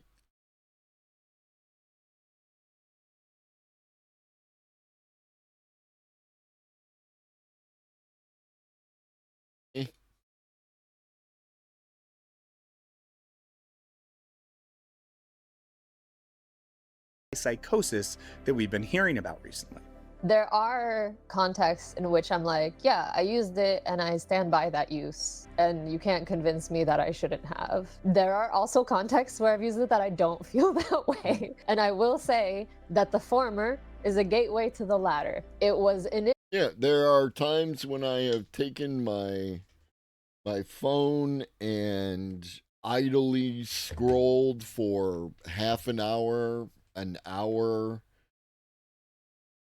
Psychosis that we've been hearing about recently. There are contexts in which I'm like, yeah, I used it and I stand by that use, and you can't convince me that I shouldn't have. There are also contexts where I've used it that I don't feel that way. And I will say that the former is a gateway to the latter. It was Yeah, there are times when I have taken my phone and idly scrolled for half an hour,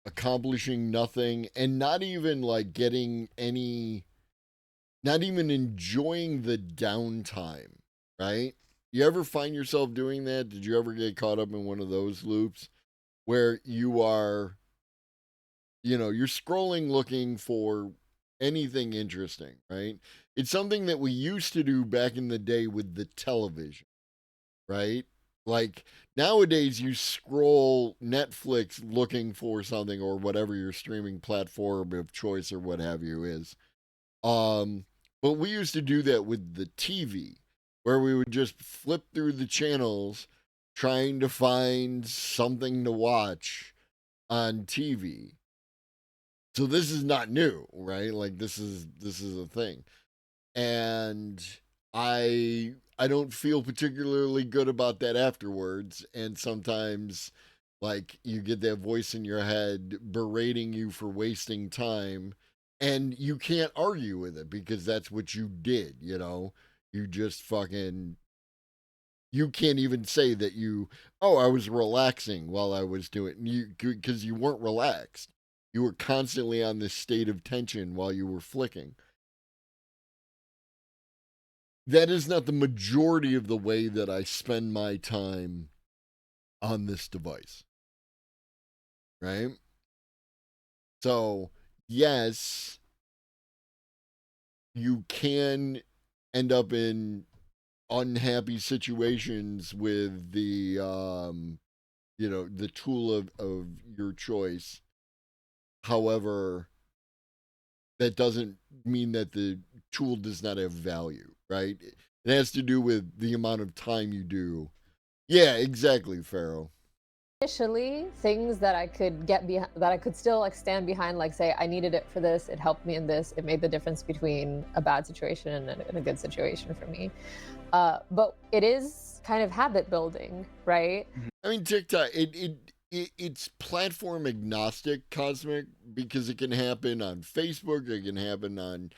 accomplishing nothing, and not even like getting any, not even enjoying the downtime, right? You ever find yourself doing that? Did you ever get caught up in one of those loops where you are, you're scrolling looking for anything interesting, right? It's something that we used to do back in the day with the television, right? Like nowadays you scroll Netflix looking for something, or whatever your streaming platform of choice or what have you is. But we used to do that with the TV, where we would just flip through the channels trying to find something to watch on TV. So this is not new, right? Like this is a thing. And I don't feel particularly good about that afterwards. And sometimes, like, you get that voice in your head berating you for wasting time, and you can't argue with it because that's what you did, You just fucking, you can't even say that I was relaxing while I was doing, because you weren't relaxed. You were constantly on this state of tension while you were flicking. That is not the majority of the way that I spend my time on this device. Right? So, yes, you can end up in unhappy situations with the the tool of your choice. However, that doesn't mean that the tool does not have value, right? It has to do with the amount of time you do. Yeah, exactly, Pharaoh. initially things that I could get behind, that I could still like stand behind, like say I needed it for this, it helped me in this, it made the difference between a bad situation and a good situation for me. But it is kind of habit building, right? I mean, TikTok, it's platform agnostic, Cosmic, because it can happen on Facebook, it can happen on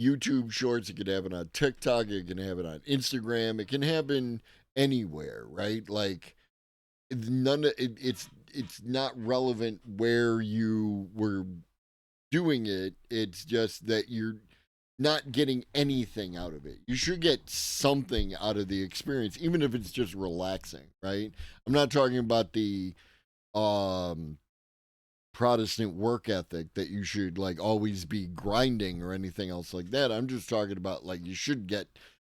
YouTube Shorts, it can happen on TikTok, it can happen on Instagram, it can happen anywhere, right? Like, it's not relevant where you were doing it. It's just that you're not getting anything out of it. You should get something out of the experience, even if it's just relaxing, right? I'm not talking about the Protestant work ethic that you should like always be grinding or anything else like that. I'm just talking about like you should get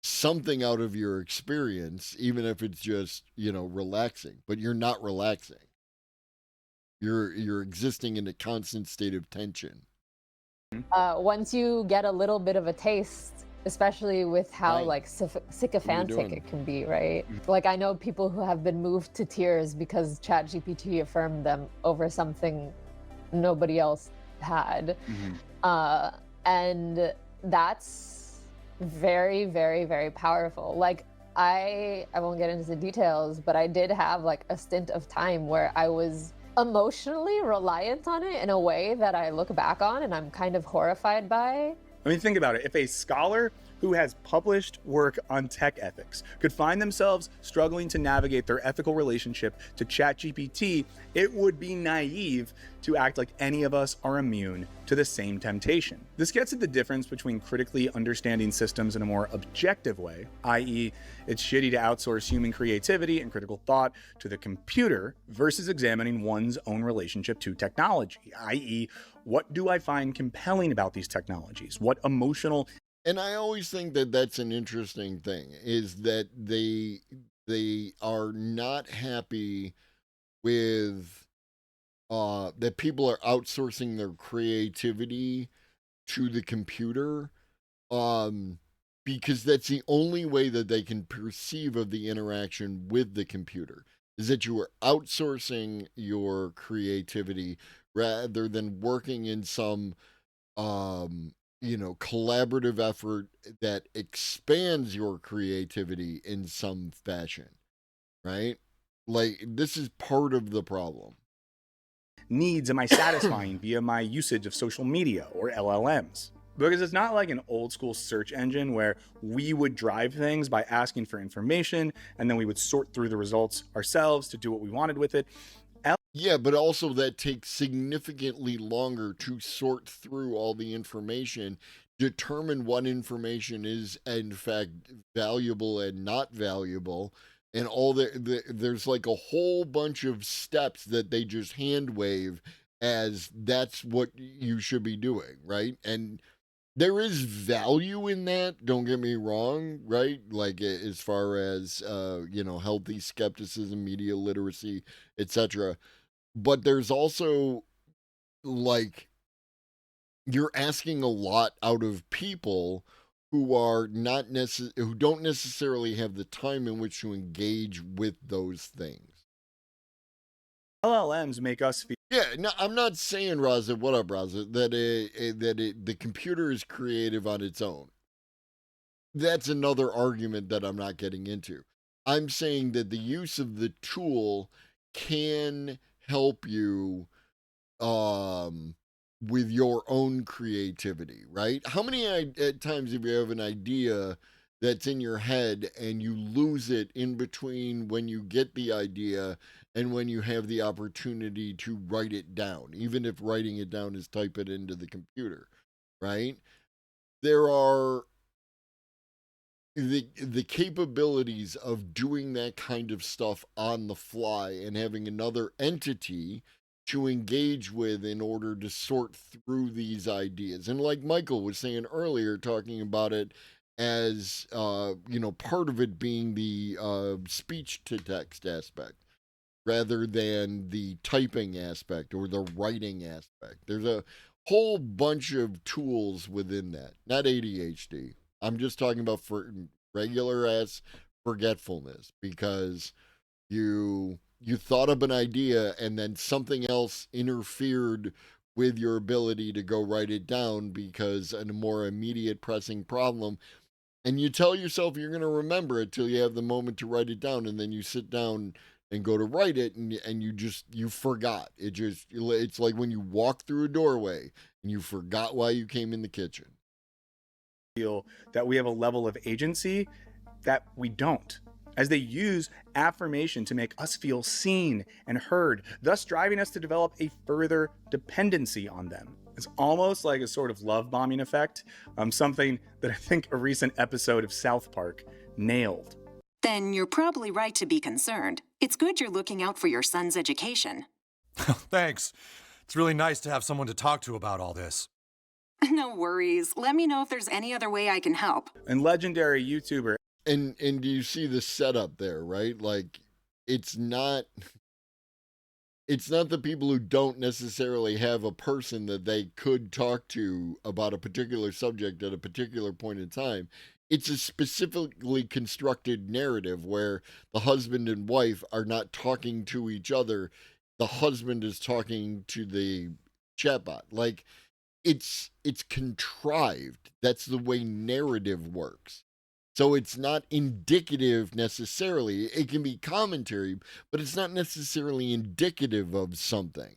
something out of your experience, even if it's just, relaxing, but you're not relaxing. You're existing in a constant state of tension. Once you get a little bit of a taste, especially with how like sycophantic it can be, right? Like I know people who have been moved to tears because ChatGPT affirmed them over something nobody else had. And that's very, very, very powerful. Like I won't get into the details, but I did have like a stint of time where I was emotionally reliant on it in a way that I look back on and I'm kind of horrified by. I mean, think about it. If a scholar who has published work on tech ethics could find themselves struggling to navigate their ethical relationship to ChatGPT, it would be naive to act like any of us are immune to the same temptation. This gets at the difference between critically understanding systems in a more objective way, i.e., it's shitty to outsource human creativity and critical thought to the computer, versus examining one's own relationship to technology, i.e., what do I find compelling about these technologies? What emotional... And I always think that that's an interesting thing, is that they are not happy with that people are outsourcing their creativity to the computer, because that's the only way that they can perceive of the interaction with the computer, is that you are outsourcing your creativity rather than working in some collaborative effort that expands your creativity in some fashion, right? Like, this is part of the problem. Needs am I satisfying via my usage of social media or LLMs? Because it's not like an old school search engine where we would drive things by asking for information and then we would sort through the results ourselves to do what we wanted with it. Yeah, but also that takes significantly longer to sort through all the information, determine what information is in fact valuable and not valuable, and all there's like a whole bunch of steps that they just hand wave as that's what you should be doing, right? And there is value in that, don't get me wrong, right? Like, as far as healthy skepticism, media literacy, etc. But there's also, like, you're asking a lot out of people who are who don't necessarily have the time in which to engage with those things. LLMs make us feel... Yeah, no, I'm not saying, Raza, what up, Raza, that the computer is creative on its own. That's another argument that I'm not getting into. I'm saying that the use of the tool can help you with your own creativity, right? How many times have you have an idea that's in your head and you lose it in between when you get the idea and when you have the opportunity to write it down, even if writing it down is type it into the computer, right? There are the capabilities of doing that kind of stuff on the fly and having another entity to engage with in order to sort through these ideas. And like Michael was saying earlier, talking about it as, part of it being the speech to text aspect rather than the typing aspect or the writing aspect. There's a whole bunch of tools within that, not ADHD. I'm just talking about for regular ass forgetfulness, because you thought of an idea and then something else interfered with your ability to go write it down because a more immediate pressing problem, and you tell yourself you're going to remember it till you have the moment to write it down, and then you sit down and go to write it and you forgot. It's like when you walk through a doorway and you forgot why you came in the kitchen. Feel that we have a level of agency that we don't, as they use affirmation to make us feel seen and heard, thus driving us to develop a further dependency on them. It's almost like a sort of love bombing effect, something that I think a recent episode of South Park nailed. Then you're probably right to be concerned. It's good you're looking out for your son's education. Thanks. It's really nice to have someone to talk to about all this. No worries. Let me know if there's any other way I can help. And legendary YouTuber. And do you see the setup there, right? Like, it's not the people who don't necessarily have a person that they could talk to about a particular subject at a particular point in time. It's a specifically constructed narrative where the husband and wife are not talking to each other. The husband is talking to the chatbot. Like, it's contrived. That's the way narrative works. So it's not indicative necessarily. It can be commentary, but it's not necessarily indicative of something.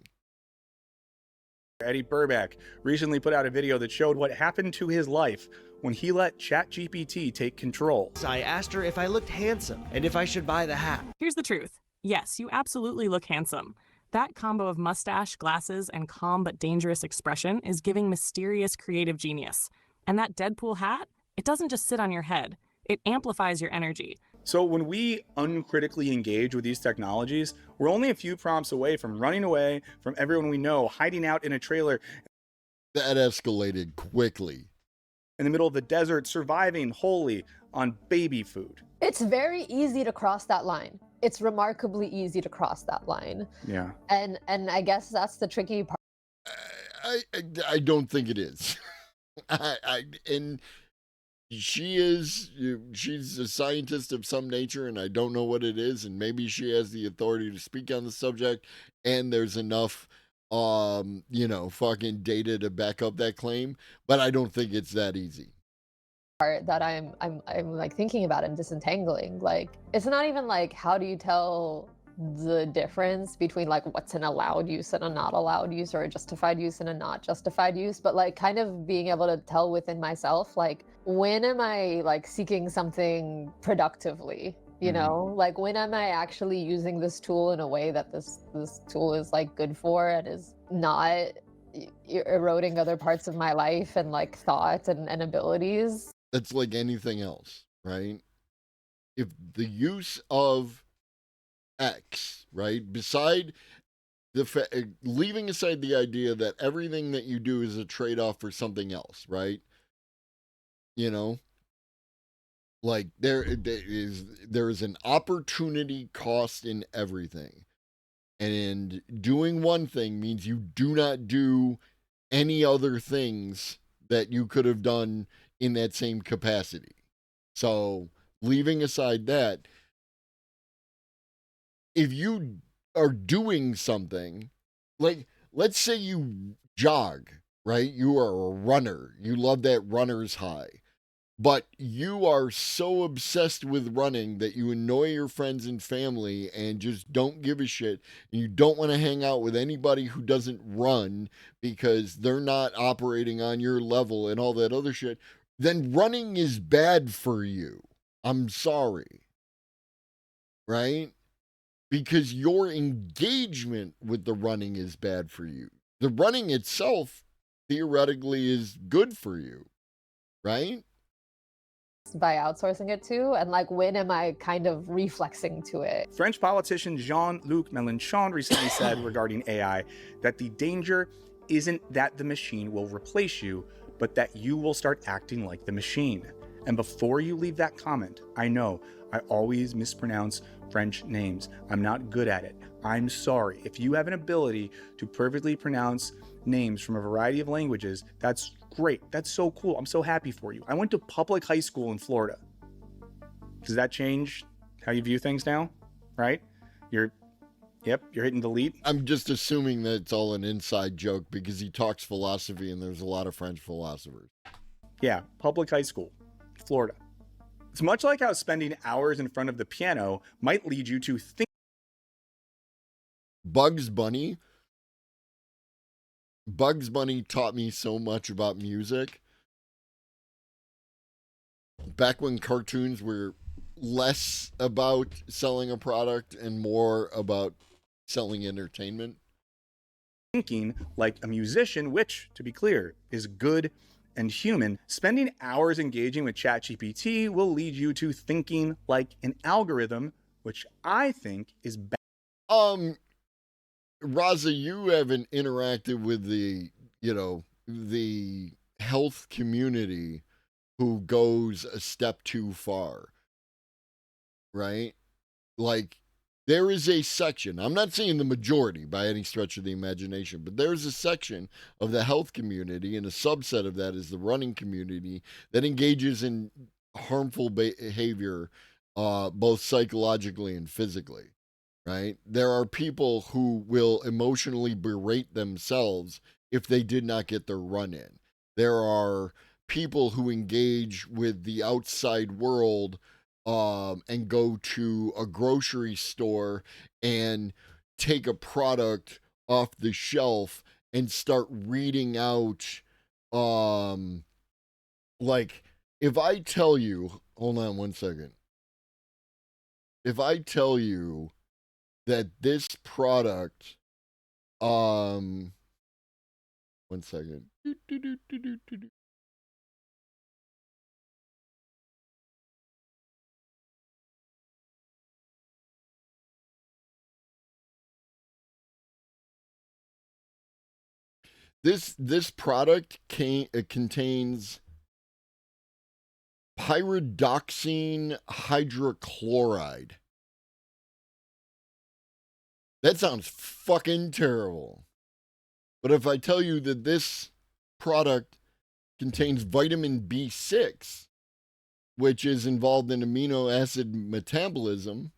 Eddie Burback recently put out a video that showed what happened to his life when he let ChatGPT take control. I asked her if I looked handsome and if I should buy the hat. Here's the truth. Yes, you absolutely look handsome. That combo of mustache, glasses, and calm but dangerous expression is giving mysterious creative genius. And that Deadpool hat, it doesn't just sit on your head. It amplifies your energy. So when we uncritically engage with these technologies, we're only a few prompts away from running away from everyone we know, hiding out in a trailer. That escalated quickly. In the middle of the desert, surviving wholly on baby food. It's very easy to cross that line. It's remarkably easy to cross that line. Yeah. And I guess that's the tricky part. I don't think it is. And she's a scientist of some nature, and I don't know what it is, and maybe she has the authority to speak on the subject, and there's enough fucking data to back up that claim, but I don't think it's that easy. Part that I'm like thinking about and disentangling. Like, it's not even like, how do you tell the difference between like what's an allowed use and a not allowed use, or a justified use and a not justified use, but like kind of being able to tell within myself, like, when am I like seeking something productively, you know, like when am I actually using this tool in a way that this tool is like good for and is not eroding other parts of my life and like thoughts and abilities. That's like anything else, right? If the use of X, right, beside the leaving aside the idea that everything that you do is a trade-off for something else, right? You know, like there is an opportunity cost in everything, and doing one thing means you do not do any other things that you could have done in that same capacity. So leaving aside that, if you are doing something, like let's say you jog, right? You are a runner. You love that runner's high. But you are so obsessed with running that you annoy your friends and family and just don't give a shit. And you don't want to hang out with anybody who doesn't run because they're not operating on your level and all that other shit. Then running is bad for you. I'm sorry. Right? Because your engagement with the running is bad for you. The running itself theoretically is good for you. Right? By outsourcing it to, and like when am I kind of reflexing to it? French politician Jean-Luc Mélenchon recently said regarding AI that the danger isn't that the machine will replace you, but that you will start acting like the machine. And before you leave that comment, I know I always mispronounce French names. I'm not good at it. I'm sorry. If you have an ability to perfectly pronounce names from a variety of languages, that's great. That's so cool. I'm so happy for you. I went to public high school in Florida. Does that change how you view things now? Right? You're hitting delete. I'm just assuming that it's all an inside joke because he talks philosophy and there's a lot of French philosophers. Yeah, public high school, Florida. It's much like how spending hours in front of the piano might lead you to think. Bugs Bunny taught me so much about music. Back when cartoons were less about selling a product and more about selling entertainment. Thinking like a musician, which, to be clear, is good and human. Spending hours engaging with ChatGPT will lead you to thinking like an algorithm, which I think is bad. Raza, you haven't interacted with the health community who goes a step too far, right? Like, there is a section, I'm not saying the majority by any stretch of the imagination, but there's a section of the health community, and a subset of that is the running community, that engages in harmful behavior, both psychologically and physically. Right? There are people who will emotionally berate themselves if they did not get their run in. There are people who engage with the outside world and go to a grocery store and take a product off the shelf and start reading out, like, if I tell you, hold on one second. If I tell you that this product, one second. This product contains pyridoxine hydrochloride. That sounds fucking terrible. But if I tell you that this product contains vitamin B6, which is involved in amino acid metabolism,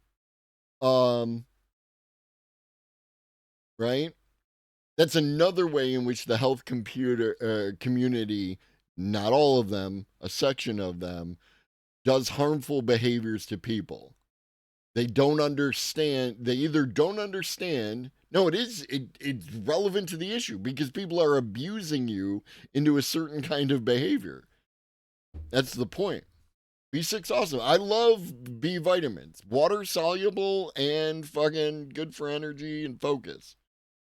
right? That's another way in which the health community, not all of them, a section of them, does harmful behaviors to people. They don't understand. They either don't understand. No, it's relevant to the issue because people are abusing you into a certain kind of behavior. That's the point. B6 awesome. I love B vitamins. Water soluble and fucking good for energy and focus.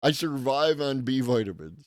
I survive on B vitamins.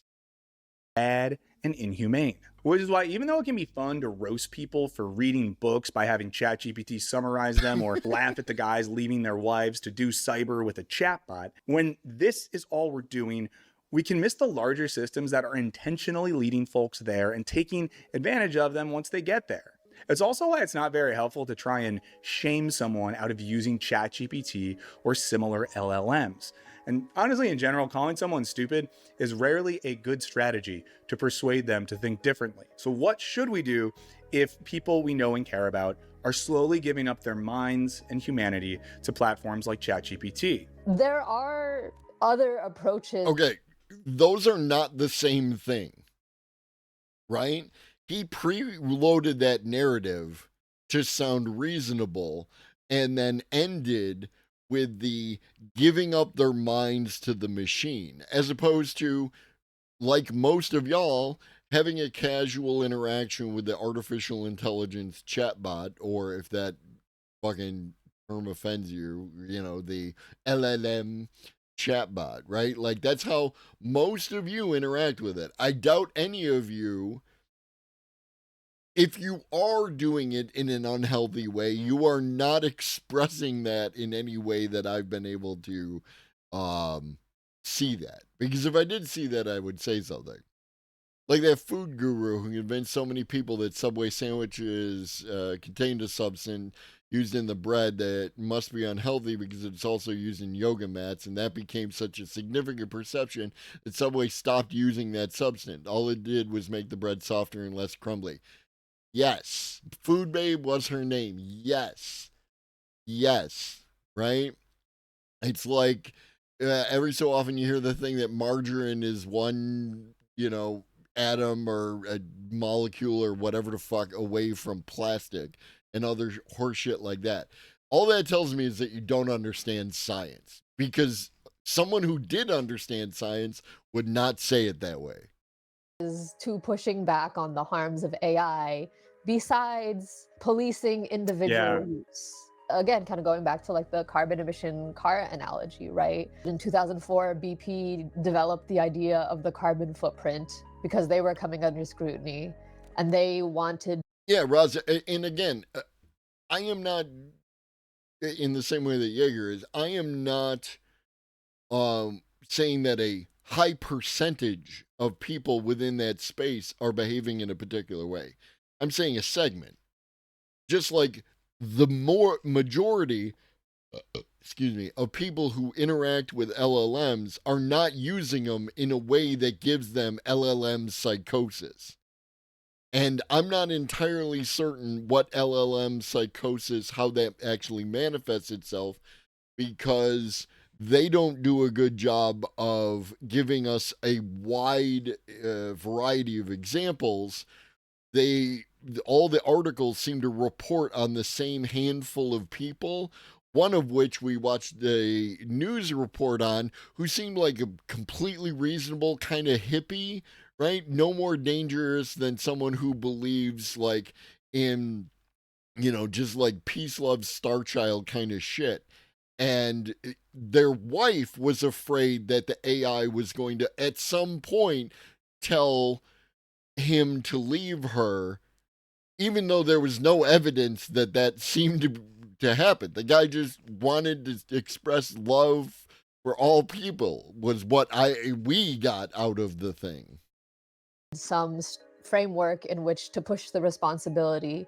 Bad and inhumane. Which is why, even though it can be fun to roast people for reading books by having ChatGPT summarize them or laugh at the guys leaving their wives to do cyber with a chatbot, when this is all we're doing, we can miss the larger systems that are intentionally leading folks there and taking advantage of them once they get there. It's also why it's not very helpful to try and shame someone out of using ChatGPT or similar LLMs. And honestly, in general, calling someone stupid is rarely a good strategy to persuade them to think differently. So what should we do if people we know and care about are slowly giving up their minds and humanity to platforms like ChatGPT? There are other approaches. Okay, those are not the same thing, right? He preloaded that narrative to sound reasonable and then ended with the giving up their minds to the machine, as opposed to, like most of y'all, having a casual interaction with the artificial intelligence chatbot, or if that fucking term offends you, you know, the LLM chatbot, right? Like, that's how most of you interact with it. I doubt any of you, if you are doing it in an unhealthy way, you are not expressing that in any way that I've been able to see that. Because if I did see that, I would say something. Like that food guru who convinced so many people that Subway sandwiches contained a substance used in the bread that must be unhealthy because it's also used in yoga mats, and that became such a significant perception that Subway stopped using that substance. All it did was make the bread softer and less crumbly. Yes. Food Babe was her name. Yes. Yes. Right? It's like every so often you hear the thing that margarine is one, you know, atom or a molecule or whatever the fuck away from plastic and other horseshit like that. All that tells me is that you don't understand science, because someone who did understand science would not say it that way. Is to pushing back on the harms of AI besides policing individual use. Again, kind of going back to like the carbon emission car analogy, right? In 2004, BP developed the idea of the carbon footprint because they were coming under scrutiny and they wanted. Yeah, Roz, and again, I am not, in the same way that Jaeger is, I am not saying that a high percentage of people within that space are behaving in a particular way. I'm saying a segment. Just like the majority, of people who interact with LLMs are not using them in a way that gives them LLM psychosis. And I'm not entirely certain what LLM psychosis, how that actually manifests itself, because they don't do a good job of giving us a wide variety of examples. All the articles seem to report on the same handful of people, one of which we watched the news report on, who seemed like a completely reasonable kind of hippie, right? No more dangerous than someone who believes like in, just like peace, love, star child kind of shit. And their wife was afraid that the AI was going to, at some point, tell him to leave her, even though there was no evidence that seemed to happen. The guy just wanted to express love for all people, was what we got out of the thing. Some framework in which to push the responsibility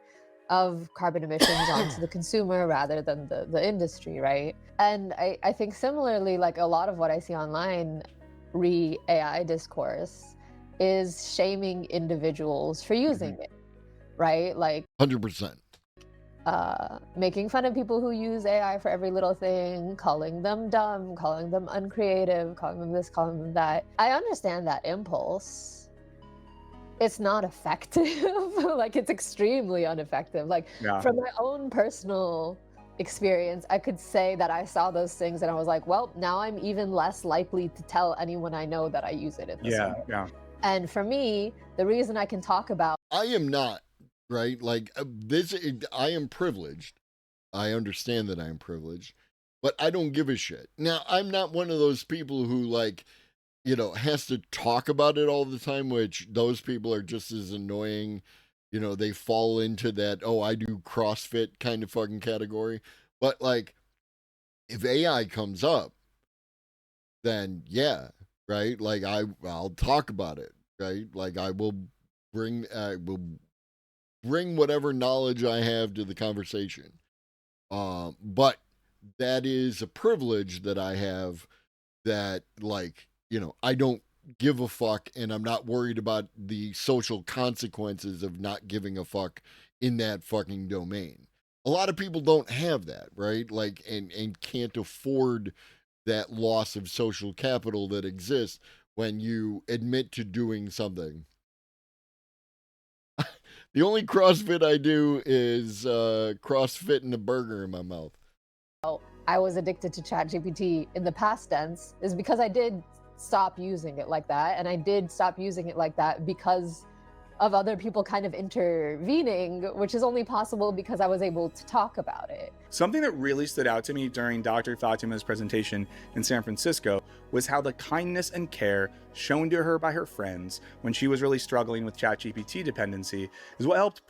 of carbon emissions onto the consumer rather than the industry, right? And I think similarly, like a lot of what I see online re-AI discourse is shaming individuals for using it, right? Like 100%. Making fun of people who use AI for every little thing, calling them dumb, calling them uncreative, calling them this, calling them that. I understand that impulse. It's not effective. Like, it's extremely ineffective. Like, from my own personal experience, I could say that I saw those things and I was like, well, now I'm even less likely to tell anyone I know that I use it in this way. Yeah. And for me, the reason I can talk about I am not, right? Like, I am privileged. I understand that I am privileged, but I don't give a shit. Now, I'm not one of those people who, like, has to talk about it all the time, which those people are just as annoying. They fall into that, oh, I do CrossFit kind of fucking category. But, like, if AI comes up, then yeah, right? Like, I'll talk about it, right? Like, I will bring whatever knowledge I have to the conversation. But that is a privilege that I have, that, like, I don't give a fuck, and I'm not worried about the social consequences of not giving a fuck in that fucking domain. A lot of people don't have that, right? Like, and can't afford that loss of social capital that exists when you admit to doing something. The only CrossFit I do is CrossFitting a burger in my mouth. I was addicted to ChatGPT in the past tense is because I did stop using it like that. And I did stop using it like that because of other people kind of intervening, which is only possible because I was able to talk about it. Something that really stood out to me during Dr. Fatima's presentation in San Francisco was how the kindness and care shown to her by her friends when she was really struggling with ChatGPT dependency is what helped.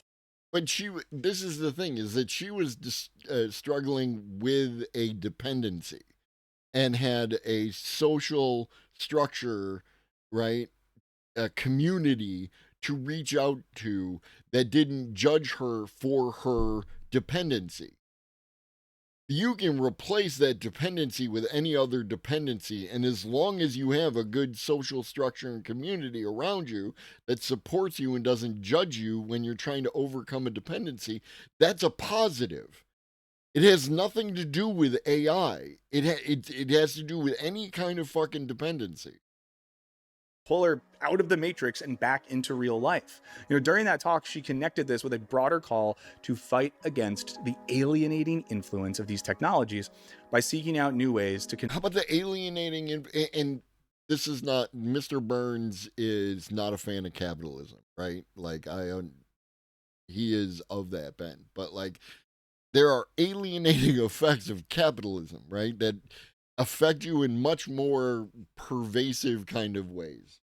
But this is the thing, is that she was struggling with a dependency and had a social structure, right? A community to reach out to that didn't judge her for her dependency. You can replace that dependency with any other dependency, and as long as you have a good social structure and community around you that supports you and doesn't judge you when you're trying to overcome a dependency, that's a positive. It has nothing to do with AI. It has to do with any kind of fucking dependency. Pull her out of the matrix and back into real life. During that talk, she connected this with a broader call to fight against the alienating influence of these technologies by seeking out new ways to... How about the alienating... And this is not... Mr. Burns is not a fan of capitalism, right? Like, he is of that bent. But, like, there are alienating effects of capitalism, right? That affect you in much more pervasive kind of ways.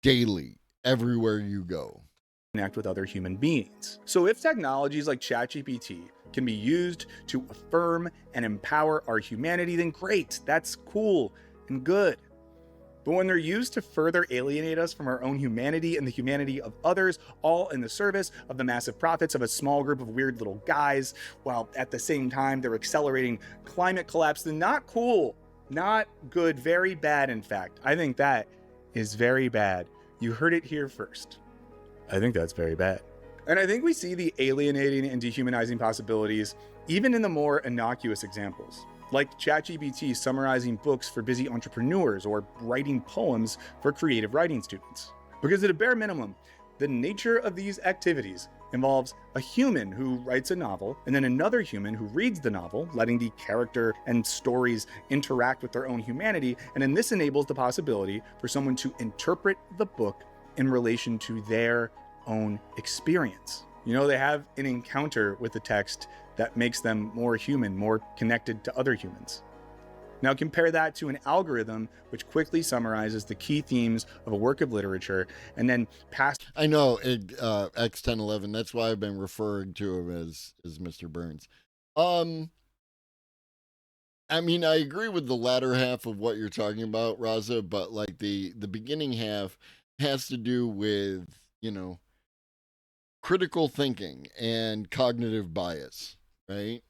Daily, everywhere you go. Connect with other human beings. So if technologies like ChatGPT can be used to affirm and empower our humanity, then great, that's cool and good. But when they're used to further alienate us from our own humanity and the humanity of others, all in the service of the massive profits of a small group of weird little guys, while at the same time they're accelerating climate collapse, then not cool, not good, very bad, in fact. I think that is very bad. You heard it here first. I think that's very bad. And I think we see the alienating and dehumanizing possibilities even in the more innocuous examples, like ChatGPT summarizing books for busy entrepreneurs or writing poems for creative writing students. Because at a bare minimum, the nature of these activities involves a human who writes a novel and then another human who reads the novel, letting the character and stories interact with their own humanity. And then this enables the possibility for someone to interpret the book in relation to their own experience. You know, they have an encounter with the text that makes them more human, more connected to other humans. Now compare that to an algorithm which quickly summarizes the key themes of a work of literature and then I know, X1011, that's why I've been referring to him as Mr. Burns. I mean, I agree with the latter half of what you're talking about, Raza, but like the beginning half has to do with, you know, critical thinking and cognitive bias, right?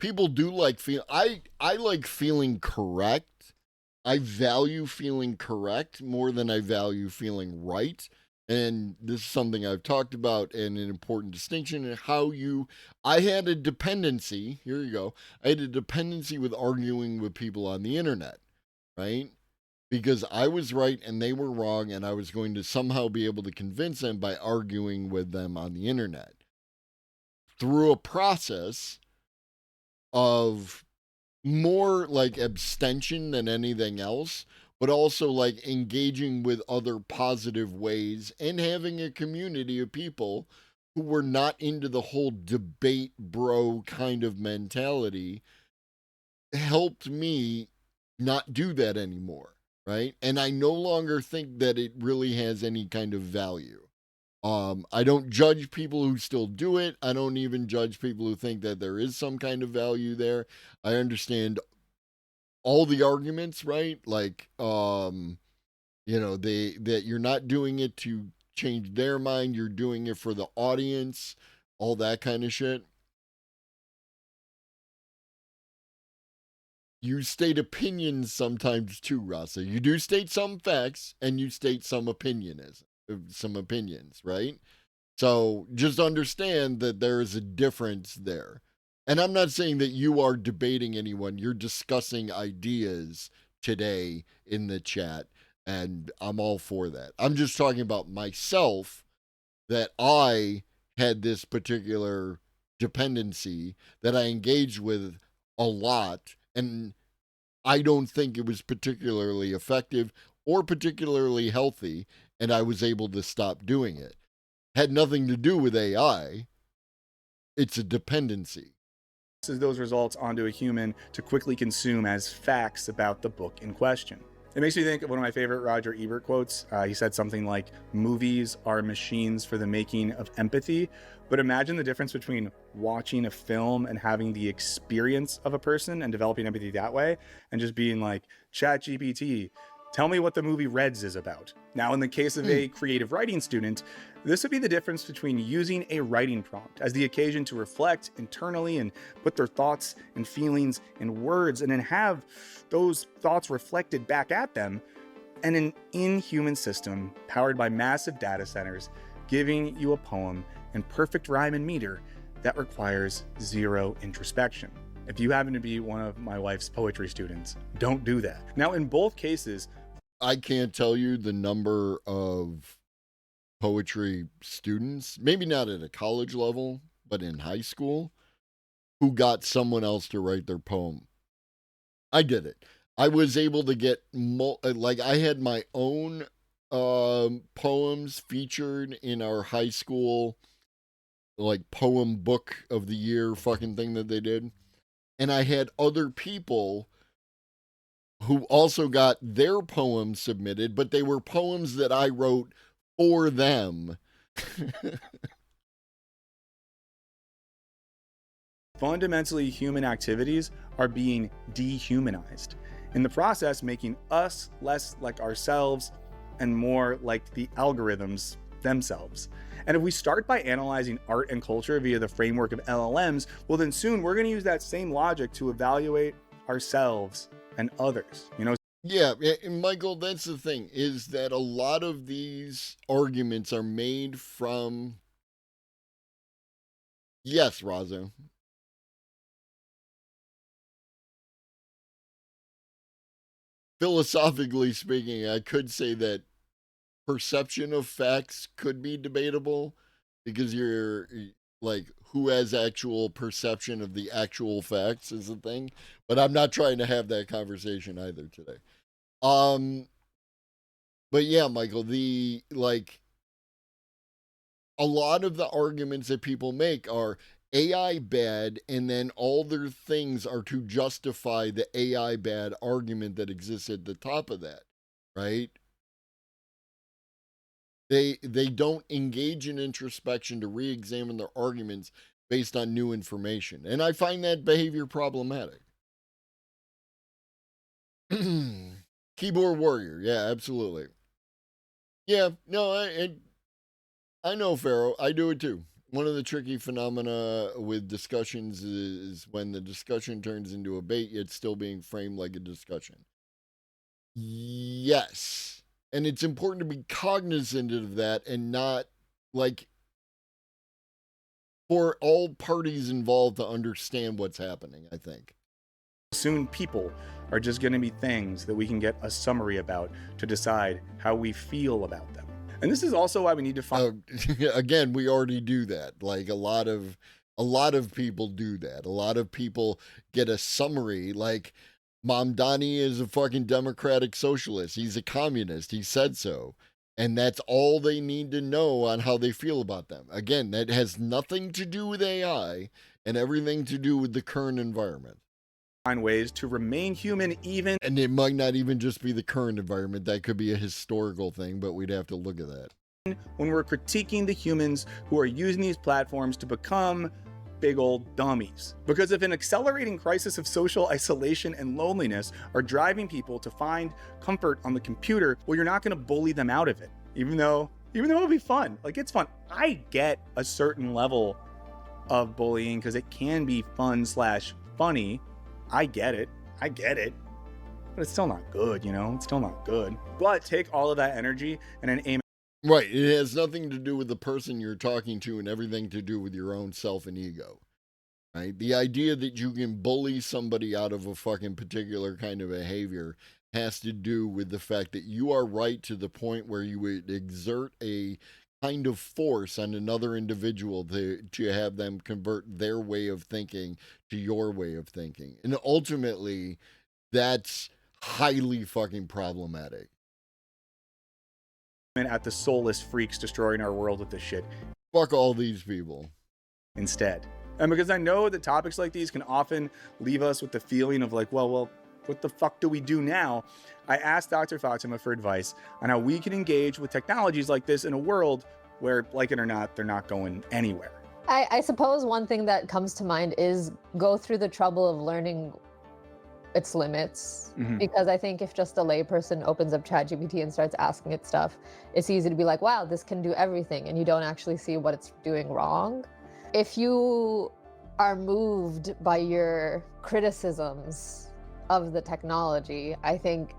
People do like I like feeling correct. I value feeling correct more than I value feeling right. And this is something I've talked about, and an important distinction in how I had a dependency. Here you go. I had a dependency with arguing with people on the internet, right? Because I was right and they were wrong, and I was going to somehow be able to convince them by arguing with them on the internet. Through a process of more like abstention than anything else, but also like engaging with other positive ways and having a community of people who were not into the whole debate bro kind of mentality helped me not do that anymore, right? And I no longer think that it really has any kind of value. I don't judge people who still do it. I don't even judge people who think that there is some kind of value there. I understand all the arguments, right? Like, you know, that you're not doing it to change their mind. You're doing it for the audience, all that kind of shit. You state opinions sometimes too, Rasa. You do state some facts and you state some opinions, right? So just understand that there is a difference there. And I'm not saying that you are debating anyone. You're discussing ideas today in the chat, and I'm all for that. I'm just talking about myself, that I had this particular dependency that I engaged with a lot, and I don't think it was particularly effective or particularly healthy, and I was able to stop doing it. Had nothing to do with AI. It's a dependency. Those results onto a human to quickly consume as facts about the book in question. It makes me think of one of my favorite Roger Ebert quotes. He said something like, "Movies are machines for the making of empathy." But imagine the difference between watching a film and having the experience of a person and developing empathy that way, and just being like, ChatGPT, tell me what the movie Reds is about. Now, in the case of a creative writing student, this would be the difference between using a writing prompt as the occasion to reflect internally and put their thoughts and feelings in words, and then have those thoughts reflected back at them, and an inhuman system powered by massive data centers giving you a poem in perfect rhyme and meter that requires zero introspection. If you happen to be one of my wife's poetry students, don't do that. Now, in both cases, I can't tell you the number of poetry students, maybe not at a college level, but in high school, who got someone else to write their poem. I did it. I was able to get, I had my own poems featured in our high school, like, poem book of the year fucking thing that they did. And I had other people who also got their poems submitted, but they were poems that I wrote for them. Fundamentally human activities are being dehumanized, in the process making us less like ourselves and more like the algorithms themselves. And if we start by analyzing art and culture via the framework of LLMs, well, then soon we're going to use that same logic to evaluate ourselves and others. You know? Yeah, and Michael, that's the thing, is that a lot of these arguments are made from... Yes, Razo. Philosophically speaking, I could say that perception of facts could be debatable, because you're like, who has actual perception of the actual facts is the thing. But I'm not trying to have that conversation either today. But yeah, Michael, the like a lot of the arguments that people make are AI bad, and then all their things are to justify the AI bad argument that exists at the top of that, right? They don't engage in introspection to re-examine their arguments based on new information. And I find that behavior problematic. Keyboard warrior, yeah, absolutely. Yeah, no, I know, Pharaoh. I do it too. One of the tricky phenomena with discussions is when the discussion turns into a bait, yet still being framed like a discussion. Yes. And it's important to be cognizant of that and not, like, for all parties involved to understand what's happening, I think. Soon people are just going to be things that we can get a summary about to decide how we feel about them. And this is also why we need to find... Again, we already do that. Like, a lot of people do that. A lot of people get a summary, like, Mamdani is a fucking democratic socialist. He's a communist. He said so. And that's all they need to know on how they feel about them. Again, that has nothing to do with AI and everything to do with the current environment. Find ways to remain human even... And it might not even just be the current environment. That could be a historical thing, but we'd have to look at that. When we're critiquing the humans who are using these platforms to become big old dummies. Because if an accelerating crisis of social isolation and loneliness are driving people to find comfort on the computer, well, you're not going to bully them out of it. Even though it'll be fun. Like, it's fun. I get a certain level of bullying because it can be fun/funny. I get it. But it's still not good, you know? It's still not good. But take all of that energy and then aim. Right. It has nothing to do with the person you're talking to and everything to do with your own self and ego. Right? The idea that you can bully somebody out of a fucking particular kind of behavior has to do with the fact that you are right to the point where you would exert a kind of force on another individual to have them convert their way of thinking to your way of thinking. And ultimately, that's highly fucking problematic. At the soulless freaks destroying our world with this shit. Fuck all these people. Instead. And because I know that topics like these can often leave us with the feeling of like, well, what the fuck do we do now? I asked Dr. Fatima for advice on how we can engage with technologies like this in a world where, like it or not, they're not going anywhere. I suppose one thing that comes to mind is go through the trouble of learning its limits, because I think if just a layperson opens up ChatGPT and starts asking it stuff, it's easy to be like, wow, this can do everything, and you don't actually see what it's doing wrong. If you are moved by your criticisms of the technology, I think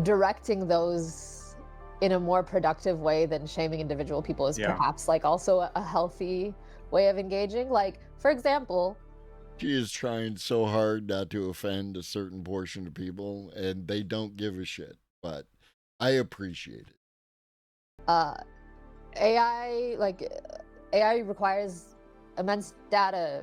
directing those in a more productive way than shaming individual people is perhaps like also a healthy way of engaging. Like, for example, she is trying so hard not to offend a certain portion of people, and they don't give a shit, but I appreciate it. AI requires immense data,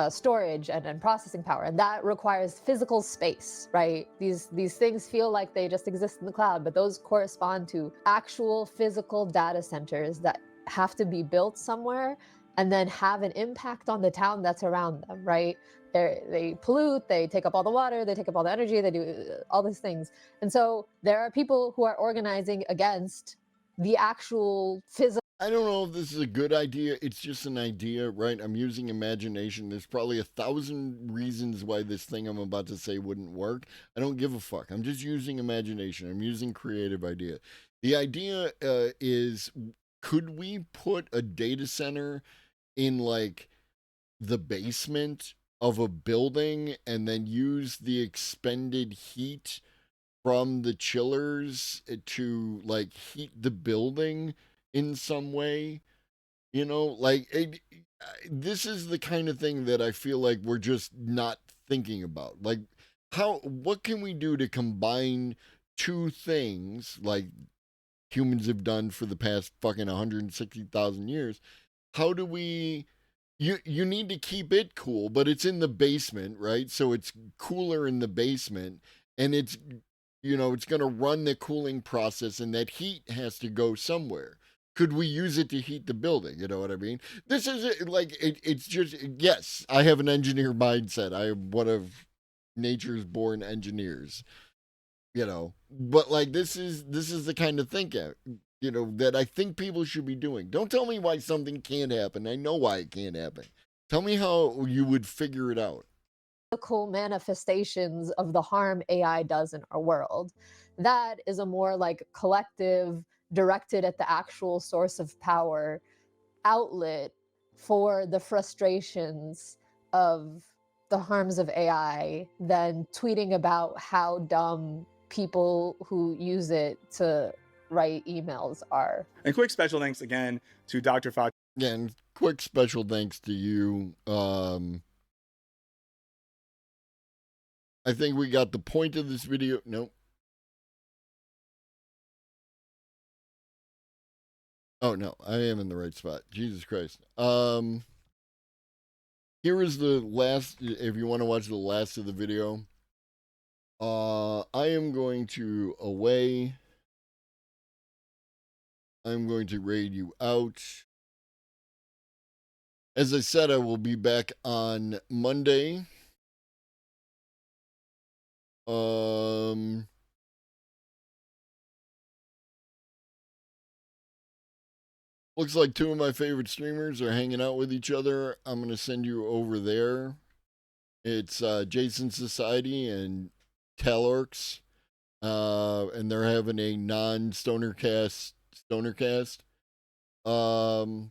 storage and processing power, and that requires physical space, right? These things feel like they just exist in the cloud, but those correspond to actual physical data centers that have to be built somewhere and then have an impact on the town that's around them, right? They pollute, they take up all the water, they take up all the energy, they do all these things. And so there are people who are organizing against the actual physical. I don't know if this is a good idea. It's just an idea, right? I'm using imagination. There's probably 1,000 reasons why this thing I'm about to say wouldn't work. I don't give a fuck. I'm just using imagination. I'm using creative idea. The idea is, could we put a data center in like the basement of a building and then use the expended heat from the chillers to like heat the building in some way? You know, like this is the kind of thing that I feel like we're just not thinking about. Like, what can we do to combine two things, like humans have done for the past fucking 160,000 years. How do we... You need to keep it cool, but it's in the basement, right? So it's cooler in the basement, and it's, it's going to run the cooling process, and that heat has to go somewhere. Could we use it to heat the building? You know what I mean? This is like, it's just, yes, I have an engineer mindset. I am one of nature's born engineers, but like, this is the kind of thinking, that I think people should be doing. Don't tell me why something can't happen. I know why it can't happen. Tell me how you would figure it out. Cool manifestations of the harm AI does in our world. That is a more like collective, directed at the actual source of power outlet for the frustrations of the harms of AI than tweeting about how dumb people who use it to write emails are. And quick special thanks again to Dr. Fox. Again, quick special thanks to you. I think we got the point of this video. Nope. Oh, no, I am in the right spot. Jesus Christ. Here is the last, if you want to watch the last of the video. I am going to away. I'm going to raid you out. As I said, I will be back on Monday. Looks like two of my favorite streamers are hanging out with each other. I'm going to send you over there. It's Jason Society and Talorks. And they're having a non-Stonercast Stonercast. Au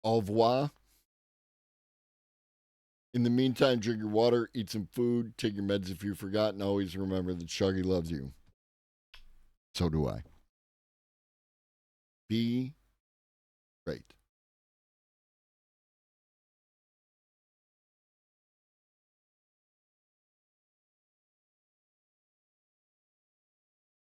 revoir. In the meantime, drink your water, eat some food, take your meds if you've forgotten. Always remember that Shuggy loves you. So do I. Be great.